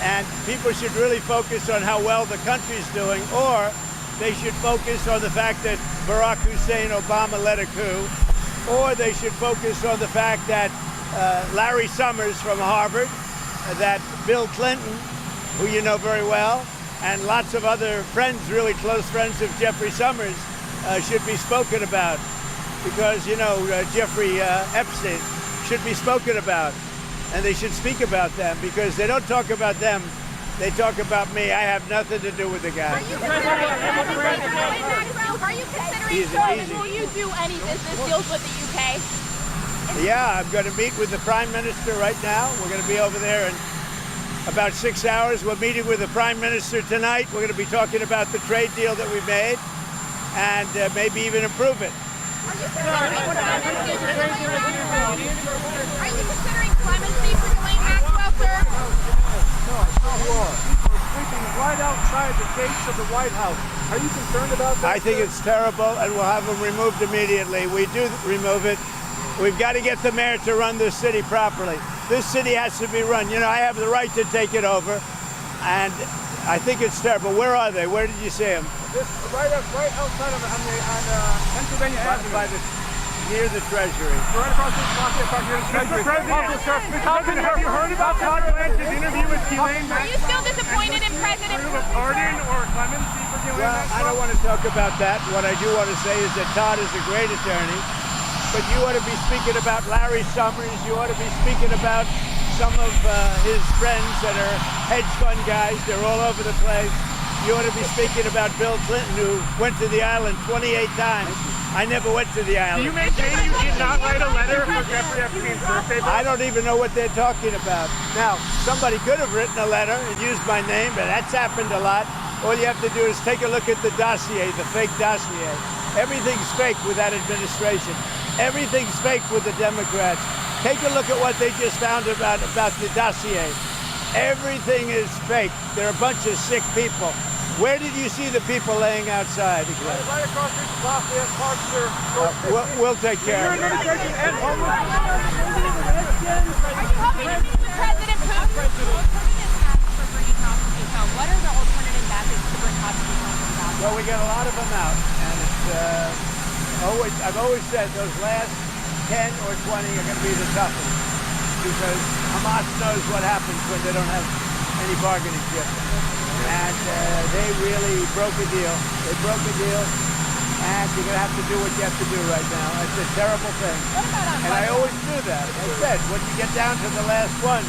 and people should really focus on how well the country's doing, or they should focus on the fact that Barack Hussein Obama led a coup, or they should focus on the fact that Larry Summers from Harvard, that Bill Clinton, who you know very well, and lots of other friends, really close friends of Jeffrey Summers, should be spoken about. Because, you know, Jeffrey Epstein should be spoken about. And they should speak about them, because they don't talk about them They talk about me. I have nothing to do with the guy. Are you considering, will you do any business deals with the UK? Yeah, I'm going to meet with the Prime Minister right now. We're going to be over there in about 6 hours. We're meeting with the Prime Minister tonight. We're going to be talking about the trade deal that we made and maybe even improve it. Are you considering clemency for Ghislaine Maxwell, sir? No, you are. People are sleeping right outside the gates of the White House. Are you concerned about that? I think it's terrible, and we'll have them removed immediately. We do remove it. We've got to get the mayor to run this city properly. This city has to be run. You know, I have the right to take it over, and I think it's terrible. Where are they? Where did you see them? Right outside of Pennsylvania Avenue. Near the Treasury. Right across the park near the Treasury. Have you heard about Todd Blanche's interview with Ghislaine Maxwell? Are you still disappointed in President Trump? A pardon or clemency for Ghislaine Maxwell? I don't want to talk about that. What I do want to say is that Todd is a great attorney, but you ought to be speaking about Larry Summers. You ought to be speaking about some of his friends that are hedge fund guys. They're all over the place. You ought to be speaking about Bill Clinton, who went to the island 28 times. I never went to the island. Do you maintain you did not write a letter for Jeffrey Epstein's birthday? I don't even know what they're talking about. Now, somebody could have written a letter and used my name, but that's happened a lot. All you have to do is take a look at the dossier, the fake dossier. Everything's fake with that administration. Everything's fake with the Democrats. Take a look at what they just found about the dossier. Everything is fake. They're a bunch of sick people. Where did you see the people laying outside? Right across the Lafayette Park, sir. We'll take care of it. Are you hoping to meet with President Putin? What are the alternative methods to bring hostages home from Gaza? Well, we got a lot of them out, and it's I've always said those last 10 or 20 are going to be the toughest, because Hamas knows what happens when they don't have any bargaining chip. And they really broke a deal. They broke a deal, and you're going to have to do what you have to do right now. It's a terrible thing. And I always do that. I said, when you get down to the last one,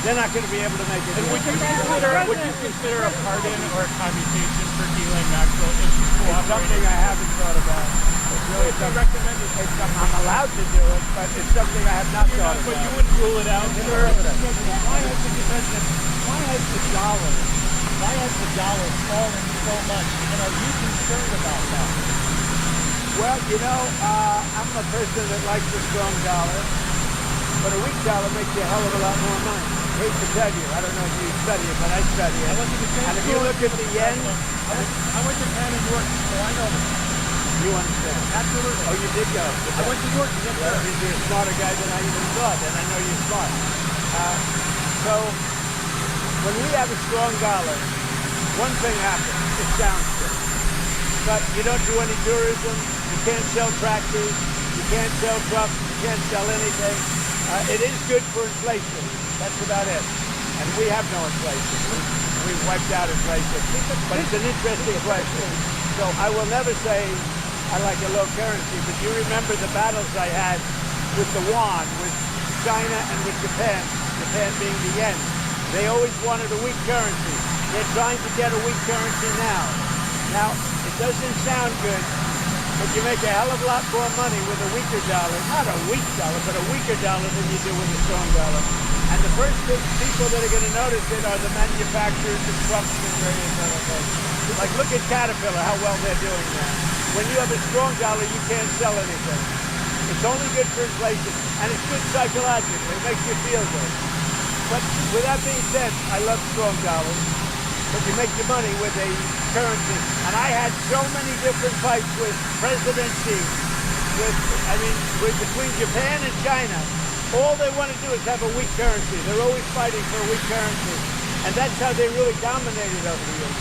they're not going to be able to make it. Would you consider a pardon or a commutation for Ghislaine Maxwell if she cooperated? It's something I haven't thought about. It's really something I'm allowed to do it, but it's something I have not thought about. But you wouldn't rule it out, sir? Why has the dollar fallen so much, and are you concerned about that? Well, you know, I'm a person that likes a strong dollar, but a weak dollar makes you a hell of a lot more money. I hate to tell you, I don't know if you study it, but I study it. And if you look at the yen... I went to Japan and New York, so I know this. You understand? Absolutely. Oh, you did go? I went to New York to get there. You're a smarter guy than I even thought, and I know you're smart. So, when we have a strong dollar, one thing happens, it sounds good. But you don't do any tourism, you can't sell tractors, you can't sell trucks, you can't sell anything. It is good for inflation, that's about it. And we have no inflation. We've wiped out inflation. But it's an interesting question. So I will never say I like a low currency, but you remember the battles I had with the yuan, with China and with Japan, Japan being the yen. They always wanted a weak currency. They're trying to get a weak currency now. Now, it doesn't sound good, but you make a hell of a lot more money with a weaker dollar. Not a weak dollar, but a weaker dollar than you do with a strong dollar. And the first people that are going to notice it are the manufacturers and trucks and various other things. Like, look at Caterpillar, how well they're doing now. When you have a strong dollar, you can't sell anything. It's only good for inflation, and it's good psychologically. It makes you feel good. But with that being said, I love strong dollars. But you make your money with a currency. And I had so many different fights with President Xi, between Japan and China. All they want to do is have a weak currency. They're always fighting for a weak currency. And that's how they really dominated over the years.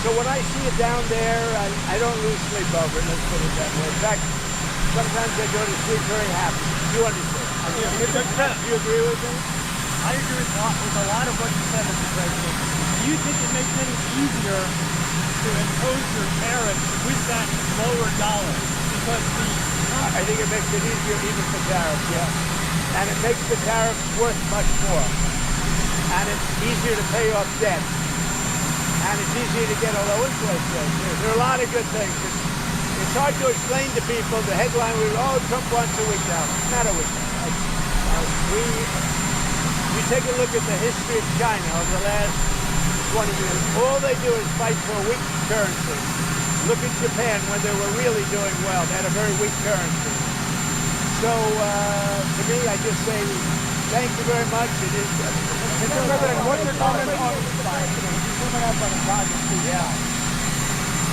So when I see it down there, I don't lose sleep over it, let's put it that way. In fact, sometimes I go to sleep very happy. You understand? Do you agree with me? I agree with a lot of what you said, Mr. President. Do you think it makes it any easier to impose your tariffs with that lower dollar? Because I think it makes it easier even for tariffs, yeah. And it makes the tariffs worth much more. and it's easier to pay off debt, and it's easier to get a low interest rate. There are a lot of good things. It's hard to explain to people. The headline was, oh, Trump wants a weak dollar. Not a weak dollar. You take a look at the history of China over the last 20 years. All they do is fight for a weak currency. Look at Japan when they were really doing well. They had a very weak currency. So, to me, I just say, thank you very much. It is. Mr. President, what's your comment on coming up on a Gaza? Yeah.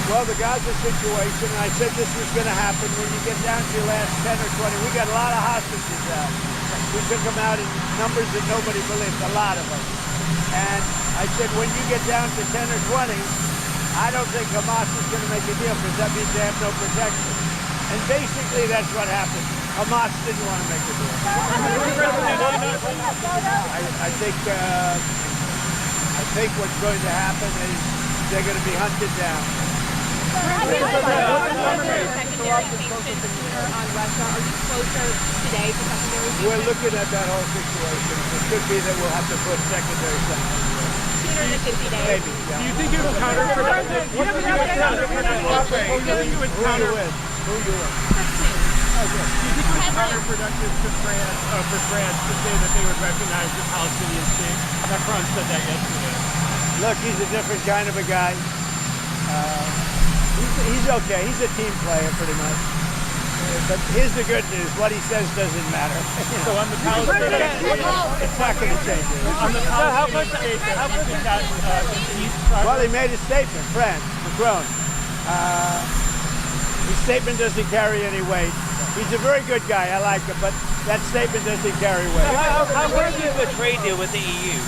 Well, the Gaza situation, I said this was going to happen when you get down to your last 10 or 20. We got a lot of hostages out. We took them out in numbers that nobody believed, a lot of them. And I said, when you get down to 10 or 20, I don't think Hamas is going to make a deal because that means they have no protection. And basically, that's what happened. Hamas didn't want to make a deal. I think what's going to happen is they're going to be hunted down. Secondary sanctions sooner on Russia. Are you closer today to secondary sanctions? We're looking at that whole situation. It could be that we'll have to put secondary sanctions. Sooner than 50 days? Maybe, yeah. Do you think it was counterproductive? Who you with? Do you think it was counterproductive for France to say that they would recognize the Palestinian state? Macron said that yesterday. Look, he's a different kind of a guy. He's okay. He's a team player, pretty much. But here's the good news. What he says doesn't matter. So on the Palestinian state, it's not going to change it. On the Palestinian state, do you think that he's well, he made a statement, France, Macron. His statement doesn't carry any weight. He's a very good guy. I like him, but that statement doesn't carry weight. How worthy of a trade deal with the EU?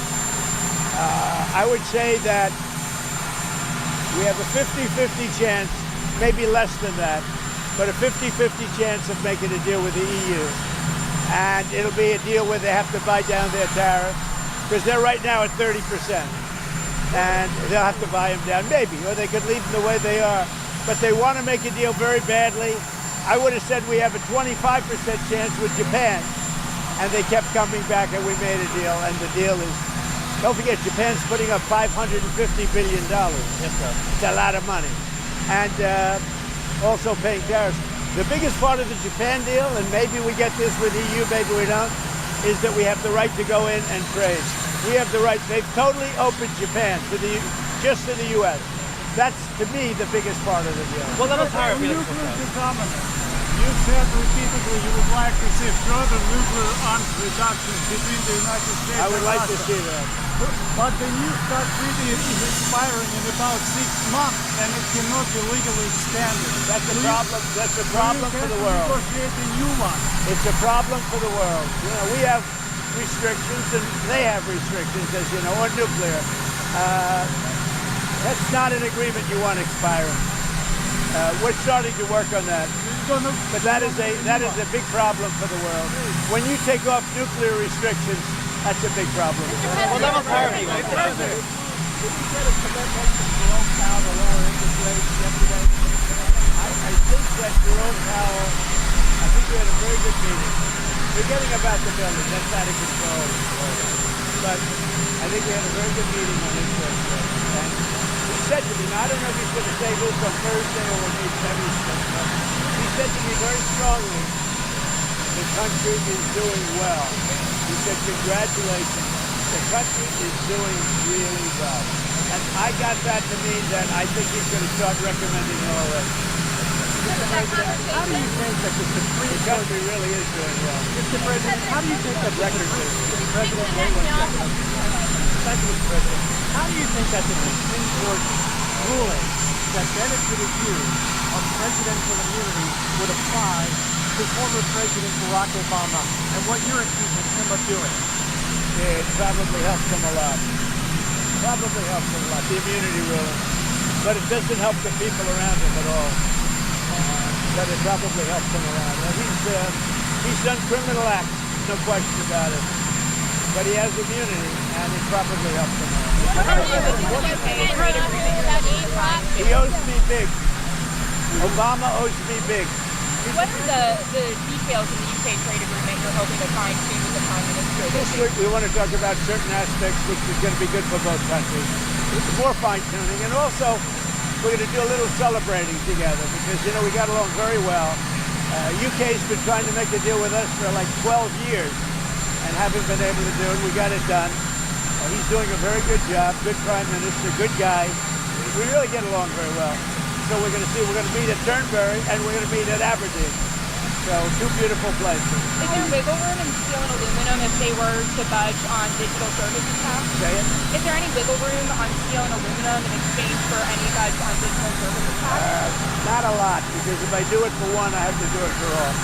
I would say that we have a 50-50 chance, maybe less than that, but a 50-50 chance of making a deal with the EU. And it'll be a deal where they have to buy down their tariffs, because they're right now at 30%. And they'll have to buy them down, maybe, or they could leave them the way they are. But they want to make a deal very badly. I would have said we have a 25% chance with Japan, and they kept coming back and we made a deal, and the deal is, don't forget, Japan's putting up $550 billion. Yes, sir. It's a lot of money. And also paying tariffs. The biggest part of the Japan deal, and maybe we get this with EU, maybe we don't, is that we have the right to go in and trade. We have the right. They've totally opened Japan just to the U.S. That's, to me, the biggest part of the deal. Well, that was hard. You said repeatedly you would like to see further nuclear arms reductions between the United States I would and like Russia. to see that. But the New START treaty is expiring in about 6 months, and it cannot be legally extended. That's a problem. That's a problem for the world. Negotiate a new one. It's a problem for the world. You know, we have restrictions, and they have restrictions, as you know, on nuclear. That's not an agreement you want expiring. We're starting to work on that. But that is a big problem for the world. When you take off nuclear restrictions, that's a big problem. Well, that was hard. Did you get a commitment from Jerome Powell to lower interest rates yesterday? I think that Jerome Powell, I think we had a very good meeting. Forgetting about the building, that's out of control. But I think we had a very good meeting on interest rates. And he said to me, now I don't know if he's going to say this on Thursday or when he's he said to me very strongly, the country is doing well. He said, congratulations, the country is doing really well. And I got that to mean that I think he's going to start recommending lower rates. How do you think that the Supreme The country really is doing well. Mr. President, how do you think that Record is. President Thank you, Mr. President. How do you think that the Supreme Court ruling that benefited you on presidential immunity would apply to former President Barack Obama and what you're accusing him of doing? It probably helps him a lot. Probably helps him a lot, the immunity ruling. But it doesn't help the people around him at all. But it probably helps him a lot. He's done criminal acts, no question about it. But he has immunity, and it probably helps him a lot. He owes me big. Obama owes me big. What are the details in the UK trade agreement you're hoping to fine-tune with the Prime Minister this This week? week we want to talk about certain aspects which is going to be good for both countries. It's more fine-tuning, and also we're going to do a little celebrating together because, you know, we got along very well. UK's been trying to make a deal with us for like 12 years and haven't been able to do it. We got it done. He's doing a very good job, good Prime Minister, good guy. We really get along very well. So we're going to see, we're going to meet at Turnberry and we're going to meet at Aberdeen. So two beautiful places. Is there wiggle room in steel and aluminum if they were to budge on digital services tax? Say it. Is there any wiggle room on steel and aluminum in exchange for any budge on digital services tax? Not a lot, because if I do it for one, I have to do it for all.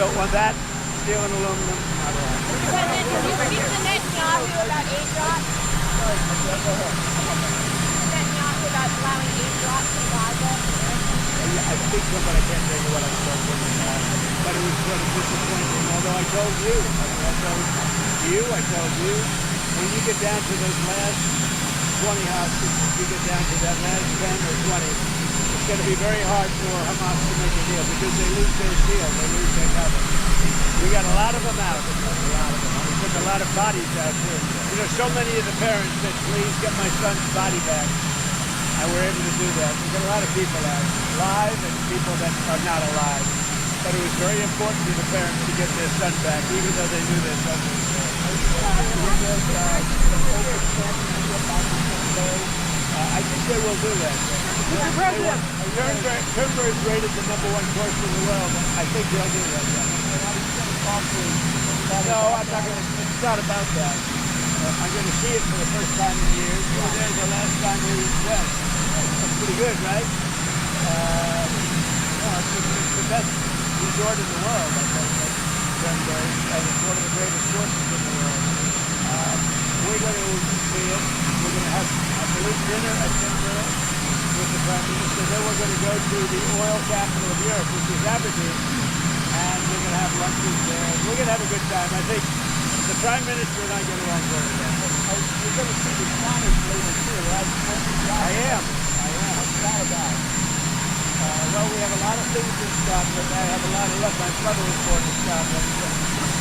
So on that, steel and aluminum, not a lot. President, did you speak to Netanyahu about aid drops? Sorry, go ahead. Netanyahu about allowing aid drops in Gaza? I speak to him, but I can't tell you what I spoke to him. But it was sort of disappointing, although I told you. I told you, when you get down to those last 20 houses, you get down to that last 10 or 20, it's going to be very hard for Hamas to make a deal because they lose their shield, they lose their cover. We got a lot of them out, a lot of them. We took a lot of bodies out too. You know, so many of the parents said, please get my son's body back. And we're able to do that. We got a lot of people out, live and people that are not alive. But it was very important to the parents to get their son back, even though they knew their son was dead. I think they will do that. Mr. President! Turnberry is rated the #1 course in the world. I think they'll do that. No, I'm not going to. It's not about that. I'm going to see it for the first time in years. We were there the last time we went. That's pretty good, right? It's the best resort in the world, I think. Turnberry, and it's one of the greatest courses in the world. We're going to see it. We're going to have, I believe, dinner at Turnberry with the Prime Minister. Then we're going to go to the oil capital of Europe, which is Aberdeen, and we're going to have lunches there. We're going to have a good time. I think the Prime Minister and I get along very well. You're going to see the Spanish later too, right? I am. What's that about? Well, we have a lot of things in Scotland. I have a lot of luck. My brother was born in Scotland,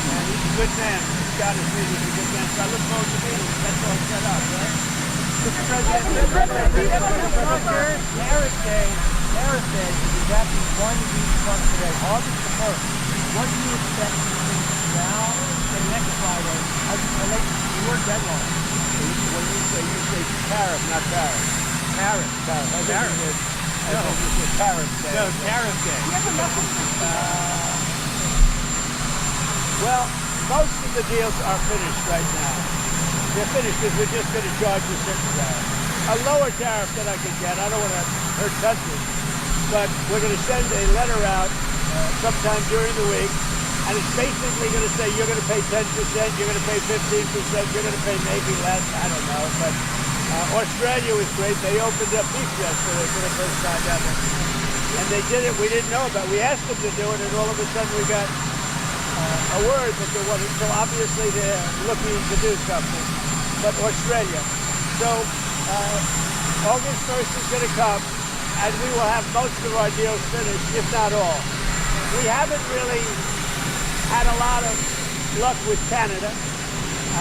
and he's a good man. Scottish music is a good man. So I look forward to meeting him. That's all set up, right? Mr. President, Marriage Day is happening 1 week from today, August the 1st. What do you expect between now and next Friday as it relates to your deadline? When you say tariff, not tariff. Tariff. No, it's tariff day. No, tariff day. Well, most of the deals are finished right now. They're finished because we're just going to charge a certain tariff. A lower tariff that I could get. I don't want to hurt countries, but we're going to send a letter out sometime during the week, and it's basically going to say you're going to pay 10%, you're going to pay 15%, you're going to pay maybe less. I don't know, but Australia was great. They opened up beef yesterday for the first time ever, and they did it. We didn't know about it. We asked them to do it, and all of a sudden we got a word that they wanted. So obviously they're looking to do something. But Australia. So August 1st is going to come, and we will have most of our deals finished, if not all. We haven't really had a lot of luck with Canada.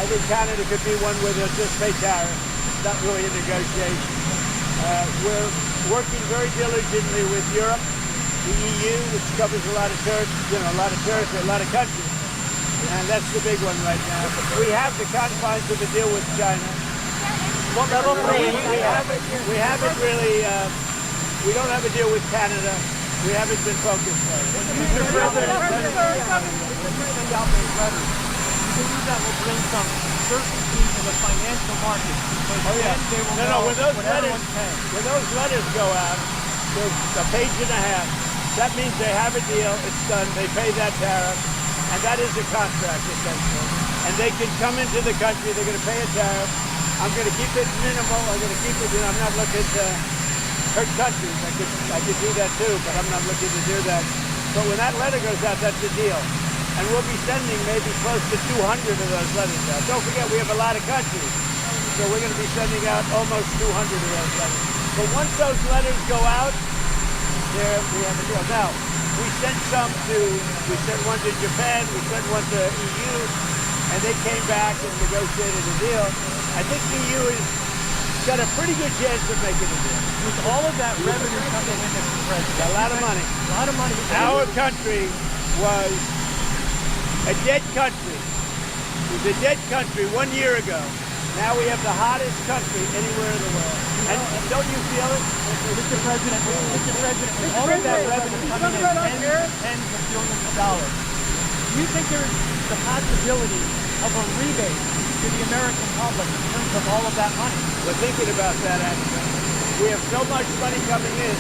I think Canada could be one where they'll just pay tariff. Not really a negotiation. We're working very diligently with Europe, the EU, which covers a lot of territory, a lot of countries. And that's the big one right now. We have the confines of the deal with China. We haven't really, we don't have a deal with Canada. We haven't been focused on it. Mr. President, that will bring some certainty in the financial markets. Oh yeah. When those letters go out, there's a page and a half. That means they have a deal. It's done. They pay that tariff. And that is a contract, essentially. And they can come into the country. They're going to pay a tariff. I'm going to keep it minimal. I'm going to keep it, I'm not looking to hurt countries. I could do that too, but I'm not looking to do that. But when that letter goes out, that's the deal. And we'll be sending maybe close to 200 of those letters out. Don't forget, we have a lot of countries. So we're going to be sending out almost 200 of those letters. But once those letters go out, there we have a deal. Now, we sent one to Japan, we sent one to EU, and they came back and negotiated a deal. I think the EU has got a pretty good chance of making a deal. With all of that revenue coming in, Mr. President, A lot of money. a lot of money. Our country was a dead country. It was a dead country 1 year ago. Now we have the hottest country anywhere in the world. And don't you feel it? Mr. President, with all of that revenue coming in, tens of billions of dollars, do you think there's the possibility of a rebate to the American public in terms of all of that money? We're thinking about that, actually. We have so much money coming in.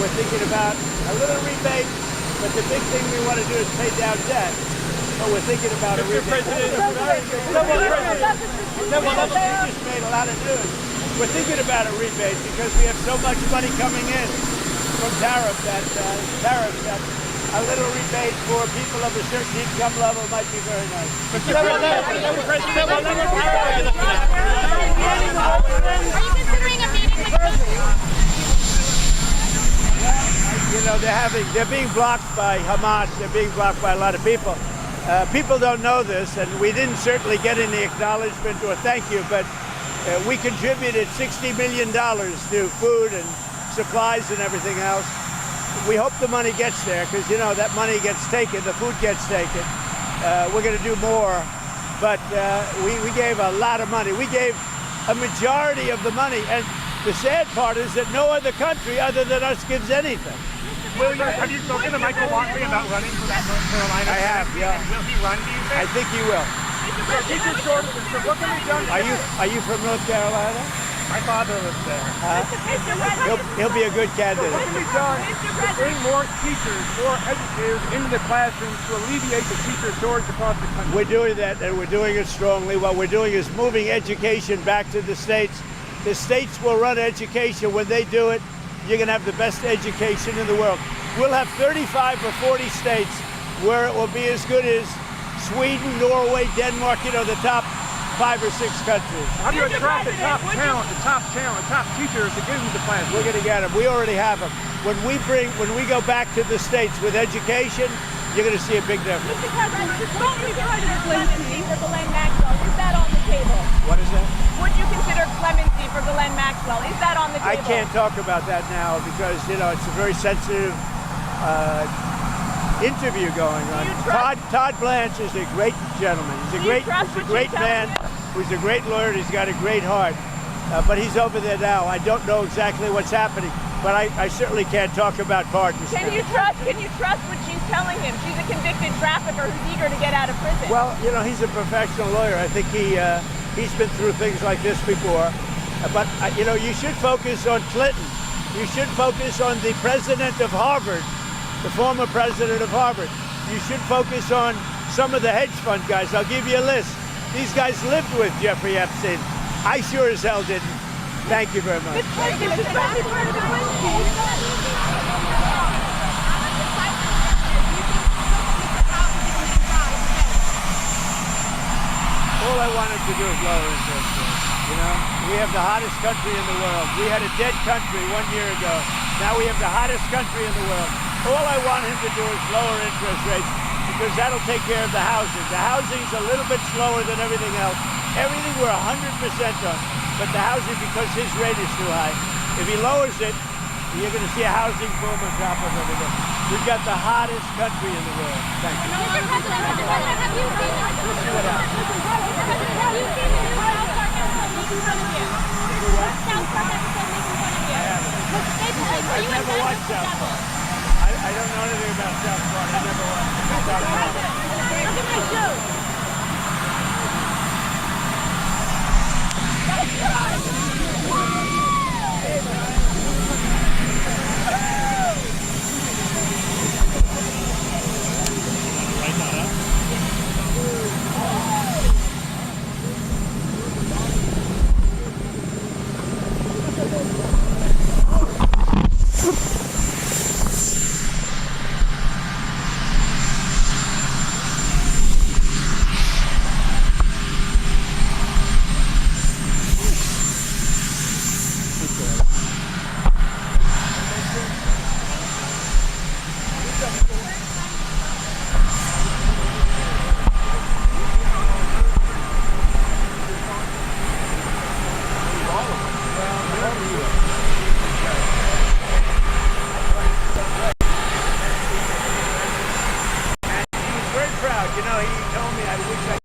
We're thinking about a little rebate, but the big thing we want to do is pay down debt. But we're thinking about a rebate. You just made a lot of news. We're thinking about a rebate because we have so much money coming in from tariffs that a little rebate for people of a certain income level might be very nice. Are you considering a meeting with You know, they're being blocked by Hamas. They're being blocked by a lot of people. People don't know this, and we didn't certainly get any acknowledgement or thank you, but we contributed $60 million to food and supplies and everything else. We hope the money gets there because, you know, that money gets taken, the food gets taken. We're going to do more, but we gave a lot of money. We gave a majority of the money, and the sad part is that no other country other than us gives anything. Have you spoken to Michael Watley about running for that North Carolina? I have, yeah. And will he run, do you think? I think he will. What can be done? Are you from North Carolina? My father lives there. He'll be a good candidate. What can be done to bring more teachers, more educators into the classrooms to alleviate the teacher shortage across the country? We're doing that, and we're doing it strongly. What we're doing is moving education back to the states. The states will run education. When they do it, you're going to have the best education in the world. We'll have 35 or 40 states where it will be as good as Sweden, Norway, Denmark, you know, the top 5 or 6 countries. How do you attract the top teachers to get into the class? We're going to get them. We already have them. When we go back to the states with education, you're going to see a big difference. Mr. President, clemency for Ghislaine Maxwell, is that on the table? What is that? Would you consider clemency for Ghislaine Maxwell? Is that on the table? I can't talk about that now because, you know, it's a very sensitive interview going on. Todd Blanche is a great gentleman. He's a great man. He's a great lawyer. He's got a great heart. But he's over there now. I don't know exactly what's happening, but I certainly can't talk about pardons. Can you trust what she's telling him? She's a convicted trafficker who's eager to get out of prison. Well, you know, he's a professional lawyer. I think he's been through things like this before. But, you know, you should focus on Clinton. You should focus on the president of Harvard, the former president of Harvard. You should focus on some of the hedge fund guys. I'll give you a list. These guys lived with Jeffrey Epstein. I sure as hell didn't. Thank you very much. All I wanted to do is lower interest rates. You know, we have the hottest country in the world. We had a dead country 1 year ago. Now we have the hottest country in the world. All I want him to do is lower interest rates because that'll take care of the housing. The housing's a little bit slower than everything else. Everything we're 100% on, but the housing, because his rate is too high. If he lowers it, you're going to see a housing boom on top of everything. We've got the hottest country in the world. Thank you. I've never watched South Park. I don't know anything about South Park. I never watched South Park. Look at my shoes. know, he told me I wish I